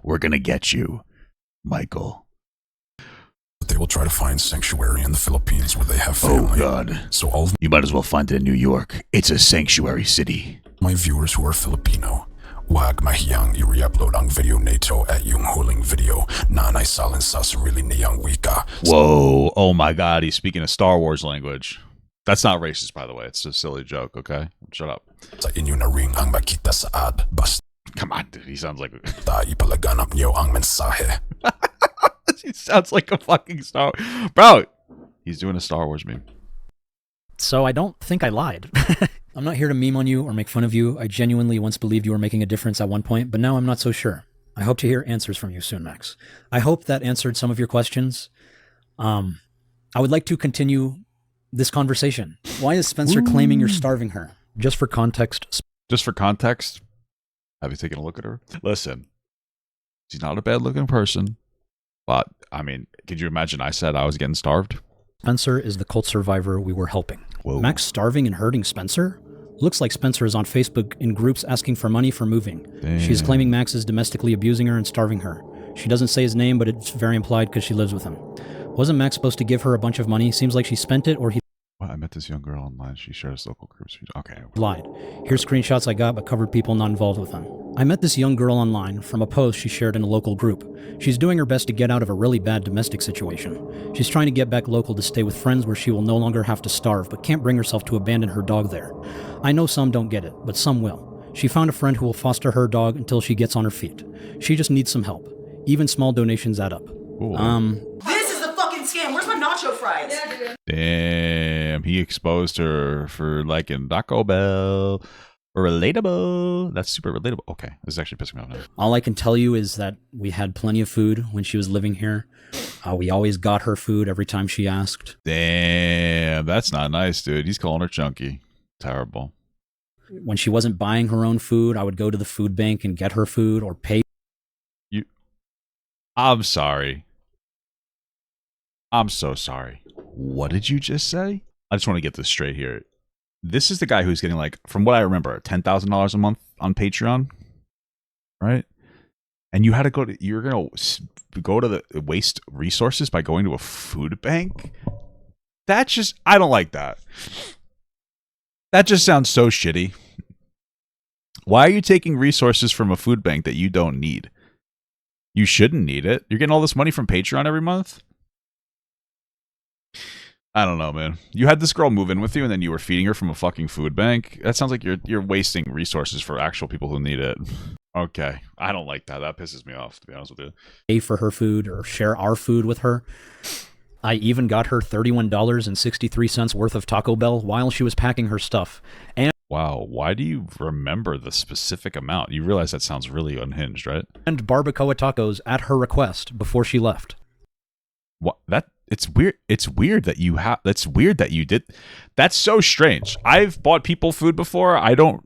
We're gonna get you, Michael. they will try to find sanctuary in the Philippines where they have family. Oh, God. So all of You might as well find it in New York. It's a sanctuary city. my viewers who are Filipino, wag mahiyang i-re-upload ang video nito at yung huling video na naisalin sa sarili niyang wika. Whoa. Oh, my God. He's speaking a Star Wars language. That's not racist, by the way. It's a silly joke, okay? Shut up. Sa inyo na ring ang makita sa ad. Basta Come on, dude. He sounds like... ipalaganap niyo ang mensahe. He sounds like a fucking Star... Bro, he's doing a Star Wars meme. So I don't think I lied. I'm not here to meme on you or make fun of you. I genuinely once believed you were making a difference at one point, but now I'm not so sure. I hope to hear answers from you soon, Max. I hope that answered some of your questions. I would like to continue this conversation. Why is Spencer claiming you're starving her? Just for context. Just for context, have you taken a look at her? Listen, she's not a bad-looking person, but, I mean, could you imagine I said I was getting starved? Spencer is the cult survivor we were helping. Whoa. Max starving and hurting Spencer? Looks like Spencer is on Facebook in groups asking for money for moving. Damn. She's claiming Max is domestically abusing her and starving her. She doesn't say his name, but it's very implied because she lives with him. Wasn't Max supposed to give her a bunch of money? Seems like she spent it, or he Well, I met this young girl online. She shares local groups. Okay. lied. Here's screenshots I got, but covered people not involved with them. I met this young girl online from a post she shared in a local group. She's doing her best to get out of a really bad domestic situation. She's trying to get back local to stay with friends where she will no longer have to starve, but can't bring herself to abandon her dog there. I know some don't get it, but some will. She found a friend who will foster her dog until she gets on her feet. She just needs some help. Even small donations add up. This is a fucking scam. Where's my nacho fries? Damn, he exposed her for liking Taco Bell. Relatable. That's super relatable. Okay, this is actually pissing me off now. All I can tell you is that we had plenty of food when she was living here. We always got her food every time she asked. Damn, that's not nice, dude. He's calling her chunky. Terrible. When she wasn't buying her own food, I would go to the food bank and get her food or pay. I'm sorry. I'm so sorry. What did you just say? I just want to get this straight here. This is the guy who's getting, like, from what I remember, $10,000 a month on Patreon, right? And you had to you're going to go to the waste resources by going to a food bank? That's just, I don't like that. That just sounds so shitty. Why are you taking resources from a food bank that you don't need? You shouldn't need it. You're getting all this money from Patreon every month? I don't know, man. You had this girl move in with you and then you were feeding her from a fucking food bank? That sounds like you're wasting resources for actual people who need it. Okay. I don't like that. That pisses me off, to be honest with you. Pay for her food or share our food with her. I even got her $31.63 worth of Taco Bell while she was packing her stuff. And wow, why do you remember the specific amount? You realize that sounds really unhinged, right? And barbacoa tacos at her request before she left. What? It's weird. It's weird that you have. That's weird that you did. That's so strange. I've bought people food before. I do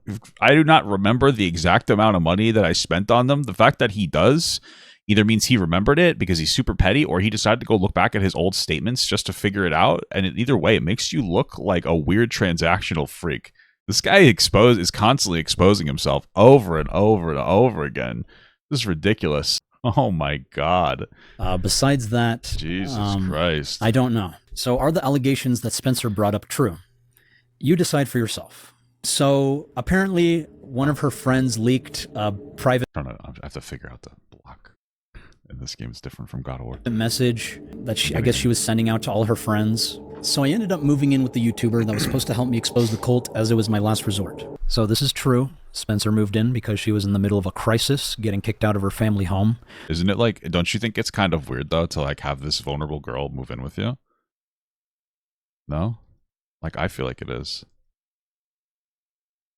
not remember the exact amount of money that I spent on them. The fact that he does either means he remembered it because he's super petty, or he decided to go look back at his old statements just to figure it out. And either way, it makes you look like a weird transactional freak. This guy is constantly exposing himself over and over and over again. This is ridiculous. Oh my God. Besides that, Jesus Christ. I don't know. So are the allegations that Spencer brought up true? You decide for yourself. So apparently one of her friends leaked a private... I have to figure out the block. And this game is different from God of War. message that I guess she was sending out to all her friends. So I ended up moving in with the YouTuber that was supposed to help me expose the cult, as it was my last resort. So this is true. Spencer moved in because she was in the middle of a crisis, getting kicked out of her family home. Isn't it like, don't you think it's kind of weird though to like have this vulnerable girl move in with you? No? Like I feel like it is.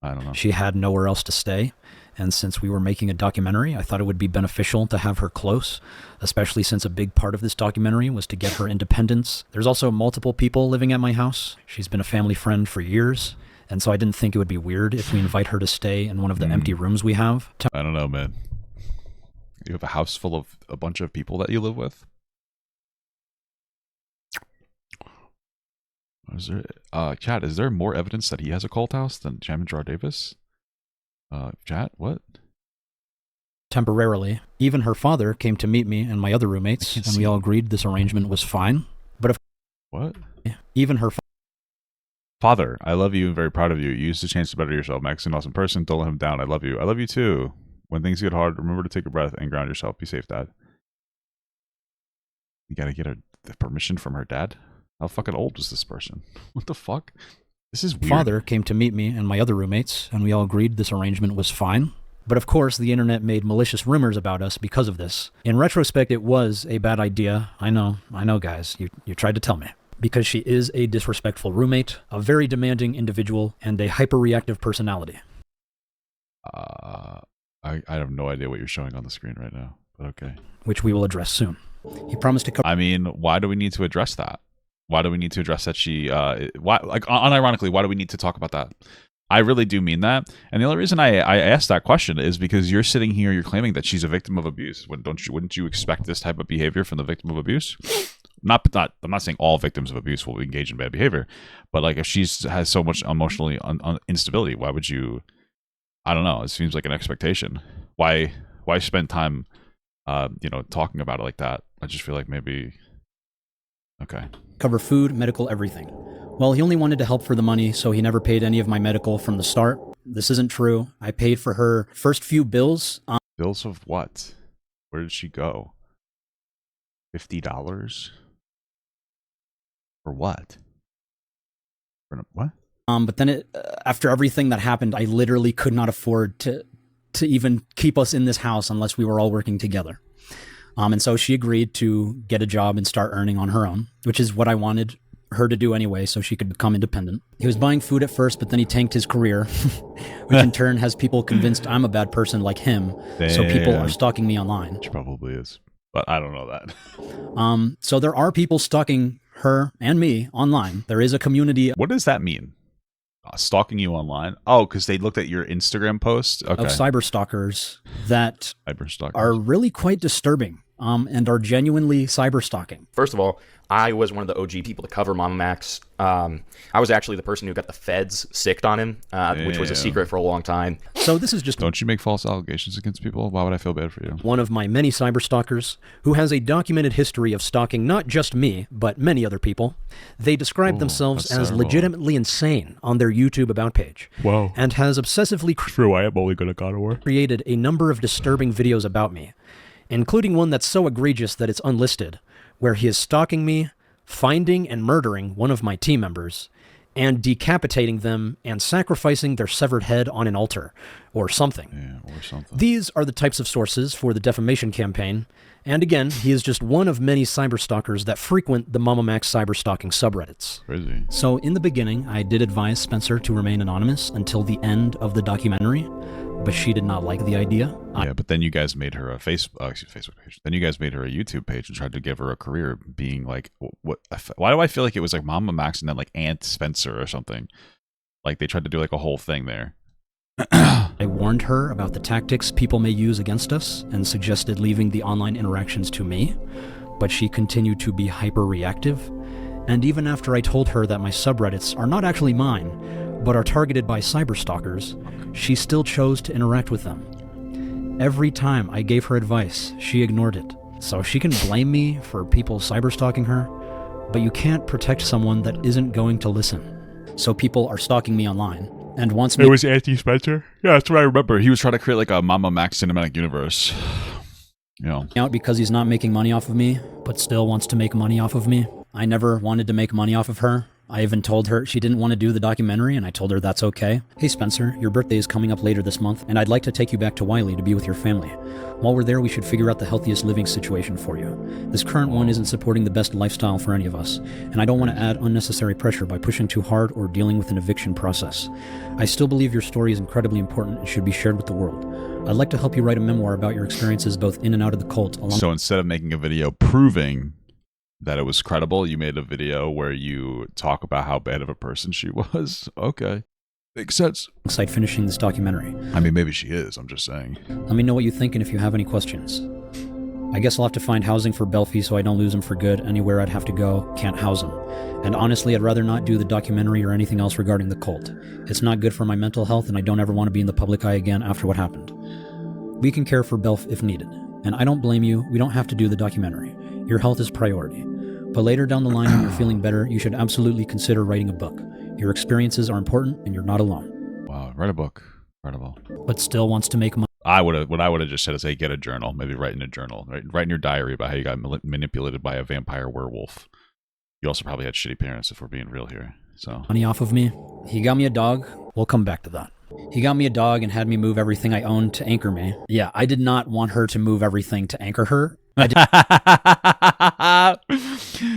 I don't know. She had nowhere else to stay. And since we were making a documentary, I thought it would be beneficial to have her close, especially since a big part of this documentary was to get her independence. There's also multiple people living at my house. She's been a family friend for years. And so I didn't think it would be weird if we invite her to stay in one of the empty rooms we have. I don't know, man. You have a house full of a bunch of people that you live with? Is there, chat, is there more evidence that he has a cult house than Chairman Jar Davis? Chat, what? Temporarily. Even her father came to meet me and my other roommates, and we all agreed this arrangement was fine. But if what? Even her father, I love you and very proud of you. You used the chance to better yourself. Max is an awesome person. Don't let him down. I love you. I love you too. When things get hard, remember to take a breath and ground yourself. Be safe, Dad. You gotta get the permission from her dad? How fucking old was this person? What the fuck? This is weird. Father came to meet me and my other roommates, and we all agreed this arrangement was fine. But of course, the internet made malicious rumors about us because of this. In retrospect, it was a bad idea. I know, guys. You tried to tell me. Because she is a disrespectful roommate, a very demanding individual, and a hyperreactive personality. I have no idea what you're showing on the screen right now, but okay. Which we will address soon. He promised to cover. I mean, why do we need to address that? Why do we need to address that she, unironically, why do we need to talk about that? I really do mean that. And the only reason I asked that question is because you're sitting here, you're claiming that she's a victim of abuse. Wouldn't you expect this type of behavior from the victim of abuse? I'm not saying all victims of abuse will engage in bad behavior, but like if has so much emotionally instability, why would you? I don't know. It seems like an expectation. Why spend time, talking about it like that? I just feel like maybe. Okay. Cover food, medical, everything. Well, he only wanted to help for the money, so he never paid any of my medical from the start. This isn't true. I paid for her first few bills. Bills of what? Where did she go? $50? For what? For what? But then after everything that happened, I literally could not afford to even keep us in this house unless we were all working together. And so she agreed to get a job and start earning on her own, which is what I wanted her to do anyway, so she could become independent. He was buying food at first, but then he tanked his career, which in turn has people convinced I'm a bad person like him. Damn. So people are stalking me online. She probably is, but I don't know that. So there are people stalking her and me online. There is a community. What does that mean? Stalking you online? Oh, because they looked at your Instagram post? Okay. Of cyber stalkers that are really quite disturbing. And are genuinely cyber stalking. First of all, I was one of the OG people to cover MamaMax. I was actually the person who got the feds sicked on him, which was a secret for a long time. So this is just... Don't you make false allegations against people? Why would I feel bad for you? One of my many cyber stalkers who has a documented history of stalking not just me, but many other people. They describe themselves as legitimately insane on their YouTube About page. Wow. And has obsessively... True, I am only good at God of War. ...created a number of disturbing videos about me, including one that's so egregious that it's unlisted, where he is stalking me, finding and murdering one of my team members, and decapitating them and sacrificing their severed head on an altar, or something. Yeah, or something. These are the types of sources for the defamation campaign, and again, he is just one of many cyberstalkers that frequent the MamaMax cyberstalking subreddits. Crazy. So in the beginning, I did advise Spencer to remain anonymous until the end of the documentary, but she did not like the idea. Yeah, but then you guys made her a Facebook page. Then you guys made her a YouTube page and tried to give her a career being like, what? Why do I feel like it was like MamaMax and then like Aunt Spencer or something? Like they tried to do like a whole thing there. I warned her about the tactics people may use against us and suggested leaving the online interactions to me, but she continued to be hyper-reactive. And even after I told her that my subreddits are not actually mine, but are targeted by cyberstalkers, she still chose to interact with them. Every time I gave her advice, she ignored it. So she can blame me for people cyberstalking her, but you can't protect someone that isn't going to listen. So people are stalking me online, and wants me... It was Auntie Spencer? Yeah, that's what I remember. He was trying to create like a MamaMax cinematic universe. You know. Out because he's not making money off of me, but still wants to make money off of me. I never wanted to make money off of her. I even told her she didn't want to do the documentary, and I told her that's okay. Hey Spencer, your birthday is coming up later this month, and I'd like to take you back to Wiley to be with your family. While we're there, we should figure out the healthiest living situation for you. This current one isn't supporting the best lifestyle for any of us, and I don't want to add unnecessary pressure by pushing too hard or dealing with an eviction process. I still believe your story is incredibly important and should be shared with the world. I'd like to help you write a memoir about your experiences both in and out of the cult. So instead of making a video proving that it was credible, you made a video where you talk about how bad of a person she was. Okay. Makes sense. Alongside finishing this documentary. I mean, maybe she is, I'm just saying. Let me know what you think and if you have any questions. I guess I'll have to find housing for Belfie so I don't lose him for good. Anywhere I'd have to go, can't house him. And honestly, I'd rather not do the documentary or anything else regarding the cult. It's not good for my mental health, and I don't ever want to be in the public eye again after what happened. We can care for Belf if needed. And I don't blame you, we don't have to do the documentary. Your health is priority. But later down the line when you're feeling better, you should absolutely consider writing a book. Your experiences are important and you're not alone. Wow, write a book. Incredible. But still wants to make money. What I would have just said is, hey, get a journal. Maybe write in a journal. Write in your diary about how you got manipulated by a vampire werewolf. You also probably had shitty parents, if we're being real here. So Money off of me. He got me a dog. We'll come back to that. He got me a dog and had me move everything I owned to anchor me. Yeah, I did not want her to move everything to anchor her.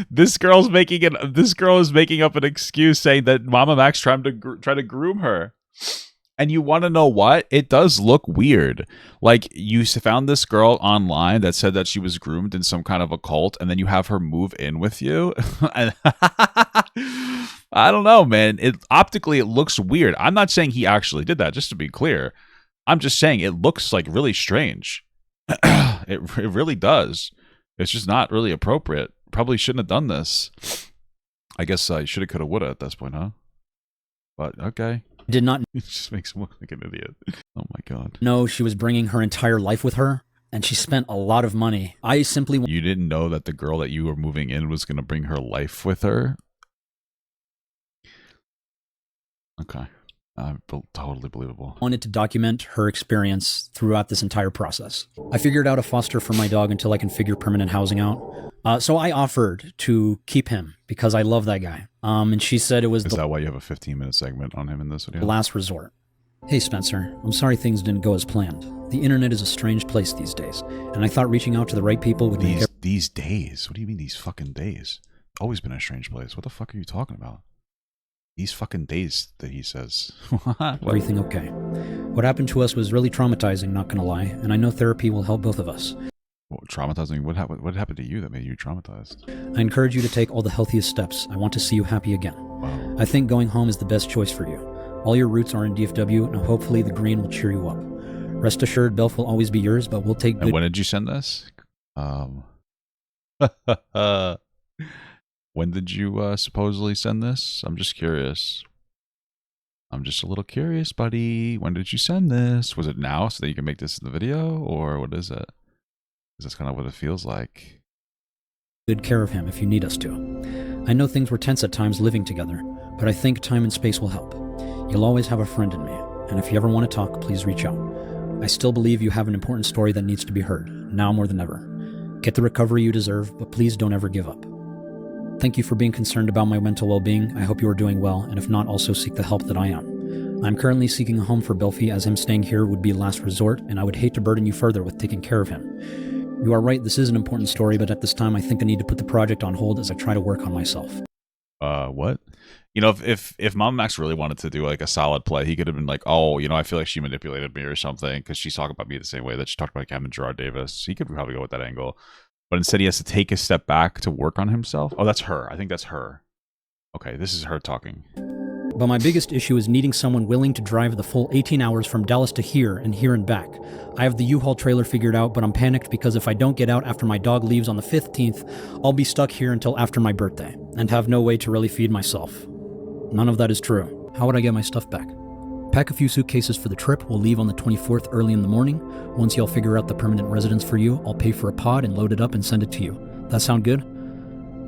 This girl is making up an excuse saying that MamaMax tried to groom her. And you want to know what? It does look weird. Like, you found this girl online that said that she was groomed in some kind of a cult, and then you have her move in with you. I don't know, man. Optically, it looks weird. I'm not saying he actually did that, just to be clear. I'm just saying it looks like really strange. It really does. It's just not really appropriate. Probably shouldn't have done this. I guess I shoulda, coulda, woulda at this point, huh? But okay. Did not. It just makes him look like an idiot. Oh my god. No, she was bringing her entire life with her, and she spent a lot of money. I simply. You didn't know that the girl that you were moving in was going to bring her life with her? Okay. Totally believable. Wanted to document her experience throughout this entire process. I figured out a foster for my dog until I can figure permanent housing out. So I offered to keep him because I love that guy. And she said it was Is that why you have a 15-minute segment on him in this video? Last resort. Hey Spencer, I'm sorry things didn't go as planned. The internet is a strange place these days, and I thought reaching out to the right people would make these days? What do you mean these fucking days? Always been a strange place. What the fuck are you talking about? These fucking days that he says. Everything okay. What happened to us was really traumatizing, not gonna lie, and I know therapy will help both of us. Well, traumatizing? What happened to you that made you traumatized? I encourage you to take all the healthiest steps. I want to see you happy again. Wow. I think going home is the best choice for you. All your roots are in DFW, and hopefully the green will cheer you up. Rest assured, Belf will always be yours, but we'll take good... And when did you send this? When did you supposedly send this? I'm just curious. I'm just a little curious, buddy. When did you send this? Was it now so that you can make this in the video? Or what is it? Is this kind of what it feels like? Good care of him if you need us to. I know things were tense at times living together, but I think time and space will help. You'll always have a friend in me, and if you ever want to talk, please reach out. I still believe you have an important story that needs to be heard, now more than ever. Get the recovery you deserve, but please don't ever give up. Thank you for being concerned about my mental well-being. I hope you are doing well, and if not, also seek the help that I am. I'm currently seeking a home for Belfie, as him staying here would be last resort, and I would hate to burden you further with taking care of him. You are right, this is an important story, but at this time I think I need to put the project on hold as I try to work on myself. What? You know, if MamaMax really wanted to do like a solid play, he could have been like, oh, you know, I feel like she manipulated me or something because she's talking about me the same way that she talked about Captain Gerard Davis. He could probably go with that angle. But instead he has to take a step back to work on himself. Oh, that's her. I think that's her. Okay, this is her talking. But my biggest issue is needing someone willing to drive the full 18 hours from Dallas to here and back. I have the U-Haul trailer figured out, but I'm panicked because if I don't get out after my dog leaves on the 15th, I'll be stuck here until after my birthday and have no way to really feed myself. None of that is true. How would I get my stuff back? Pack a few suitcases for the trip. We'll leave on the 24th early in the morning. Once y'all figure out the permanent residence for you, I'll pay for a pod and load it up and send it to you. That sound good?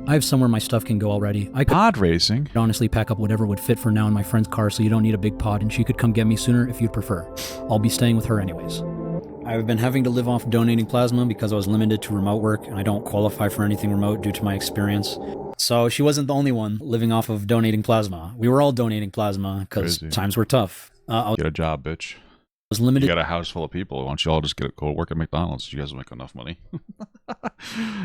I have somewhere my stuff can go already. I could pod racing. Honestly pack up whatever would fit for now in my friend's car, so you don't need a big pod, and she could come get me sooner if you'd prefer. I'll be staying with her anyways. I've been having to live off donating plasma because I was limited to remote work, and I don't qualify for anything remote due to my experience. So she wasn't the only one living off of donating plasma. We were all donating plasma because times were tough. Get a job, bitch. Was limited. You got a house full of people. Why don't you all just go work at McDonald's? You guys will make enough money.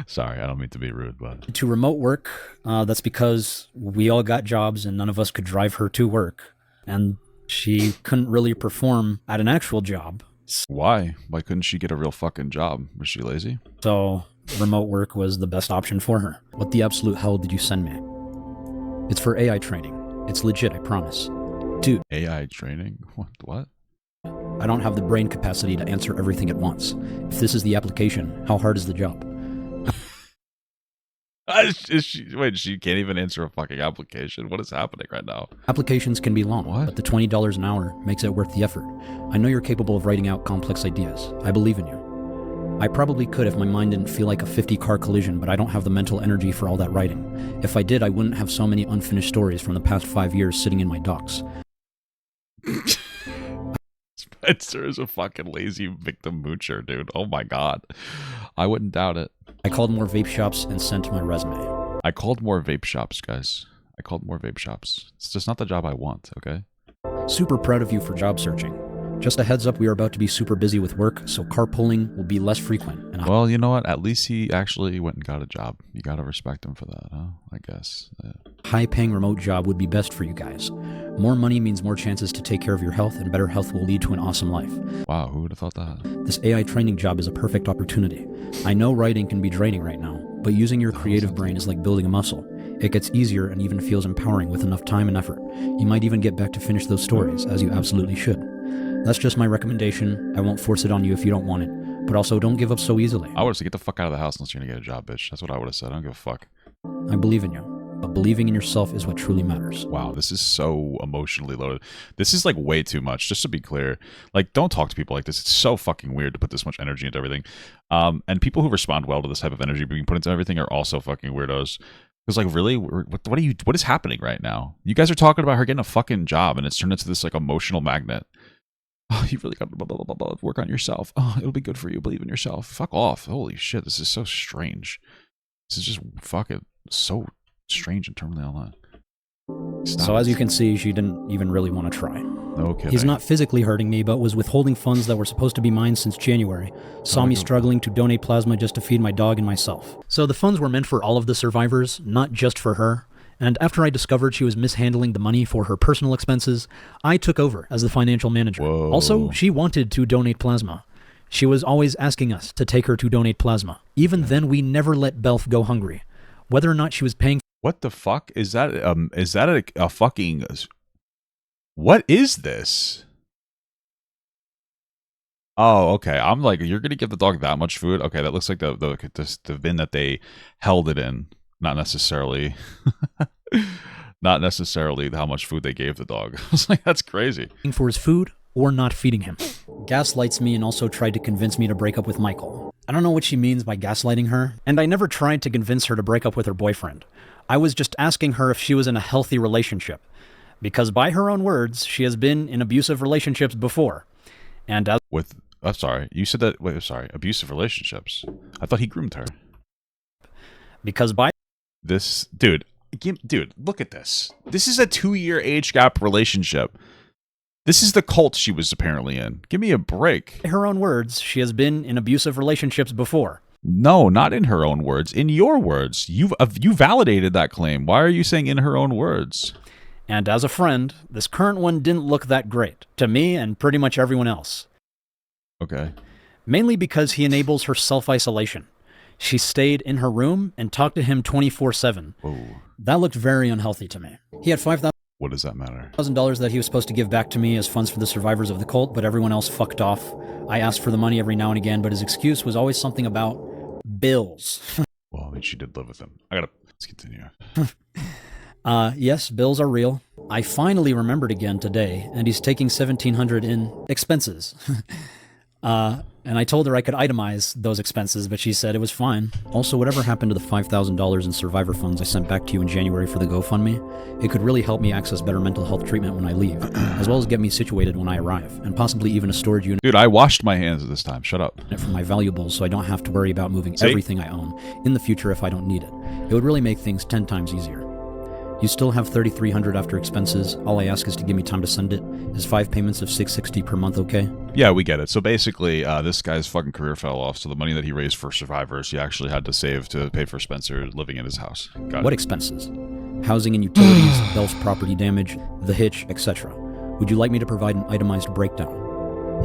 Sorry, I don't mean to be rude, but to remote work, that's because we all got jobs and none of us could drive her to work, and she couldn't really perform at an actual job. Why? Why couldn't she get a real fucking job? Was she lazy? So remote work was the best option for her. What the absolute hell did you send me? It's for AI training. It's legit, I promise. Dude. AI training? What? I don't have the brain capacity to answer everything at once. If this is the application, how hard is the job? Wait, she can't even answer a fucking application. What is happening right now? Applications can be long, but the $20 an hour makes it worth the effort. I know you're capable of writing out complex ideas. I believe in you. I probably could if my mind didn't feel like a 50-car collision, but I don't have the mental energy for all that writing. If I did, I wouldn't have so many unfinished stories from the past 5 years sitting in my docs. Spencer is a fucking lazy victim moocher, dude. Oh my god. I wouldn't doubt it. I called more vape shops and sent my resume. I called more vape shops, guys. I called more vape shops. It's just not the job I want, okay? Super proud of you for job searching. Just a heads up, we are about to be super busy with work, so carpooling will be less frequent. And well, you know what? At least he actually went and got a job. You gotta respect him for that, huh? I guess. Yeah. High-paying remote job would be best for you guys. More money means more chances to take care of your health, and better health will lead to an awesome life. Wow, who would have thought that? This AI training job is a perfect opportunity. I know writing can be draining right now, but using your creative brain is like building a muscle. It gets easier and even feels empowering with enough time and effort. You might even get back to finish those stories, as you absolutely should. That's just my recommendation. I won't force it on you if you don't want it, but also don't give up so easily. I would have said, get the fuck out of the house unless you're gonna get a job, bitch. That's what I would have said. I don't give a fuck. I believe in you, but believing in yourself is what truly matters. Wow, this is so emotionally loaded. This is like way too much, just to be clear. Like, don't talk to people like this. It's so fucking weird to put this much energy into everything. And people who respond well to this type of energy being put into everything are also fucking weirdos. Because, like, really, what is happening right now? You guys are talking about her getting a fucking job, and it's turned into this, like, emotional magnet. Oh, you really got to blah, blah, blah, blah, work on yourself. Oh, it'll be good for you. Believe in yourself. Fuck off. Holy shit, this is so strange. This is just fucking so strange and terminally online. So as you can see, she didn't even really want to try. No kidding. He's not physically hurting me, but was withholding funds that were supposed to be mine since January. Saw me struggling to donate plasma just to feed my dog and myself. So the funds were meant for all of the survivors, not just for her. And after I discovered she was mishandling the money for her personal expenses, I took over as the financial manager. Whoa. Also, she wanted to donate plasma. She was always asking us to take her to donate plasma. Even then, we never let Belf go hungry. Whether or not she was paying... What the fuck? Is that a fucking... What is this? Oh, okay. I'm like, you're gonna give the dog that much food? Okay, that looks like the bin that they held it in. Not necessarily, not necessarily how much food they gave the dog. I was like, that's crazy. For his food or not feeding him. Gaslights me and also tried to convince me to break up with Michael. I don't know what she means by gaslighting her, and I never tried to convince her to break up with her boyfriend. I was just asking her if she was in a healthy relationship. Because by her own words, she has been in abusive relationships before. And as... I'm sorry, you said that, abusive relationships. I thought he groomed her. Because by... This dude, look at this. This is a 2-year age gap relationship. This is the cult she was apparently in. Give me a break. In her own words, she has been in abusive relationships before. No, not in her own words. In your words. You validated that claim. Why are you saying in her own words? And as a friend, this current one didn't look that great. To me and pretty much everyone else. Okay. Mainly because he enables her self-isolation. She stayed in her room and talked to him 24/7. Whoa. That looked very unhealthy to me. He had $5,000. What does that matter? $1,000 that he was supposed to give back to me as funds for the survivors of the cult, but everyone else fucked off. I asked for the money every now and again, but his excuse was always something about bills. Well, I mean, she did live with him. Let's continue. Yes, bills are real. I finally remembered again today, and he's taking $1,700 in expenses. And I told her I could itemize those expenses, but she said it was fine. Also, whatever happened to the $5,000 in survivor funds I sent back to you in January for the GoFundMe, it could really help me access better mental health treatment when I leave, as well as get me situated when I arrive, and possibly even a storage unit. Dude, I washed my hands at this time. Shut up. For my valuables, so I don't have to worry about moving everything I own in the future if I don't need it. It would really make things 10 times easier. You still have $3,300 after expenses. All I ask is to give me time to send it. Is 5 payments of $660 per month okay? Yeah, we get it. So basically, this guy's fucking career fell off, so the money that he raised for survivors, he actually had to save to pay for Spencer living in his house. What expenses? Housing and utilities, Belf's property damage, the hitch, etc. Would you like me to provide an itemized breakdown?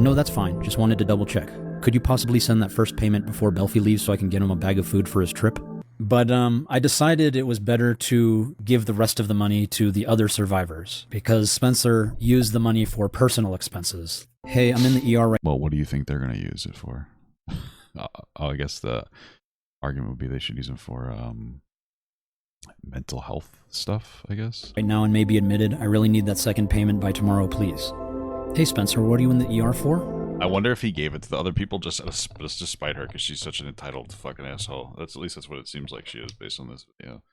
No, that's fine. Just wanted to double check. Could you possibly send that first payment before Belfie leaves so I can get him a bag of food for his trip? But I decided it was better to give the rest of the money to the other survivors because Spencer used the money for personal expenses. Hey, I'm in the ER right. Well, what do you think they're going to use it for? I guess the argument would be they should use it for mental health stuff, I guess. Right now and may be admitted. I really need that second payment by tomorrow, please. Hey, Spencer, what are you in the ER for? I wonder if he gave it to the other people just to spite her because she's such an entitled fucking asshole. At least that's what it seems like she is based on this video.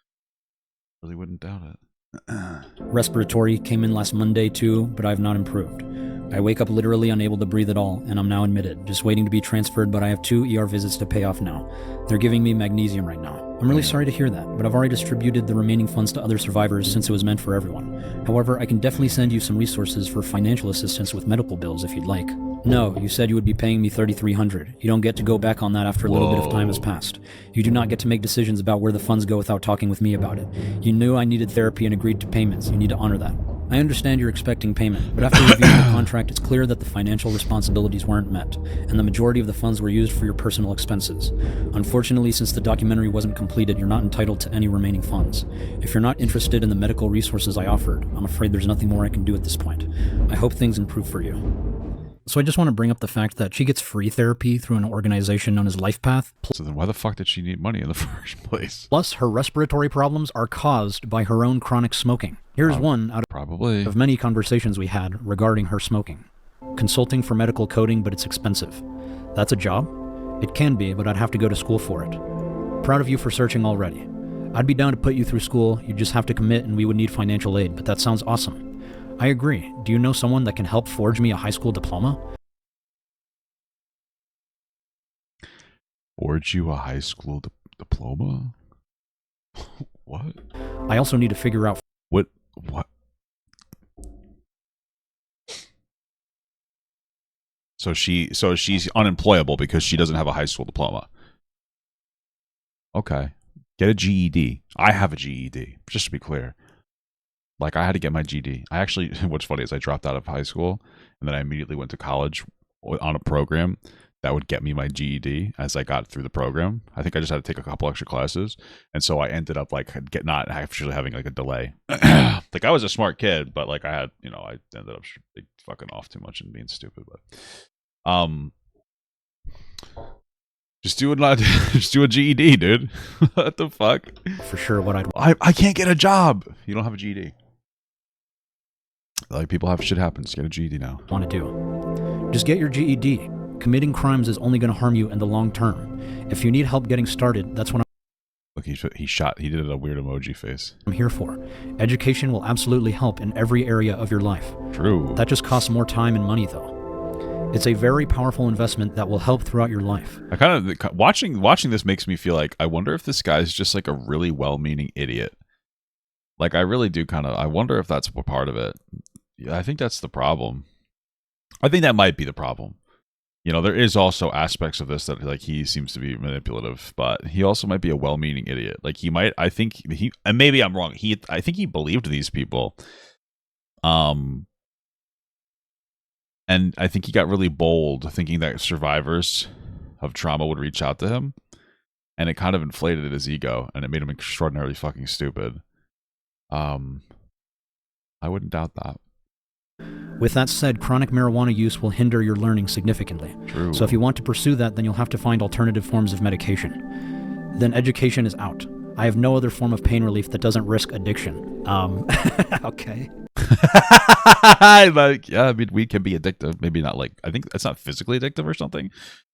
Really wouldn't doubt it. Respiratory came in last Monday too, but I've not improved. I wake up literally unable to breathe at all, and I'm now admitted, just waiting to be transferred, but I have 2 ER visits to pay off now. They're giving me magnesium right now. I'm really sorry to hear that, but I've already distributed the remaining funds to other survivors since it was meant for everyone. However, I can definitely send you some resources for financial assistance with medical bills if you'd like. No, you said you would be paying me $3,300. You don't get to go back on that after a little bit of time has passed. You do not get to make decisions about where the funds go without talking with me about it. You knew I needed therapy and agreed to payments. You need to honor that. I understand you're expecting payment, but after reviewing the contract, it's clear that the financial responsibilities weren't met, and the majority of the funds were used for your personal expenses. Unfortunately, since the documentary wasn't completed, you're not entitled to any remaining funds. If you're not interested in the medical resources I offered, I'm afraid there's nothing more I can do at this point. I hope things improve for you. So I just want to bring up the fact that she gets free therapy through an organization known as LifePath. So then why the fuck did she need money in the first place? Plus, her respiratory problems are caused by her own chronic smoking. Here's one out of many conversations we had regarding her smoking. Consulting for medical coding, but it's expensive. That's a job? It can be, but I'd have to go to school for it. Proud of you for searching already. I'd be down to put you through school, you'd just have to commit and we would need financial aid, but that sounds awesome. I agree. Do you know someone that can help forge me a high school diploma? Forge you a high school diploma? What? I also need to figure out... What? So she's unemployable because she doesn't have a high school diploma. Okay. Get a GED. I have a GED, just to be clear. Like, I had to get my GED. I actually, what's funny is I dropped out of high school, and then I immediately went to college on a program that would get me my GED as I got through the program. I think I just had to take a couple extra classes, and so I ended up, like, not actually having, like, a delay. Like, I was a smart kid, but, like, I had, I ended up fucking off too much and being stupid, but, just do a GED, dude. What the fuck? For sure, what I can't get a job. You don't have a GED. Like, people have shit happens. Get a GED now. Want to do? Just get your GED. Committing crimes is only going to harm you in the long term. If you need help getting started, that's what Look, he did a weird emoji face. I'm here for. Education will absolutely help in every area of your life. True. That just costs more time and money, though. It's a very powerful investment that will help throughout your life. I kind of watching this makes me feel like I wonder if this guy's just like a really well-meaning idiot. Like, I really do I wonder if that's a part of it. Yeah, I think that's the problem. I think that might be the problem. There is also aspects of this that, like, he seems to be manipulative, but he also might be a well-meaning idiot. Like, and maybe I'm wrong. I think he believed these people. And I think he got really bold thinking that survivors of trauma would reach out to him. And it kind of inflated his ego, and it made him extraordinarily fucking stupid. I wouldn't doubt that. With that said, chronic marijuana use will hinder your learning significantly. True. So if you want to pursue that, then you'll have to find alternative forms of medication. Then education is out. I have no other form of pain relief that doesn't risk addiction. Okay. Yeah, I mean, weed can be addictive. Maybe not, like, I think it's not physically addictive or something.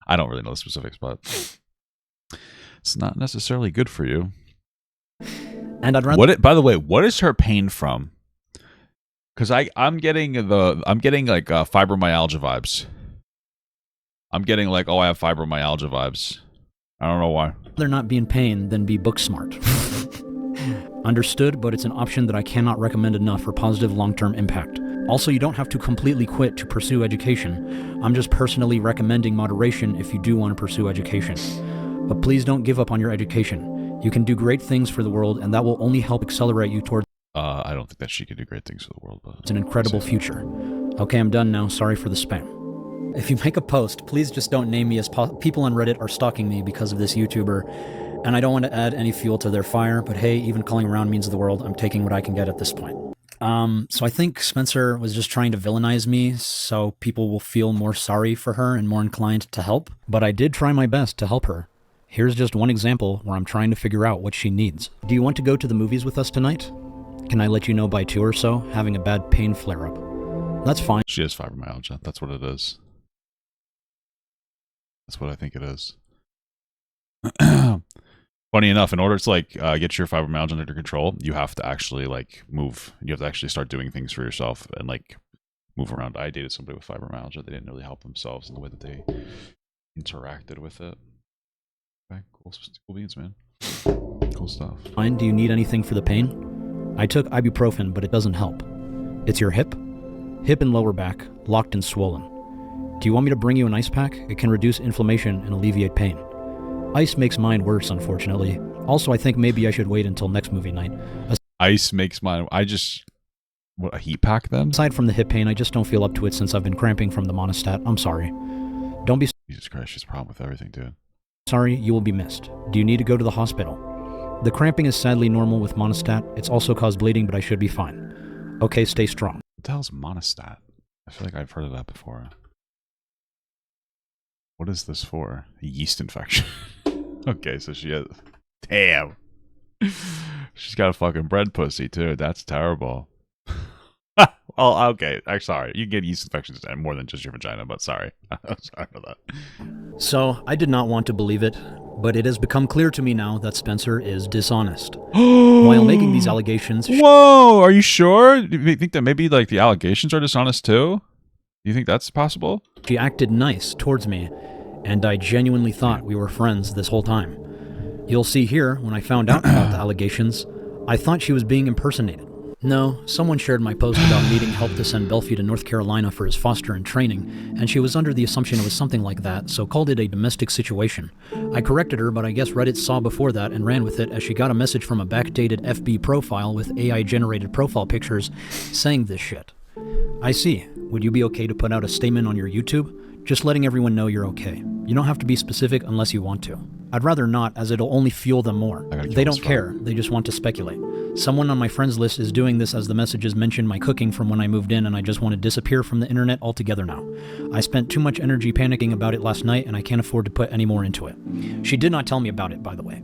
I don't really know the specifics, but it's not necessarily good for you. And I'd rather... By the way, what is her pain from? Because I'm getting like fibromyalgia vibes. I'm getting like, I have fibromyalgia vibes. I don't know why. Rather not be in pain than be book smart. Understood, but it's an option that I cannot recommend enough for positive long-term impact. Also, you don't have to completely quit to pursue education. I'm just personally recommending moderation if you do want to pursue education. But please don't give up on your education. You can do great things for the world, and that will only help accelerate you towards... I don't think that she can do great things for the world, but... It's an incredible future. Okay, I'm done now. Sorry for the spam. If you make a post, please just don't name me, as people on Reddit are stalking me because of this YouTuber, and I don't want to add any fuel to their fire, but hey, even calling around means the world. I'm taking what I can get at this point. So I think Spencer was just trying to villainize me so people will feel more sorry for her and more inclined to help. But I did try my best to help her. Here's just one example where I'm trying to figure out what she needs. Do you want to go to the movies with us tonight? Can I let you know by 2 or so, having a bad pain flare-up? That's fine. She has fibromyalgia. That's what it is. That's what I think it is. Funny enough, in order to like get your fibromyalgia under control, you have to actually like move. You have to actually start doing things for yourself and like move around. I dated somebody with fibromyalgia. They didn't really help themselves in the way that they interacted with it. Okay, cool beans, man. Cool stuff. Fine. Do you need anything for the pain? I took ibuprofen, but it doesn't help. It's your hip? Hip and lower back, locked and swollen. Do you want me to bring you an ice pack? It can reduce inflammation and alleviate pain. Ice makes mine worse, unfortunately. Also, I think maybe I should wait until next movie night. Ice makes mine... What, a heat pack then? Aside from the hip pain, I just don't feel up to it since I've been cramping from the monostat. I'm sorry. Don't be... Jesus Christ, she's a problem with everything, dude. Sorry, you will be missed. Do you need to go to the hospital? The cramping is sadly normal with monostat. It's also caused bleeding, but I should be fine. Okay, stay strong. What the hell's monostat? I feel like I've heard of that before. What is this for? A yeast infection. Okay, so she has... Damn. She's got a fucking bread pussy, too. That's terrible. Oh, okay. I'm sorry. You get yeast infections more than just your vagina, but sorry. I'm sorry for that. So, I did not want to believe it, but it has become clear to me now that Spencer is dishonest. While making these allegations... Whoa! Are you sure? Do you think that maybe, like, the allegations are dishonest, too? Do you think that's possible? She acted nice towards me, and I genuinely thought we were friends this whole time. You'll see here, when I found out about the allegations, I thought she was being impersonated. No, someone shared my post about needing help to send Belfie to North Carolina for his foster and training, and she was under the assumption it was something like that, so called it a domestic situation. I corrected her, but I guess Reddit saw before that and ran with it as she got a message from a backdated FB profile with AI-generated profile pictures saying this shit. I see. Would you be okay to put out a statement on your YouTube? Just letting everyone know you're okay. You don't have to be specific unless you want to. I'd rather not, as it'll only fuel them more. They don't care, they just want to speculate. Someone on my friends list is doing this as the messages mentioned my cooking from when I moved in, and I just want to disappear from the internet altogether now. I spent too much energy panicking about it last night, and I can't afford to put any more into it. She did not tell me about it, by the way.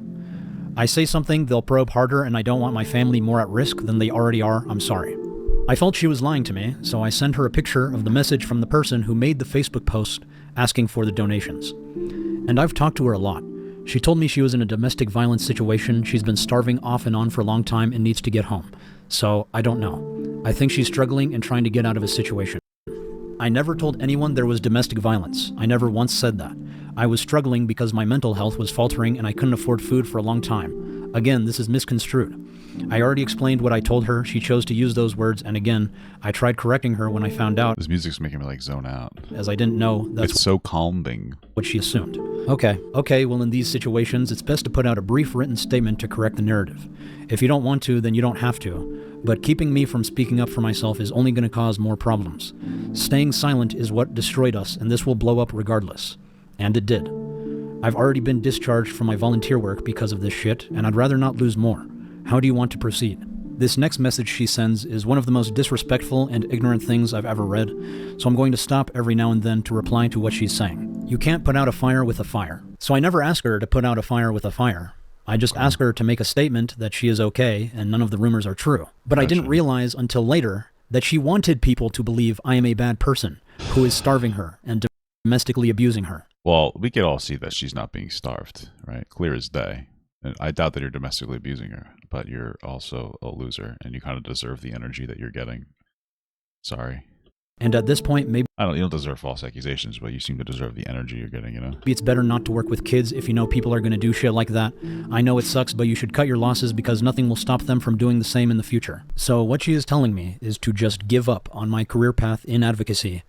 I say something, they'll probe harder, and I don't want my family more at risk than they already are. I'm sorry. I felt she was lying to me, so I sent her a picture of the message from the person who made the Facebook post asking for the donations. And I've talked to her a lot. She told me she was in a domestic violence situation, she's been starving off and on for a long time and needs to get home. So, I don't know. I think she's struggling and trying to get out of a situation. I never told anyone there was domestic violence. I never once said that. I was struggling because my mental health was faltering and I couldn't afford food for a long time. Again, this is misconstrued. I already explained what I told her, she chose to use those words, and again, I tried correcting her when I found out. This music's making me like zone out. As I didn't know that's it's so calming. What she assumed. Okay, well in these situations, it's best to put out a brief written statement to correct the narrative. If you don't want to, then you don't have to. But keeping me from speaking up for myself is only going to cause more problems. Staying silent is what destroyed us, and this will blow up regardless. And it did. I've already been discharged from my volunteer work because of this shit, and I'd rather not lose more. How do you want to proceed? This next message she sends is one of the most disrespectful and ignorant things I've ever read, so I'm going to stop every now and then to reply to what she's saying. You can't put out a fire with a fire. So I never ask her to put out a fire with a fire. I just ask her to make a statement that she is okay and none of the rumors are true. But I didn't realize until later that she wanted people to believe I am a bad person who is starving her and domestically abusing her. Well, we could all see that she's not being starved, right? Clear as day. And I doubt that you're domestically abusing her, but you're also a loser, and you kind of deserve the energy that you're getting. Sorry. And at this point, maybe... you don't deserve false accusations, but you seem to deserve the energy you're getting, you know? Maybe it's better not to work with kids if you know people are going to do shit like that. I know it sucks, but you should cut your losses because nothing will stop them from doing the same in the future. So what she is telling me is to just give up on my career path in advocacy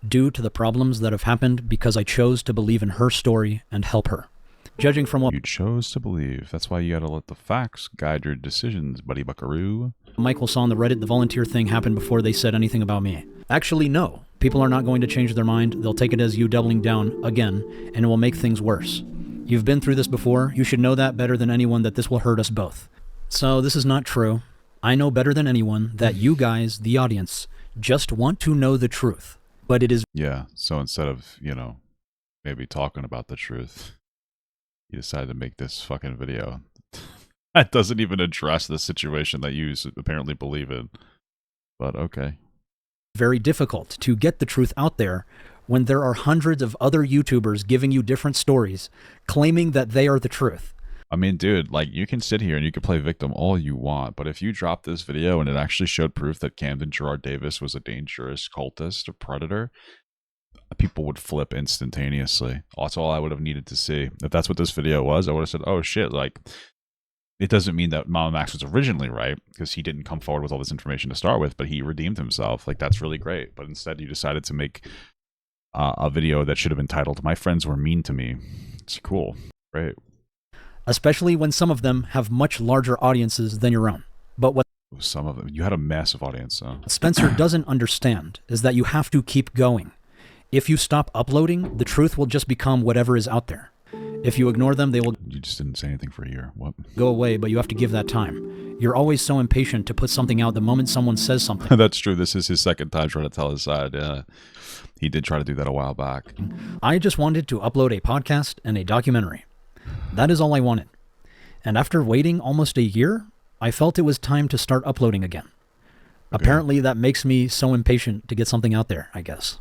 due to the problems that have happened because I chose to believe in her story and help her. Judging from what you chose to believe. That's why you gotta let the facts guide your decisions, buddy buckaroo. Michael saw on the Reddit the volunteer thing happened before they said anything about me. Actually, no. People are not going to change their mind. They'll take it as you doubling down again, and it will make things worse. You've been through this before. You should know that better than anyone that this will hurt us both. So this is not true. I know better than anyone that you guys, the audience, just want to know the truth. But it is... Yeah, so instead of, you know, maybe talking about the truth, you decided to make this fucking video. That doesn't even address the situation that you apparently believe in. But okay. very difficult to get the truth out there when there are hundreds of other YouTubers giving you different stories, claiming that they are the truth. I mean, dude, like, you can sit here and you can play victim all you want, but if you drop this video and it actually showed proof that Camden Gerard Davis was a dangerous cultist or predator, people would flip instantaneously. That's all I would have needed to see. If that's what this video was, I would have said, oh shit, like, it doesn't mean that MamaMax was originally right, because he didn't come forward with all this information to start with, but he redeemed himself. Like, that's really great. But instead, you decided to make a video that should have been titled, "My Friends Were Mean to Me." It's cool. Great. Especially when some of them have much larger audiences than your own. But what some of them, you had a massive audience, so. Spencer doesn't understand is that you have to keep going. If you stop uploading, the truth will just become whatever is out there. If you ignore them, they will... You just didn't say anything for a year. What? Go away, but you have to give that time. You're always so impatient to put something out the moment someone says something. That's true. This is his second time trying to tell his side. He did try to do that a while back. I just wanted to upload a podcast and a documentary. That is all I wanted. And after waiting almost a year, I felt it was time to start uploading again. Okay. Apparently that makes me so impatient to get something out there, I guess.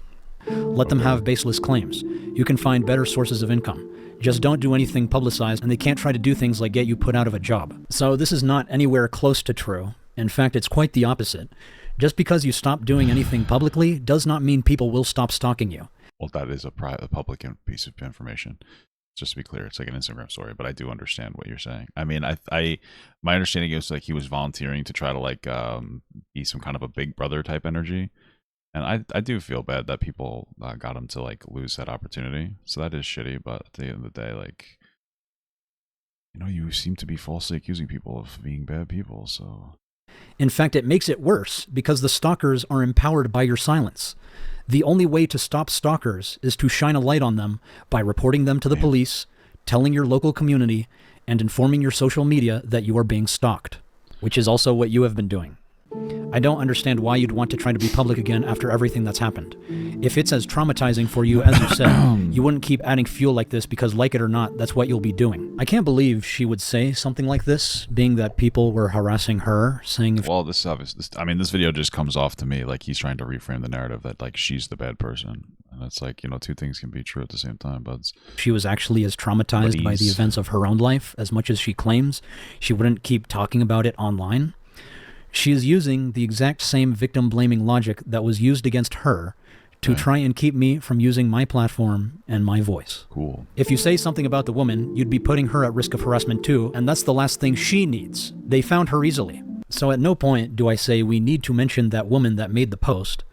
Let them have baseless claims. You can find better sources of income. Just don't do anything publicized, and they can't try to do things like get you put out of a job. So this is not anywhere close to true. In fact, it's quite the opposite. Just because you stop doing anything publicly does not mean people will stop stalking you. Well, that is a public piece of information. Just to be clear, it's like an Instagram story, but I do understand what you're saying. I mean, my understanding is like he was volunteering to try to like be some kind of a Big Brother type energy. And I do feel bad that people got him to like lose that opportunity. So that is shitty. But at the end of the day, like, you know, you seem to be falsely accusing people of being bad people. So, in fact, it makes it worse because the stalkers are empowered by your silence. The only way to stop stalkers is to shine a light on them by reporting them to the police, telling your local community, and informing your social media that you are being stalked, which is also what you have been doing. I don't understand why you'd want to try to be public again after everything that's happened. If it's as traumatizing for you as you said, you wouldn't keep adding fuel like this because, like it or not, that's what you'll be doing. I can't believe she would say something like this, being that people were harassing her, saying... Well, this video just comes off to me like he's trying to reframe the narrative that, like, she's the bad person. And it's like, you know, two things can be true at the same time, but... She was actually as traumatized by the events of her own life as much as she claims. She wouldn't keep talking about it online. She is using the exact same victim-blaming logic that was used against her to try and keep me from using my platform and my voice. Cool. If you say something about the woman, you'd be putting her at risk of harassment too, and that's the last thing she needs. They found her easily. So at no point do I say we need to mention that woman that made the post.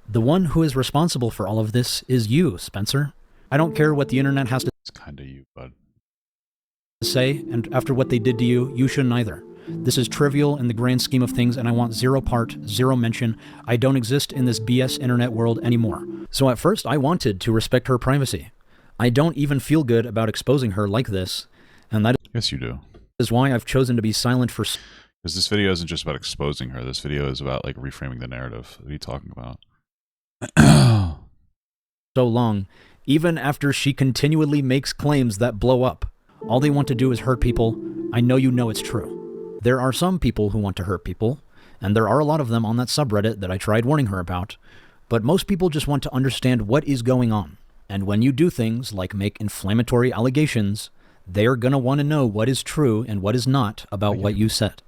The one who is responsible for all of this is you, Spencer. I don't care what the internet has to say, and after what they did to you, you shouldn't either. This is trivial in the grand scheme of things, and I want zero part, zero mention. I don't exist in this BS internet world anymore. So at first, I wanted to respect her privacy. I don't even feel good about exposing her like this, and that yes, you do. Is why I've chosen to be silent for... Because this video isn't just about exposing her. This video is about, like, reframing the narrative. What are you talking about? So long, even after she continually makes claims that blow up. All they want to do is hurt people. I know you know it's true. There are some people who want to hurt people, and there are a lot of them on that subreddit that I tried warning her about, but most people just want to understand what is going on. And when you do things like make inflammatory allegations, they are going to want to know what is true and what is not about what you said.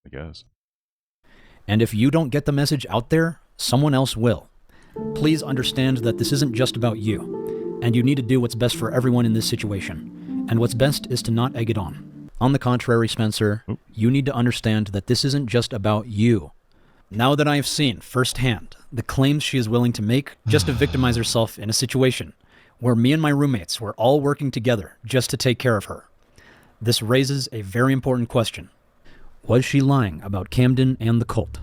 I guess. And if you don't get the message out there, someone else will. Please understand that this isn't just about you, and you need to do what's best for everyone in this situation. And what's best is to not egg it on. On the contrary, Spencer, you need to understand that this isn't just about you. Now that I have seen firsthand the claims she is willing to make just to victimize herself in a situation where me and my roommates were all working together just to take care of her, this raises a very important question. Was she lying about Camden and the cult?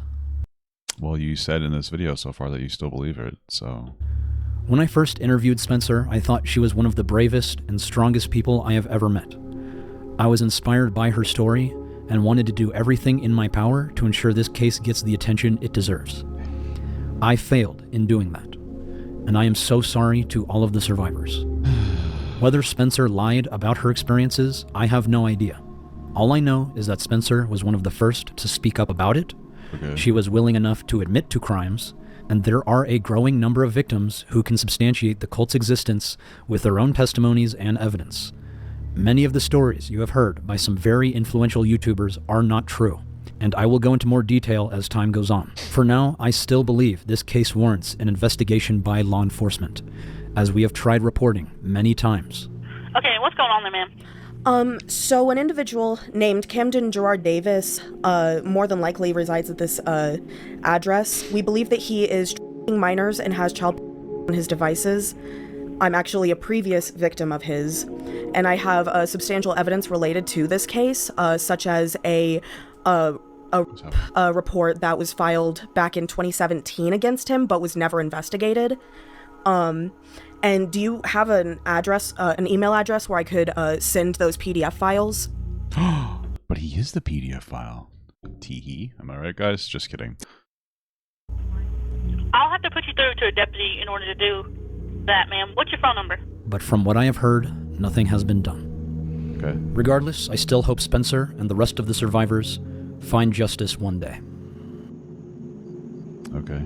Well, you said in this video so far that you still believe it, so... When I first interviewed Spencer, I thought she was one of the bravest and strongest people I have ever met. I was inspired by her story, and wanted to do everything in my power to ensure this case gets the attention it deserves. I failed in doing that, and I am so sorry to all of the survivors. Whether Spencer lied about her experiences, I have no idea. All I know is that Spencer was one of the first to speak up about it. Okay. She was willing enough to admit to crimes, and there are a growing number of victims who can substantiate the cult's existence with their own testimonies and evidence. Many of the stories you have heard by some very influential YouTubers are not true, and I will go into more detail as time goes on. For now, I still believe this case warrants an investigation by law enforcement, as we have tried reporting many times. Okay, what's going on there, ma'am? So an individual named Camden Gerard Davis, more than likely resides at this, address. We believe that he is minors and has child on his devices. I'm actually a previous victim of his, and I have substantial evidence related to this case, such as a report that was filed back in 2017 against him, but was never investigated. And do you have an address, an email address where I could send those PDF files? But he is the PDF file. Teehee. Am I right, guys? Just kidding. I'll have to put you through to a deputy in order to do that, ma'am. What's your phone number? But from what I have heard, nothing has been done. Okay. Regardless, I still hope Spencer and the rest of the survivors find justice one day. Okay.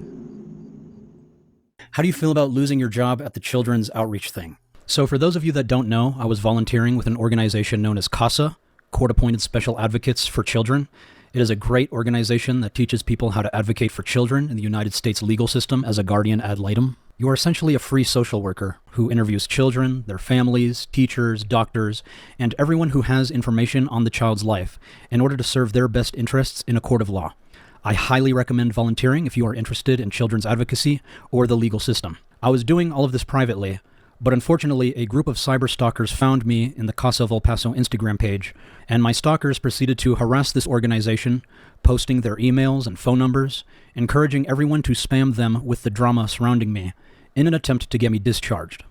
How do you feel about losing your job at the children's outreach thing? So for those of you that don't know, I was volunteering with an organization known as CASA, Court-Appointed Special Advocates for Children. It is a great organization that teaches people how to advocate for children in the United States legal system as a guardian ad litem. You are essentially a free social worker who interviews children, their families, teachers, doctors, and everyone who has information on the child's life in order to serve their best interests in a court of law. I highly recommend volunteering if you are interested in children's advocacy or the legal system. I was doing all of this privately, but unfortunately a group of cyber stalkers found me in the Casa of El Paso Instagram page, and my stalkers proceeded to harass this organization, posting their emails and phone numbers, encouraging everyone to spam them with the drama surrounding me in an attempt to get me discharged.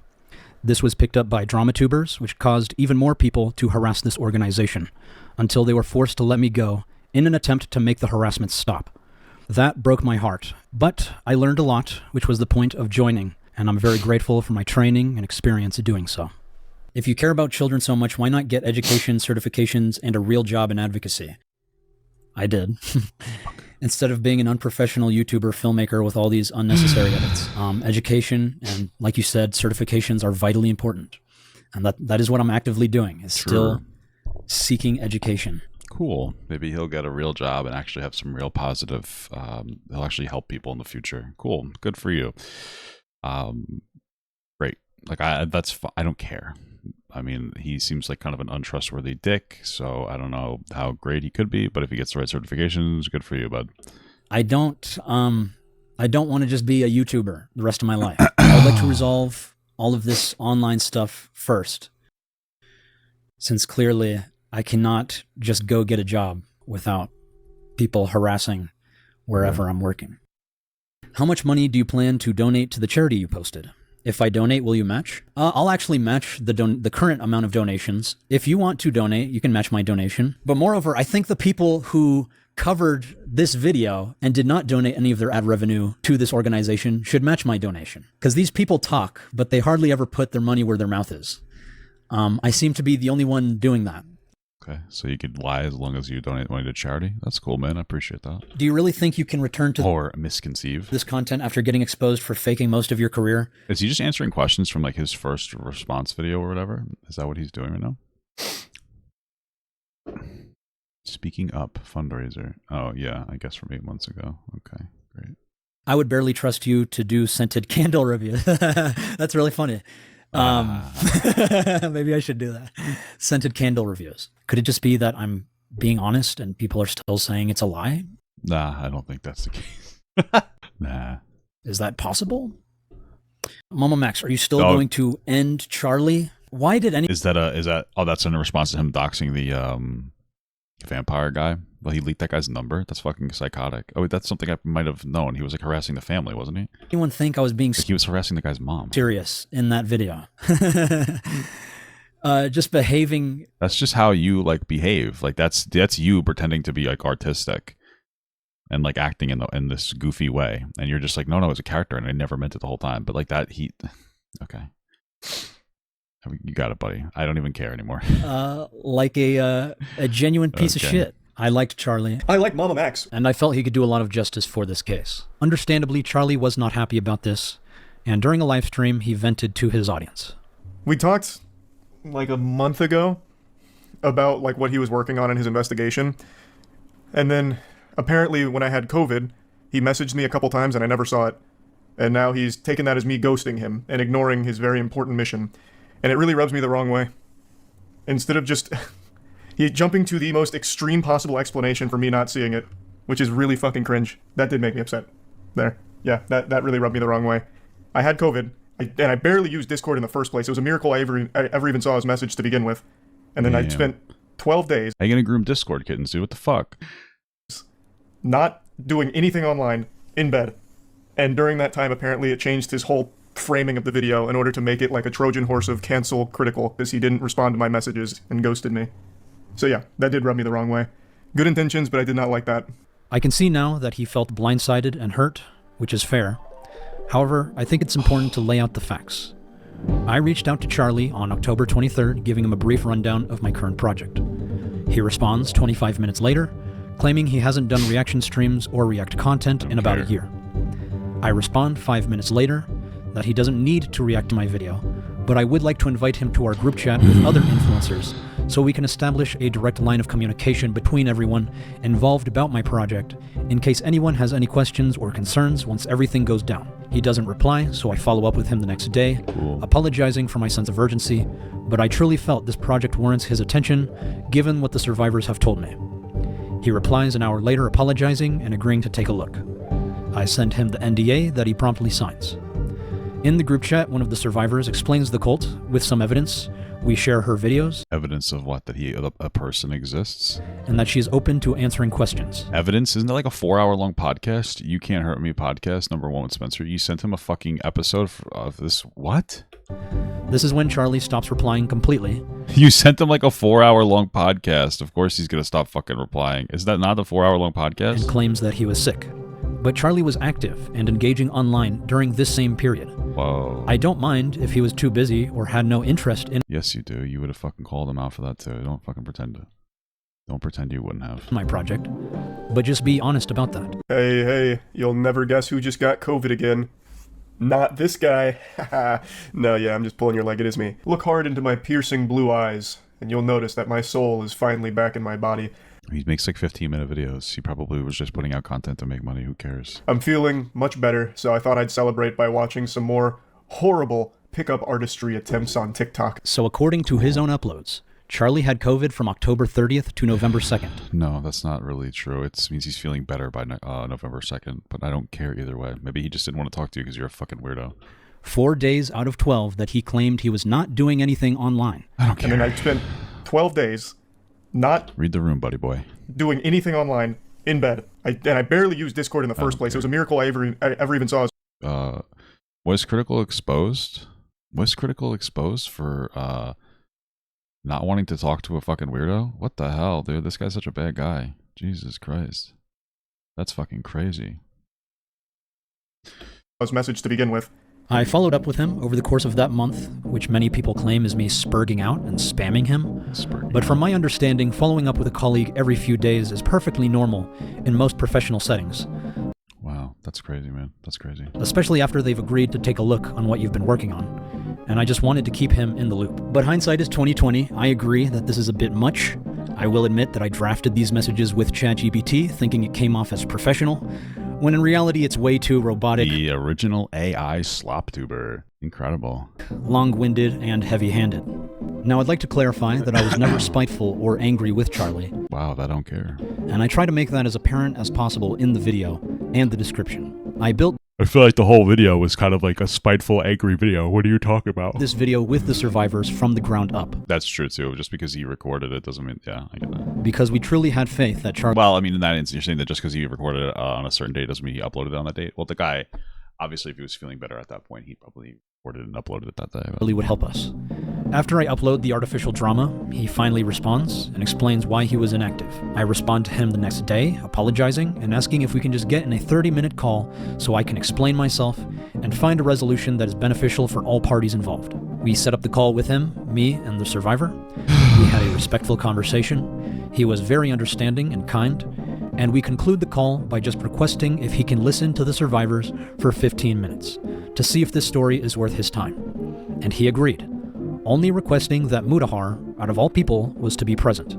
This was picked up by DramaTubers, which caused even more people to harass this organization, until they were forced to let me go in an attempt to make the harassment stop. That broke my heart, but I learned a lot, which was the point of joining, and I'm very grateful for my training and experience doing so. If you care about children so much, why not get education, certifications, and a real job in advocacy? I did. Instead of being an unprofessional YouTuber filmmaker with all these unnecessary edits. Education and, like you said, certifications are vitally important. And that is what I'm actively doing, is still seeking education. Cool. Maybe he'll get a real job and actually have some real positive, he'll actually help people in the future. Cool. Good for you. Great. Like I don't care. I mean, he seems like kind of an untrustworthy dick, so I don't know how great he could be, but if he gets the right certifications, good for you, bud. I don't want to just be a YouTuber the rest of my life. I would like to resolve all of this online stuff first, since clearly I cannot just go get a job without people harassing wherever I'm working. How much money do you plan to donate to the charity you posted? If I donate, will you match? I'll actually match the current amount of donations. If you want to donate, you can match my donation. But moreover, I think the people who covered this video and did not donate any of their ad revenue to this organization should match my donation. Because these people talk, but they hardly ever put their money where their mouth is. I seem to be the only one doing that. Okay, so you could lie as long as you donate money to charity. That's cool, man. I appreciate that. Do you really think you can return to or misconceive this content after getting exposed for faking most of your career? Is he just answering questions from like his first response video or whatever? Is that what he's doing right now? Speaking Up fundraiser. Oh yeah, I guess from 8 months ago. Okay, great. I would barely trust you to do scented candle reviews. That's really funny. Maybe I should do that. Scented candle reviews. Could it just be that I'm being honest and people are still saying it's a lie? Nah, I don't think that's the case. Nah. Is that possible? MamaMax, are you still going to end Charlie? Why did any... Is that oh, that's in response to him doxing the vampire guy? Well, he leaked that guy's number? That's fucking psychotic. Oh, that's something I might have known. He was like harassing the family, wasn't he? Anyone think I was being... Like he was harassing the guy's mom. Serious in that video. just behaving. That's just how you like behave. Like that's you pretending to be like artistic and like acting in this goofy way. And you're just like, no, it's a character, and I never meant it the whole time. But like that, okay, you got it, buddy. I don't even care anymore. Like a genuine piece of shit. I liked Charlie. I like MamaMax. And I felt he could do a lot of justice for this case. Understandably, Charlie was not happy about this, and during a live stream, he vented to his audience. We talked like a month ago about like what he was working on in his investigation. And then apparently when I had COVID, he messaged me a couple times and I never saw it. And now he's taken that as me ghosting him and ignoring his very important mission. And it really rubs me the wrong way. Instead of just he's jumping to the most extreme possible explanation for me not seeing it, which is really fucking cringe. That did make me upset. There. Yeah, that really rubbed me the wrong way. I had COVID, and I barely used Discord in the first place. It was a miracle I ever even saw his message to begin with. And then I spent 12 days... How you gonna groom Discord kittens, dude? What the fuck? Not doing anything online, in bed. And during that time, apparently, it changed his whole framing of the video in order to make it like a Trojan horse of cancel critical, because he didn't respond to my messages and ghosted me. So yeah, that did rub me the wrong way. Good intentions, but I did not like that. I can see now that he felt blindsided and hurt, which is fair. However, I think it's important to lay out the facts. I reached out to Charlie on October 23rd, giving him a brief rundown of my current project. He responds 25 minutes later, claiming he hasn't done reaction streams or react content in about a year. I respond 5 minutes later that he doesn't need to react to my video, but I would like to invite him to our group chat with other influencers so we can establish a direct line of communication between everyone involved about my project in case anyone has any questions or concerns once everything goes down. He doesn't reply, so I follow up with him the next day, apologizing for my sense of urgency, but I truly felt this project warrants his attention given what the survivors have told me. He replies an hour later apologizing and agreeing to take a look. I send him the NDA that he promptly signs. In the group chat, one of the survivors explains the cult with some evidence. We share her videos. Evidence of what? That a person exists? And that she is open to answering questions. Evidence? Isn't it like a 4-hour-long podcast? You Can't Hurt Me podcast, #1 with Spencer. You sent him a fucking episode of this. What? This is when Charlie stops replying completely. You sent him like a 4-hour-long podcast. Of course he's going to stop fucking replying. Is that not the 4-hour-long podcast? And claims that he was sick. But Charlie was active and engaging online during this same period. Whoa. I don't mind if he was too busy or had no interest in... Yes, you do. You would have fucking called him out for that too. Don't fucking pretend to. Don't pretend you wouldn't have. ...my project. But just be honest about that. Hey, you'll never guess who just got COVID again. Not this guy. No, yeah, I'm just pulling your leg. It is me. Look hard into my piercing blue eyes, and you'll notice that my soul is finally back in my body. He makes like 15-minute videos. He probably was just putting out content to make money. Who cares? I'm feeling much better, so I thought I'd celebrate by watching some more horrible pickup artistry attempts on TikTok. So according to his own uploads, Charlie had COVID from October 30th to November 2nd. No, that's not really true. It means he's feeling better by November 2nd, but I don't care either way. Maybe he just didn't want to talk to you because you're a fucking weirdo. 4 days out of 12 that he claimed he was not doing anything online. I don't care. And then I spent 12 days not... Read the room, buddy boy. ...doing anything online, in bed. I barely used Discord in the first place. It was a miracle I ever even saw. Was Critical exposed? Was Critical exposed for not wanting to talk to a fucking weirdo? What the hell, dude? This guy's such a bad guy. Jesus Christ. That's fucking crazy. His message to begin with. I followed up with him over the course of that month, which many people claim is me spurging out and spamming him. But from my understanding, following up with a colleague every few days is perfectly normal in most professional settings. Wow, that's crazy, man. That's crazy. Especially after they've agreed to take a look on what you've been working on. And I just wanted to keep him in the loop. But hindsight is 20/20. I agree that this is a bit much. I will admit that I drafted these messages with ChatGPT, thinking it came off as professional, when in reality it's way too robotic. The original AI slop tuber. Incredible. Long-winded and heavy-handed. Now I'd like to clarify that I was never spiteful or angry with Charlie. Wow, I don't care. And I try to make that as apparent as possible in the video and the description. I feel like the whole video was kind of like a spiteful, angry video. What are you talking about? This video with the survivors from the ground up. That's true too. Just because he recorded it doesn't mean, yeah, I get that. Because we truly had faith that Charlie... Well, I mean, in that instance, you're saying that just because he recorded it on a certain date doesn't mean he uploaded it on that date. Well, the guy, obviously, if he was feeling better at that point, he probably recorded and uploaded it that day. Really would help us. After I upload the artificial drama, he finally responds and explains why he was inactive. I respond to him the next day, apologizing and asking if we can just get in a 30-minute call so I can explain myself and find a resolution that is beneficial for all parties involved. We set up the call with him, me, and the survivor. We had a respectful conversation. He was very understanding and kind, and we conclude the call by just requesting if he can listen to the survivors for 15 minutes to see if this story is worth his time. And he agreed, only requesting that Mutahar, out of all people, was to be present.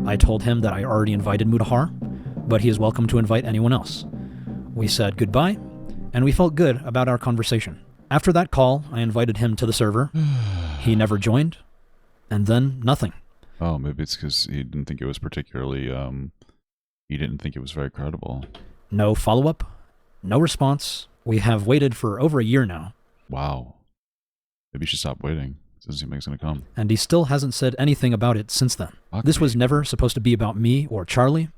I told him that I already invited Mutahar, but he is welcome to invite anyone else. We said goodbye, and we felt good about our conversation. After that call, I invited him to the server. He never joined, and then nothing. Oh, maybe it's because he didn't think it was particularly, he didn't think it was very credible. No follow-up, no response. We have waited for over a year now. Wow. Maybe you should stop waiting. It doesn't seem like it's going to come. And he still hasn't said anything about it since then. This was never supposed to be about me or Charlie.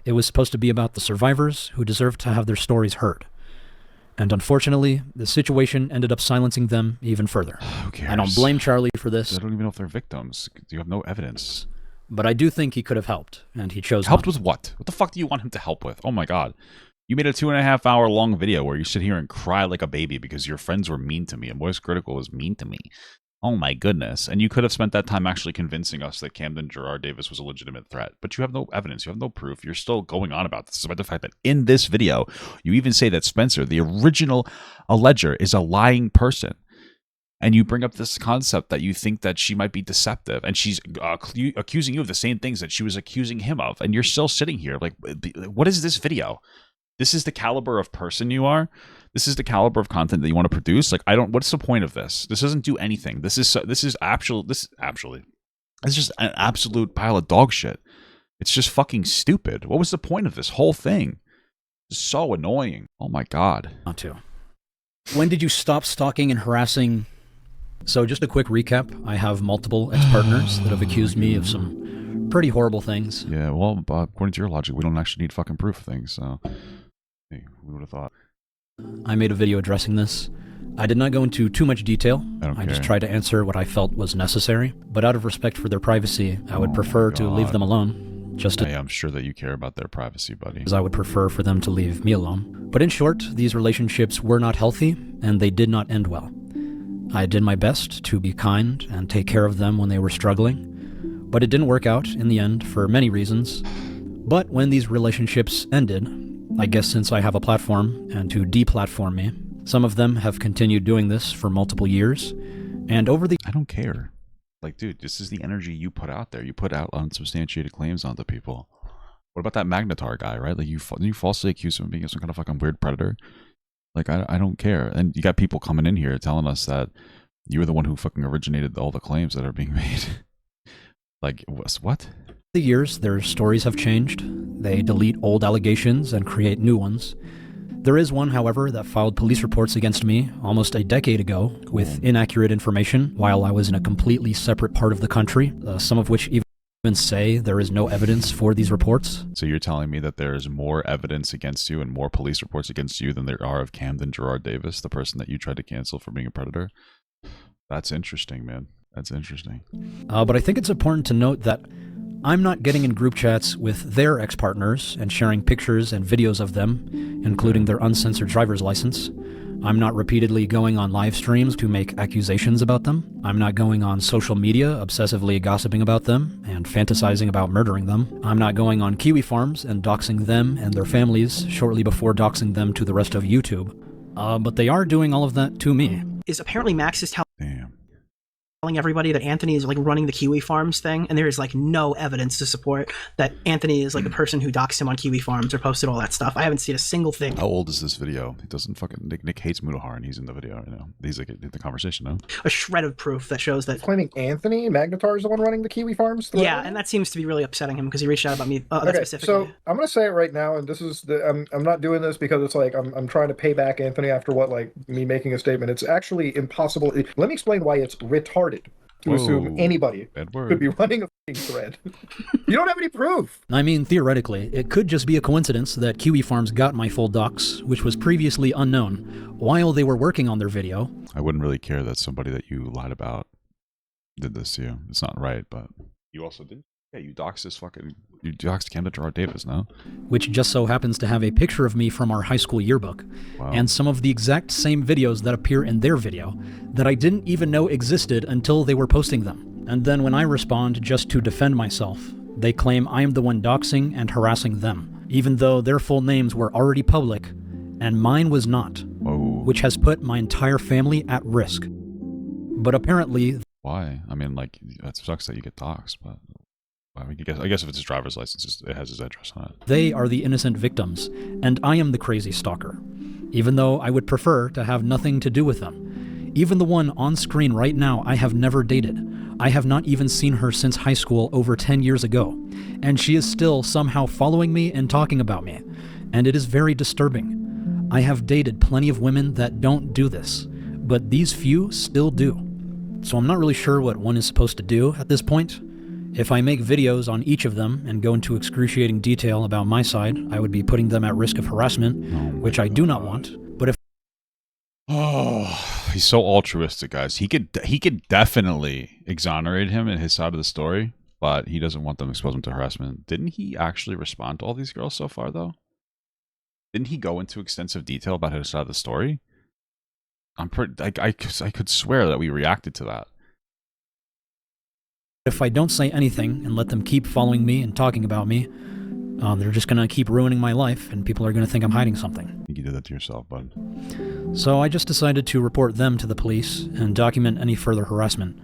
It was supposed to be about the survivors who deserved to have their stories heard. And unfortunately, the situation ended up silencing them even further. Who cares? I don't blame Charlie for this. I don't even know if they're victims. You have no evidence. But I do think he could have helped, and he chose Helped not. with what? What the fuck do you want him to help with? Oh my god. You made a 2.5 hour long video where you sit here and cry like a baby because your friends were mean to me and Voice Critical was mean to me. Oh my goodness. And you could have spent that time actually convincing us that Camden Gerard Davis was a legitimate threat. But you have no evidence. You have no proof. You're still going on about this, despite the fact that in this video, you even say that Spencer, the original alleger, is a lying person. And you bring up this concept that you think that she might be deceptive. And she's accusing you of the same things that she was accusing him of. And you're still sitting here like, what is this video? This is the caliber of person you are. This is the caliber of content that you want to produce. Like, what's the point of this? This doesn't do anything. This is just an absolute pile of dog shit. It's just fucking stupid. What was the point of this whole thing? It's so annoying. Oh my god. Not to. When did you stop stalking and harassing? So just a quick recap. I have multiple ex-partners that have accused me of some pretty horrible things. Yeah, well, according to your logic, we don't actually need fucking proof of things, so hey, we would have thought. I made a video addressing this. I did not go into too much detail. I just care. tried to answer what I felt was necessary. But out of respect for their privacy, I would prefer to leave them alone. Hey, I'm sure that you care about their privacy, buddy. As I would prefer for them to leave me alone. But in short, these relationships were not healthy, and they did not end well. I did my best to be kind and take care of them when they were struggling, but it didn't work out in the end for many reasons. But when these relationships ended, I guess since I have a platform and to deplatform me, some of them have continued doing this for multiple years, and over the— I don't care. Like, dude, this is the energy you put out there. You put out unsubstantiated claims onto people. What about that Magnetar guy, right? Like, you falsely accuse him of being some kind of fucking weird predator. Like, I don't care. And you got people coming in here telling us that you were the one who fucking originated all the claims that are being made. Like, what? The years, their stories have changed. They delete old allegations and create new ones. There is one, however, that filed police reports against me almost a decade ago with inaccurate information while I was in a completely separate part of the country, some of which even say there is no evidence for these reports. So you're telling me that there is more evidence against you and more police reports against you than there are of Camden Gerard Davis, the person that you tried to cancel for being a predator? That's interesting, man. That's interesting. But I think it's important to note that I'm not getting in group chats with their ex-partners and sharing pictures and videos of them, including their uncensored driver's license. I'm not repeatedly going on live streams to make accusations about them. I'm not going on social media obsessively gossiping about them and fantasizing about murdering them. I'm not going on Kiwi farms and doxing them and their families shortly before doxing them to the rest of YouTube. But they are doing all of that to me. Is apparently Max is telling everybody that Anthony is like running the Kiwi Farms thing, and there is like no evidence to support that Anthony is like the person who doxed him on Kiwi Farms or posted all that stuff. I haven't seen a single thing. How old is this video? He doesn't fucking Nick hates Mutahar and he's in the video right now. He's like in the conversation now. A shred of proof that shows that claiming Anthony Magnetar is the one running the Kiwi Farms. Yeah, and that seems to be really upsetting him because he reached out about me that specifically. So I'm gonna say it right now, and this is I'm not doing this because it's like I'm trying to pay back Anthony after what like me making a statement. It's actually impossible. Let me explain why it's retarded to assume anybody could be running a f***ing thread. You don't have any proof. I mean, theoretically, it could just be a coincidence that Kiwi Farms got my full docs, which was previously unknown, while they were working on their video. I wouldn't really care that somebody that you lied about did this to you. It's not right, but you also did. Yeah, you doxed you doxed Camden Gerard Davis, no? Which just so happens to have a picture of me from our high school yearbook, and some of the exact same videos that appear in their video that I didn't even know existed until they were posting them. And then when I respond just to defend myself, they claim I am the one doxing and harassing them, even though their full names were already public, and mine was not, which has put my entire family at risk. But apparently... Why? I mean, like, that sucks that you get doxed, but... I guess if it's his driver's license, it has his address on it. They are the innocent victims, and I am the crazy stalker, even though I would prefer to have nothing to do with them. Even the one on screen right now I have never dated. I have not even seen her since high school over 10 years ago, and she is still somehow following me and talking about me, and it is very disturbing. I have dated plenty of women that don't do this, but these few still do. So I'm not really sure what one is supposed to do at this point. If I make videos on each of them and go into excruciating detail about my side, I would be putting them at risk of harassment, which I do not want. But if... Oh, he's so altruistic, guys. He could definitely exonerate him in his side of the story, but he doesn't want them to expose him to harassment. Didn't he actually respond to all these girls so far, though? Didn't he go into extensive detail about his side of the story? I could swear that we reacted to that. If I don't say anything and let them keep following me and talking about me, they're just going to keep ruining my life, and people are going to think I'm hiding something. I think you did that to yourself, bud. So I just decided to report them to the police and document any further harassment.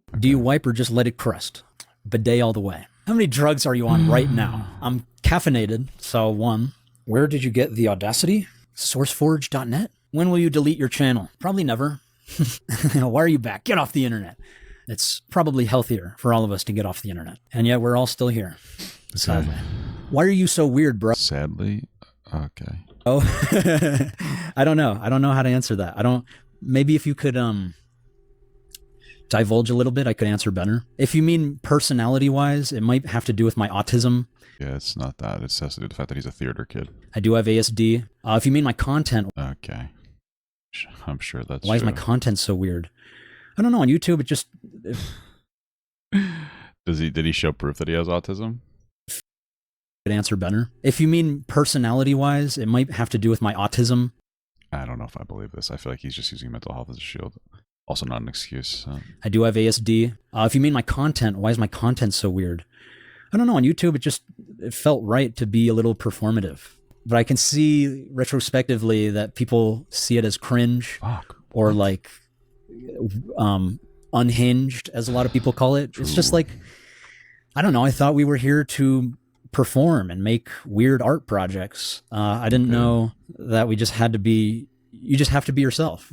Okay. Do you wipe or just let it crust? Bidet all the way. How many drugs are you on right now? I'm caffeinated, so 1. Where did you get the audacity? Sourceforge.net? When will you delete your channel? Probably never. Why are you back? Get off the internet. It's probably healthier for all of us to get off the internet. And yet we're all still here. Sadly. Why are you so weird, bro? Sadly? Okay. Oh, I don't know. I don't know how to answer that. Maybe if you could divulge a little bit, I could answer better. If you mean personality-wise, it might have to do with my autism. Yeah, it's not that. It has to do with the fact that he's a theater kid. I do have ASD. If you mean my content... Okay. I'm sure that's Why is my content so weird? I don't know, on YouTube it just... Did he show proof that he has autism? Could answer better. If you mean personality-wise, it might have to do with my autism. I don't know if I believe this. I feel like he's just using mental health as a shield. Also not an excuse. So. I do have ASD. If you mean my content, why is my content so weird? I don't know, on YouTube it felt right to be a little performative. But I can see retrospectively that people see it as cringe or like... unhinged, as a lot of people call it. True. It's just like, I don't know, I thought we were here to perform and make weird art projects. I didn't know that you just have to be yourself.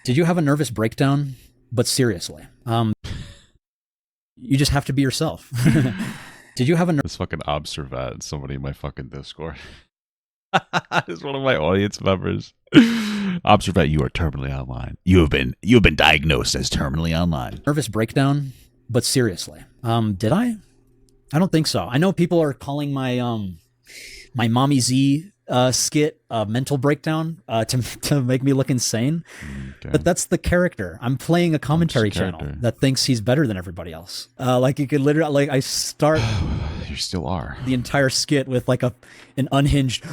Did you have a nervous breakdown? But seriously, you just have to be yourself. Did you have a This fucking observat, somebody in my fucking Discord. It's one of my audience members. Observat, you are terminally online. You have been diagnosed as terminally online. Nervous breakdown, but seriously. Did I? I don't think so. I know people are calling my my Mommy Z skit mental breakdown to make me look insane. Okay. But that's the character. I'm playing a commentary channel that thinks he's better than everybody else. Like you could literally, like I start. You still are. The entire skit with like an unhinged.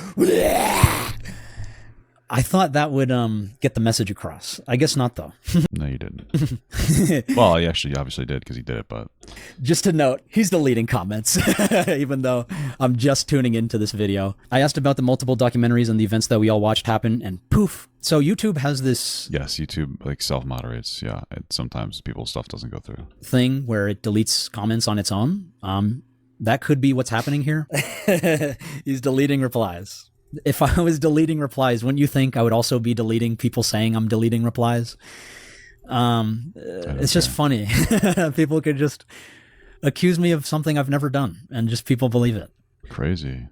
I thought that would get the message across. I guess not, though. No, you didn't. Well, he actually obviously did because he did it, but... Just to note, he's deleting comments, even though I'm just tuning into this video. I asked about the multiple documentaries and the events that we all watched happen, and poof. So YouTube has this... Yes, YouTube like self-moderates. Yeah, sometimes people's stuff doesn't go through. Thing where it deletes comments on its own. That could be what's happening here. He's deleting replies. If I was deleting replies, wouldn't you think I would also be deleting people saying I'm deleting replies? It's just funny. People could just accuse me of something I've never done, and just people believe it. Crazy.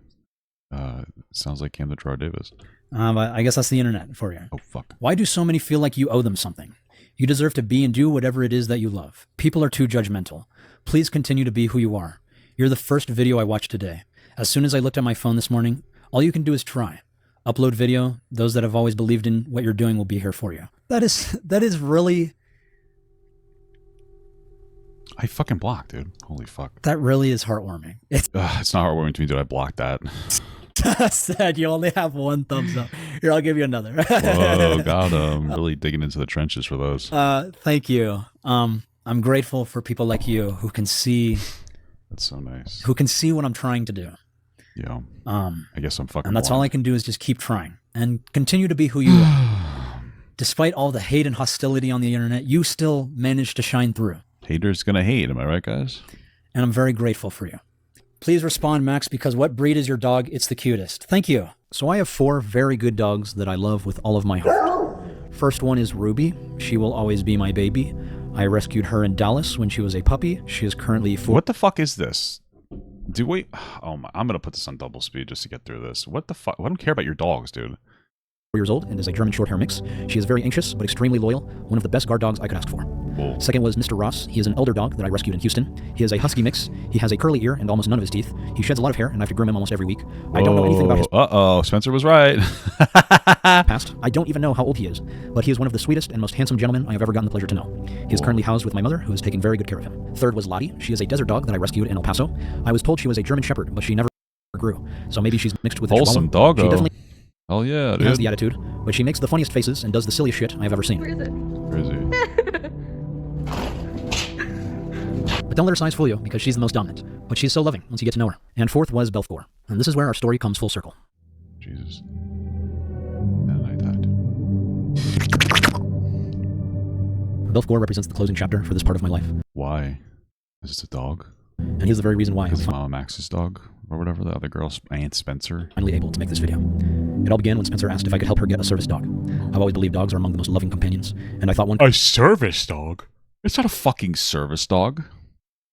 Sounds like Camden Gerard Davis. But I guess that's the internet for you. Oh, fuck. Why do so many feel like you owe them something? You deserve to be and do whatever it is that you love. People are too judgmental. Please continue to be who you are. You're the first video I watched today. As soon as I looked at my phone this morning, all you can do is try. Upload video. Those that have always believed in what you're doing will be here for you. That is really... I fucking blocked, dude. Holy fuck. That really is heartwarming. It's not heartwarming to me, dude. I blocked that. Said you only have one thumbs up. Here, I'll give you another. Whoa, got him. Really digging into the trenches for those. Thank you. I'm grateful for people like you who can see. That's so nice. Who can see what I'm trying to do. Yeah. I guess I'm fucking. And that's all I can do is just keep trying and continue to be who you are. Despite all the hate and hostility on the internet, you still manage to shine through. Haters gonna hate, am I right, guys? And I'm very grateful for you. Please respond, Max, because what breed is your dog? It's the cutest. Thank you. So I have 4 very good dogs that I love with all of my heart. First one is Ruby. She will always be my baby. I rescued her in Dallas when she was a puppy. She is currently 4. What the fuck is this? Do we? Oh my! I'm gonna put this on double speed just to get through this. What the fuck? I don't care about your dogs, dude. 4 years old and is a German Shorthair mix. She is very anxious but extremely loyal. One of the best guard dogs I could ask for. Whoa. Second was Mr. Ross. He is an elder dog that I rescued in Houston. He is a husky mix. He has a curly ear and almost none of his teeth. He sheds a lot of hair and I have to groom him almost every week. I don't know anything about his Spencer was right. past. I don't even know how old he is, but he is one of the sweetest and most handsome gentlemen I have ever gotten the pleasure to know. He is currently housed with my mother, who is taking very good care of him. Third was Lottie. She is a desert dog that I rescued in El Paso. I was told she was a German Shepherd, but she never grew. So maybe she's mixed with a wholesome Chihuahua. doggo. She definitely hell yeah, dude. has the attitude, but she makes the funniest faces and does the silliest shit I've ever seen. Where is it? Crazy. But don't let her size fool you, because she's the most dominant. But she's so loving once you get to know her. And fourth was Belfgor. And this is where our story comes full circle. Jesus. And I died. Belfgor represents the closing chapter for this part of my life. Why? Is it a dog? And here's the very reason why It's MamaMax's dog, or whatever, the other girl's Aunt Spencer. Finally able to make this video. It all began when Spencer asked if I could help her get a service dog. I've always believed dogs are among the most loving companions, and I thought one— A service dog? It's not a fucking service dog.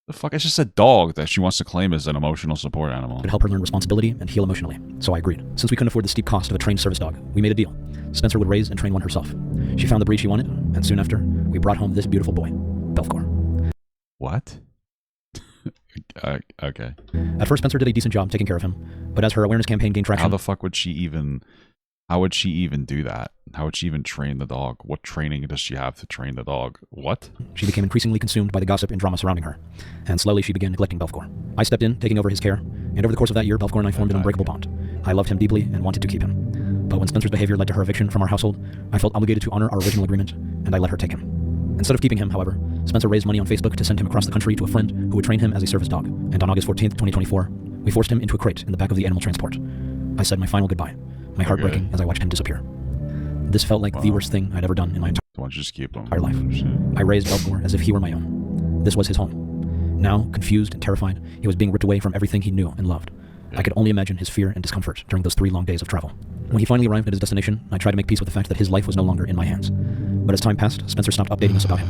The fuck? It's just a dog that she wants to claim as an emotional support animal. could help her learn responsibility and heal emotionally. So I agreed. Since we couldn't afford the steep cost of a trained service dog, we made a deal. Spencer would raise and train one herself. She found the breed she wanted, and soon after, we brought home this beautiful boy, Belfgor. What? Okay. At first, Spencer did a decent job taking care of him, but as her awareness campaign gained traction— How the fuck would she even... How would she even do that? How would she even train the dog? What training does she have to train the dog? What? She became increasingly consumed by the gossip and drama surrounding her, and slowly she began neglecting Belfgor. I stepped in, taking over his care, and over the course of that year, Belfgor and I formed an unbreakable bond. I loved him deeply and wanted to keep him. But when Spencer's behavior led to her eviction from our household, I felt obligated to honor our original agreement, and I let her take him. Instead of keeping him, however, Spencer raised money on Facebook to send him across the country to a friend who would train him as a service dog, and on August 14th, 2024, we forced him into a crate in the back of the animal transport. I said my final goodbye, my heart breaking as I watched him disappear. This felt like the worst thing I'd ever done in my Why don't you just keep him? entire life. I raised Belfgor as if he were my own. This was his home. Now, confused and terrified, he was being ripped away from everything he knew and loved. I could only imagine his fear and discomfort during those 3 long days of travel. When he finally arrived at his destination, I tried to make peace with the fact that his life was no longer in my hands. But as time passed, Spencer stopped updating us about him.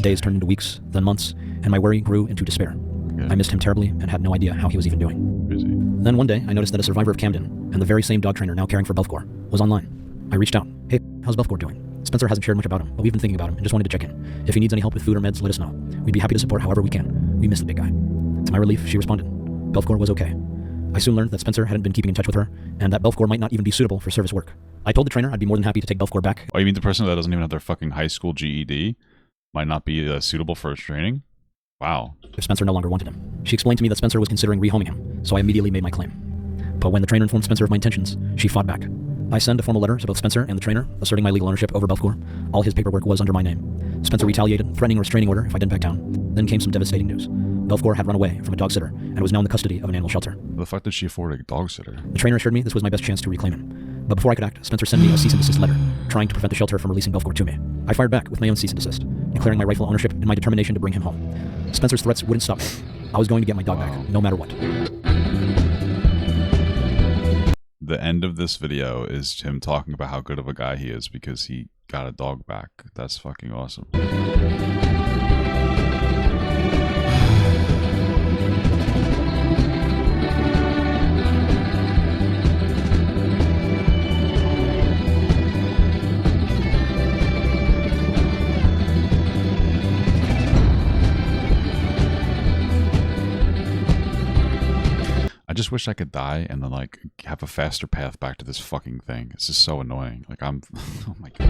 Days turned into weeks, then months, and my worry grew into despair. I missed him terribly and had no idea how he was even doing. Then one day, I noticed that a survivor of Camden, and the very same dog trainer now caring for Belfgor, was online. I reached out. Hey, how's Belfgor doing? Spencer hasn't shared much about him, but we've been thinking about him and just wanted to check in. If he needs any help with food or meds, let us know. We'd be happy to support however we can. We miss the big guy. To my relief, she responded. Belfgor was okay. I soon learned that Spencer hadn't been keeping in touch with her, and that Belfgor might not even be suitable for service work. I told the trainer I'd be more than happy to take Belfgor back. Oh, you mean the person that doesn't even have their fucking high school GED might not be suitable for his training? Wow. If Spencer no longer wanted him. She explained to me that Spencer was considering rehoming him, so I immediately made my claim. But when the trainer informed Spencer of my intentions, she fought back. I sent a formal letter to both Spencer and the trainer, asserting my legal ownership over Belfgor. All his paperwork was under my name. Spencer retaliated, threatening a restraining order if I didn't back down. Then came some devastating news. Belfgor had run away from a dog sitter and was now in the custody of an animal shelter. The fuck did she afford a dog sitter? The trainer assured me this was my best chance to reclaim him. But before I could act, Spencer sent me a cease and desist letter, trying to prevent the shelter from releasing Belfgor to me. I fired back with my own cease and desist, declaring my rightful ownership and my determination to bring him home. Spencer's threats wouldn't stop me. I was going to get my dog back, no matter what. The end of this video is him talking about how good of a guy he is because he got a dog back. That's fucking awesome. I just wish I could die and then like have a faster path back to this fucking thing. It's just so annoying. Like I'm, oh my god.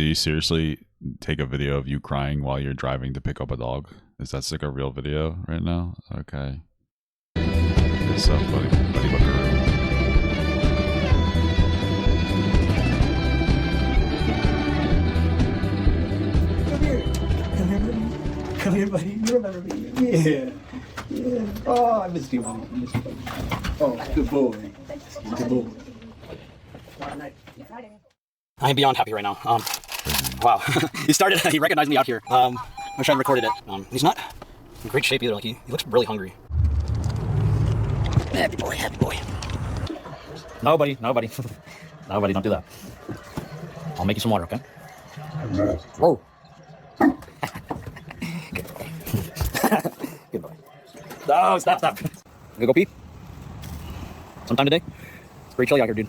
Do you seriously take a video of you crying while you're driving to pick up a dog? Is that like a real video right now? Okay. It's so funny. Buddy Buckaroo. Come here, buddy. You remember me? Yeah. Yeah. Oh, I missed you, buddy. I missed you, buddy. Oh, good boy. Good boy. I am beyond happy right now. Wow. He recognized me out here. I wish I'd recorded it. He's not in great shape either. Like he looks really hungry. Happy boy, happy boy. No, buddy, no, buddy. No, buddy, don't do that. I'll make you some water, okay? Whoa. Good boy. Good boy. No, stop. You gonna go pee? Sometime today? It's pretty chilly out here, dude.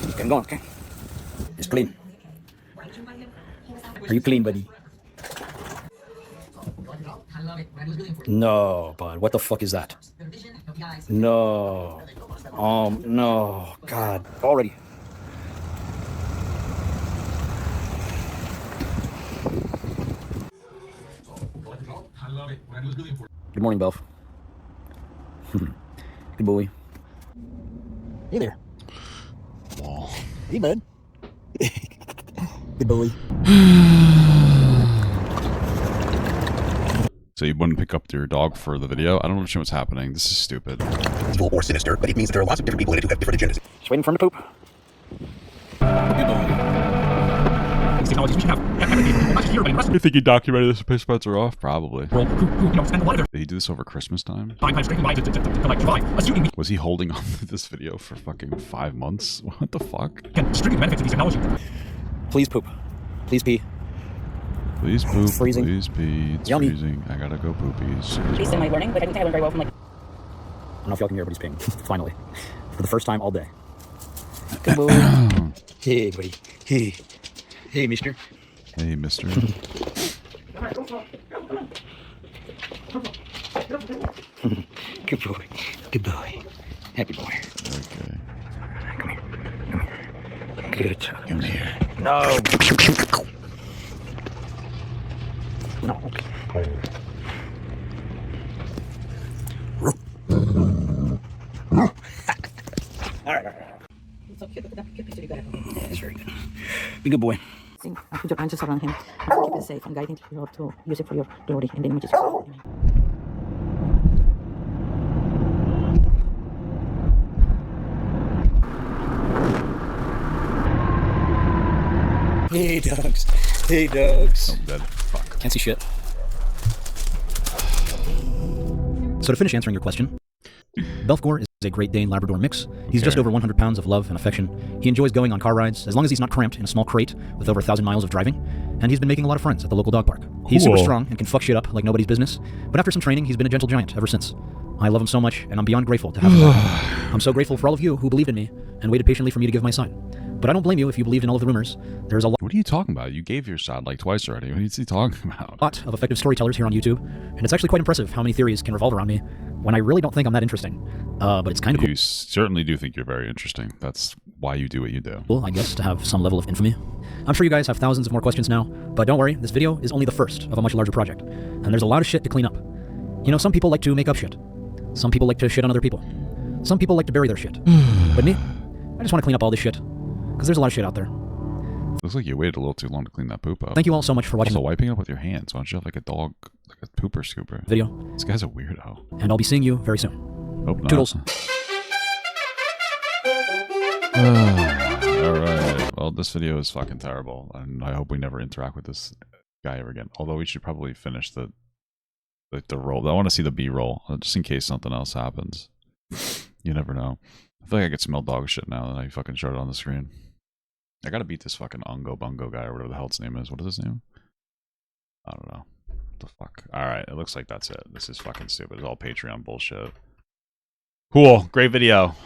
Get him going, okay? It's clean. Are you clean, buddy? No, bud. What the fuck is that? No. No. God. Already. Good morning, Belf. Good boy. Hey there. Wall. Hey, bud. Good boy. So you wouldn't pick up your dog for the video? I don't understand what's happening. This is stupid. Evil or sinister, but it means that there are lots of different people in it who have different agendas. Just waiting for him to poop. These technologies we should have everything, not just here, but in the rest of You think he documented this to piss Spencer off? Probably. the world. Spend a lot of Did he do this over Christmas time? their times drinking wine to like survive, assuming we Was he holding on to this video for fucking 5 months? What the fuck? can distribute benefits of these technologies. Please poop. Please pee. Please poop. Freezing. Please pee. It's Yummy. freezing. I gotta go poopies. At least in my learning, but I think I learned very well from like... I don't know if y'all can hear, but he's peeing. Finally. For the first time all day. Good boy. Hey, buddy. Hey. Hey, mister. Hey, mister. Good boy. Good boy. Happy boy. Okay. Come here. Good. Come here. No. No. All right. It's so cute. Look at that cute picture you got. Yeah, that's very good. Be a good boy. I put your arms around him. Keep it safe and guiding you to use it for your glory and the images. Hey, dogs. Hey, dogs. I'm dead. Fuck. Can't see shit. So to finish answering your question, Belfgor is a Great Dane Labrador mix. He's just over 100 pounds of love and affection. He enjoys going on car rides, as long as he's not cramped in a small crate with over 1,000 miles of driving, and he's been making a lot of friends at the local dog park. He's super strong and can fuck shit up like nobody's business, but after some training, he's been a gentle giant ever since. I love him so much, and I'm beyond grateful to have him back. I'm so grateful for all of you who believed in me and waited patiently for me to give my side. But I don't blame you if you believed in all of the rumors. There's a lot What are you talking about? You gave your side like twice already. What is he talking about? of effective storytellers here on YouTube, and it's actually quite impressive how many theories can revolve around me when I really don't think I'm that interesting. But it's kind of cool. You certainly do think you're very interesting. That's why you do what you do. Cool, I guess, to have some level of infamy. I'm sure you guys have thousands of more questions now, but don't worry, this video is only the first of a much larger project. And there's a lot of shit to clean up. You know, some people like to make up shit. Some people like to shit on other people. Some people like to bury their shit. But me, I just want to clean up all this shit. Because there's a lot of shit out there. Looks like you waited a little too long to clean that poop up. Thank you all so much for watching. Also, wiping it up with your hands. Why don't you have like a dog, like a pooper scooper? Video. This guy's a weirdo. And I'll be seeing you very soon. Hope not. Toodles. Alright. Well, this video is fucking terrible. And I hope we never interact with this guy ever again. Although we should probably finish the roll. I want to see the B-roll, just in case something else happens. You never know. I feel like I could smell dog shit now that I fucking showed it on the screen. I gotta beat this fucking Ungo Bungo guy or whatever the hell his name is. What is his name? I don't know. What the fuck? Alright, it looks like that's it. This is fucking stupid. It's all Patreon bullshit. Cool. Great video.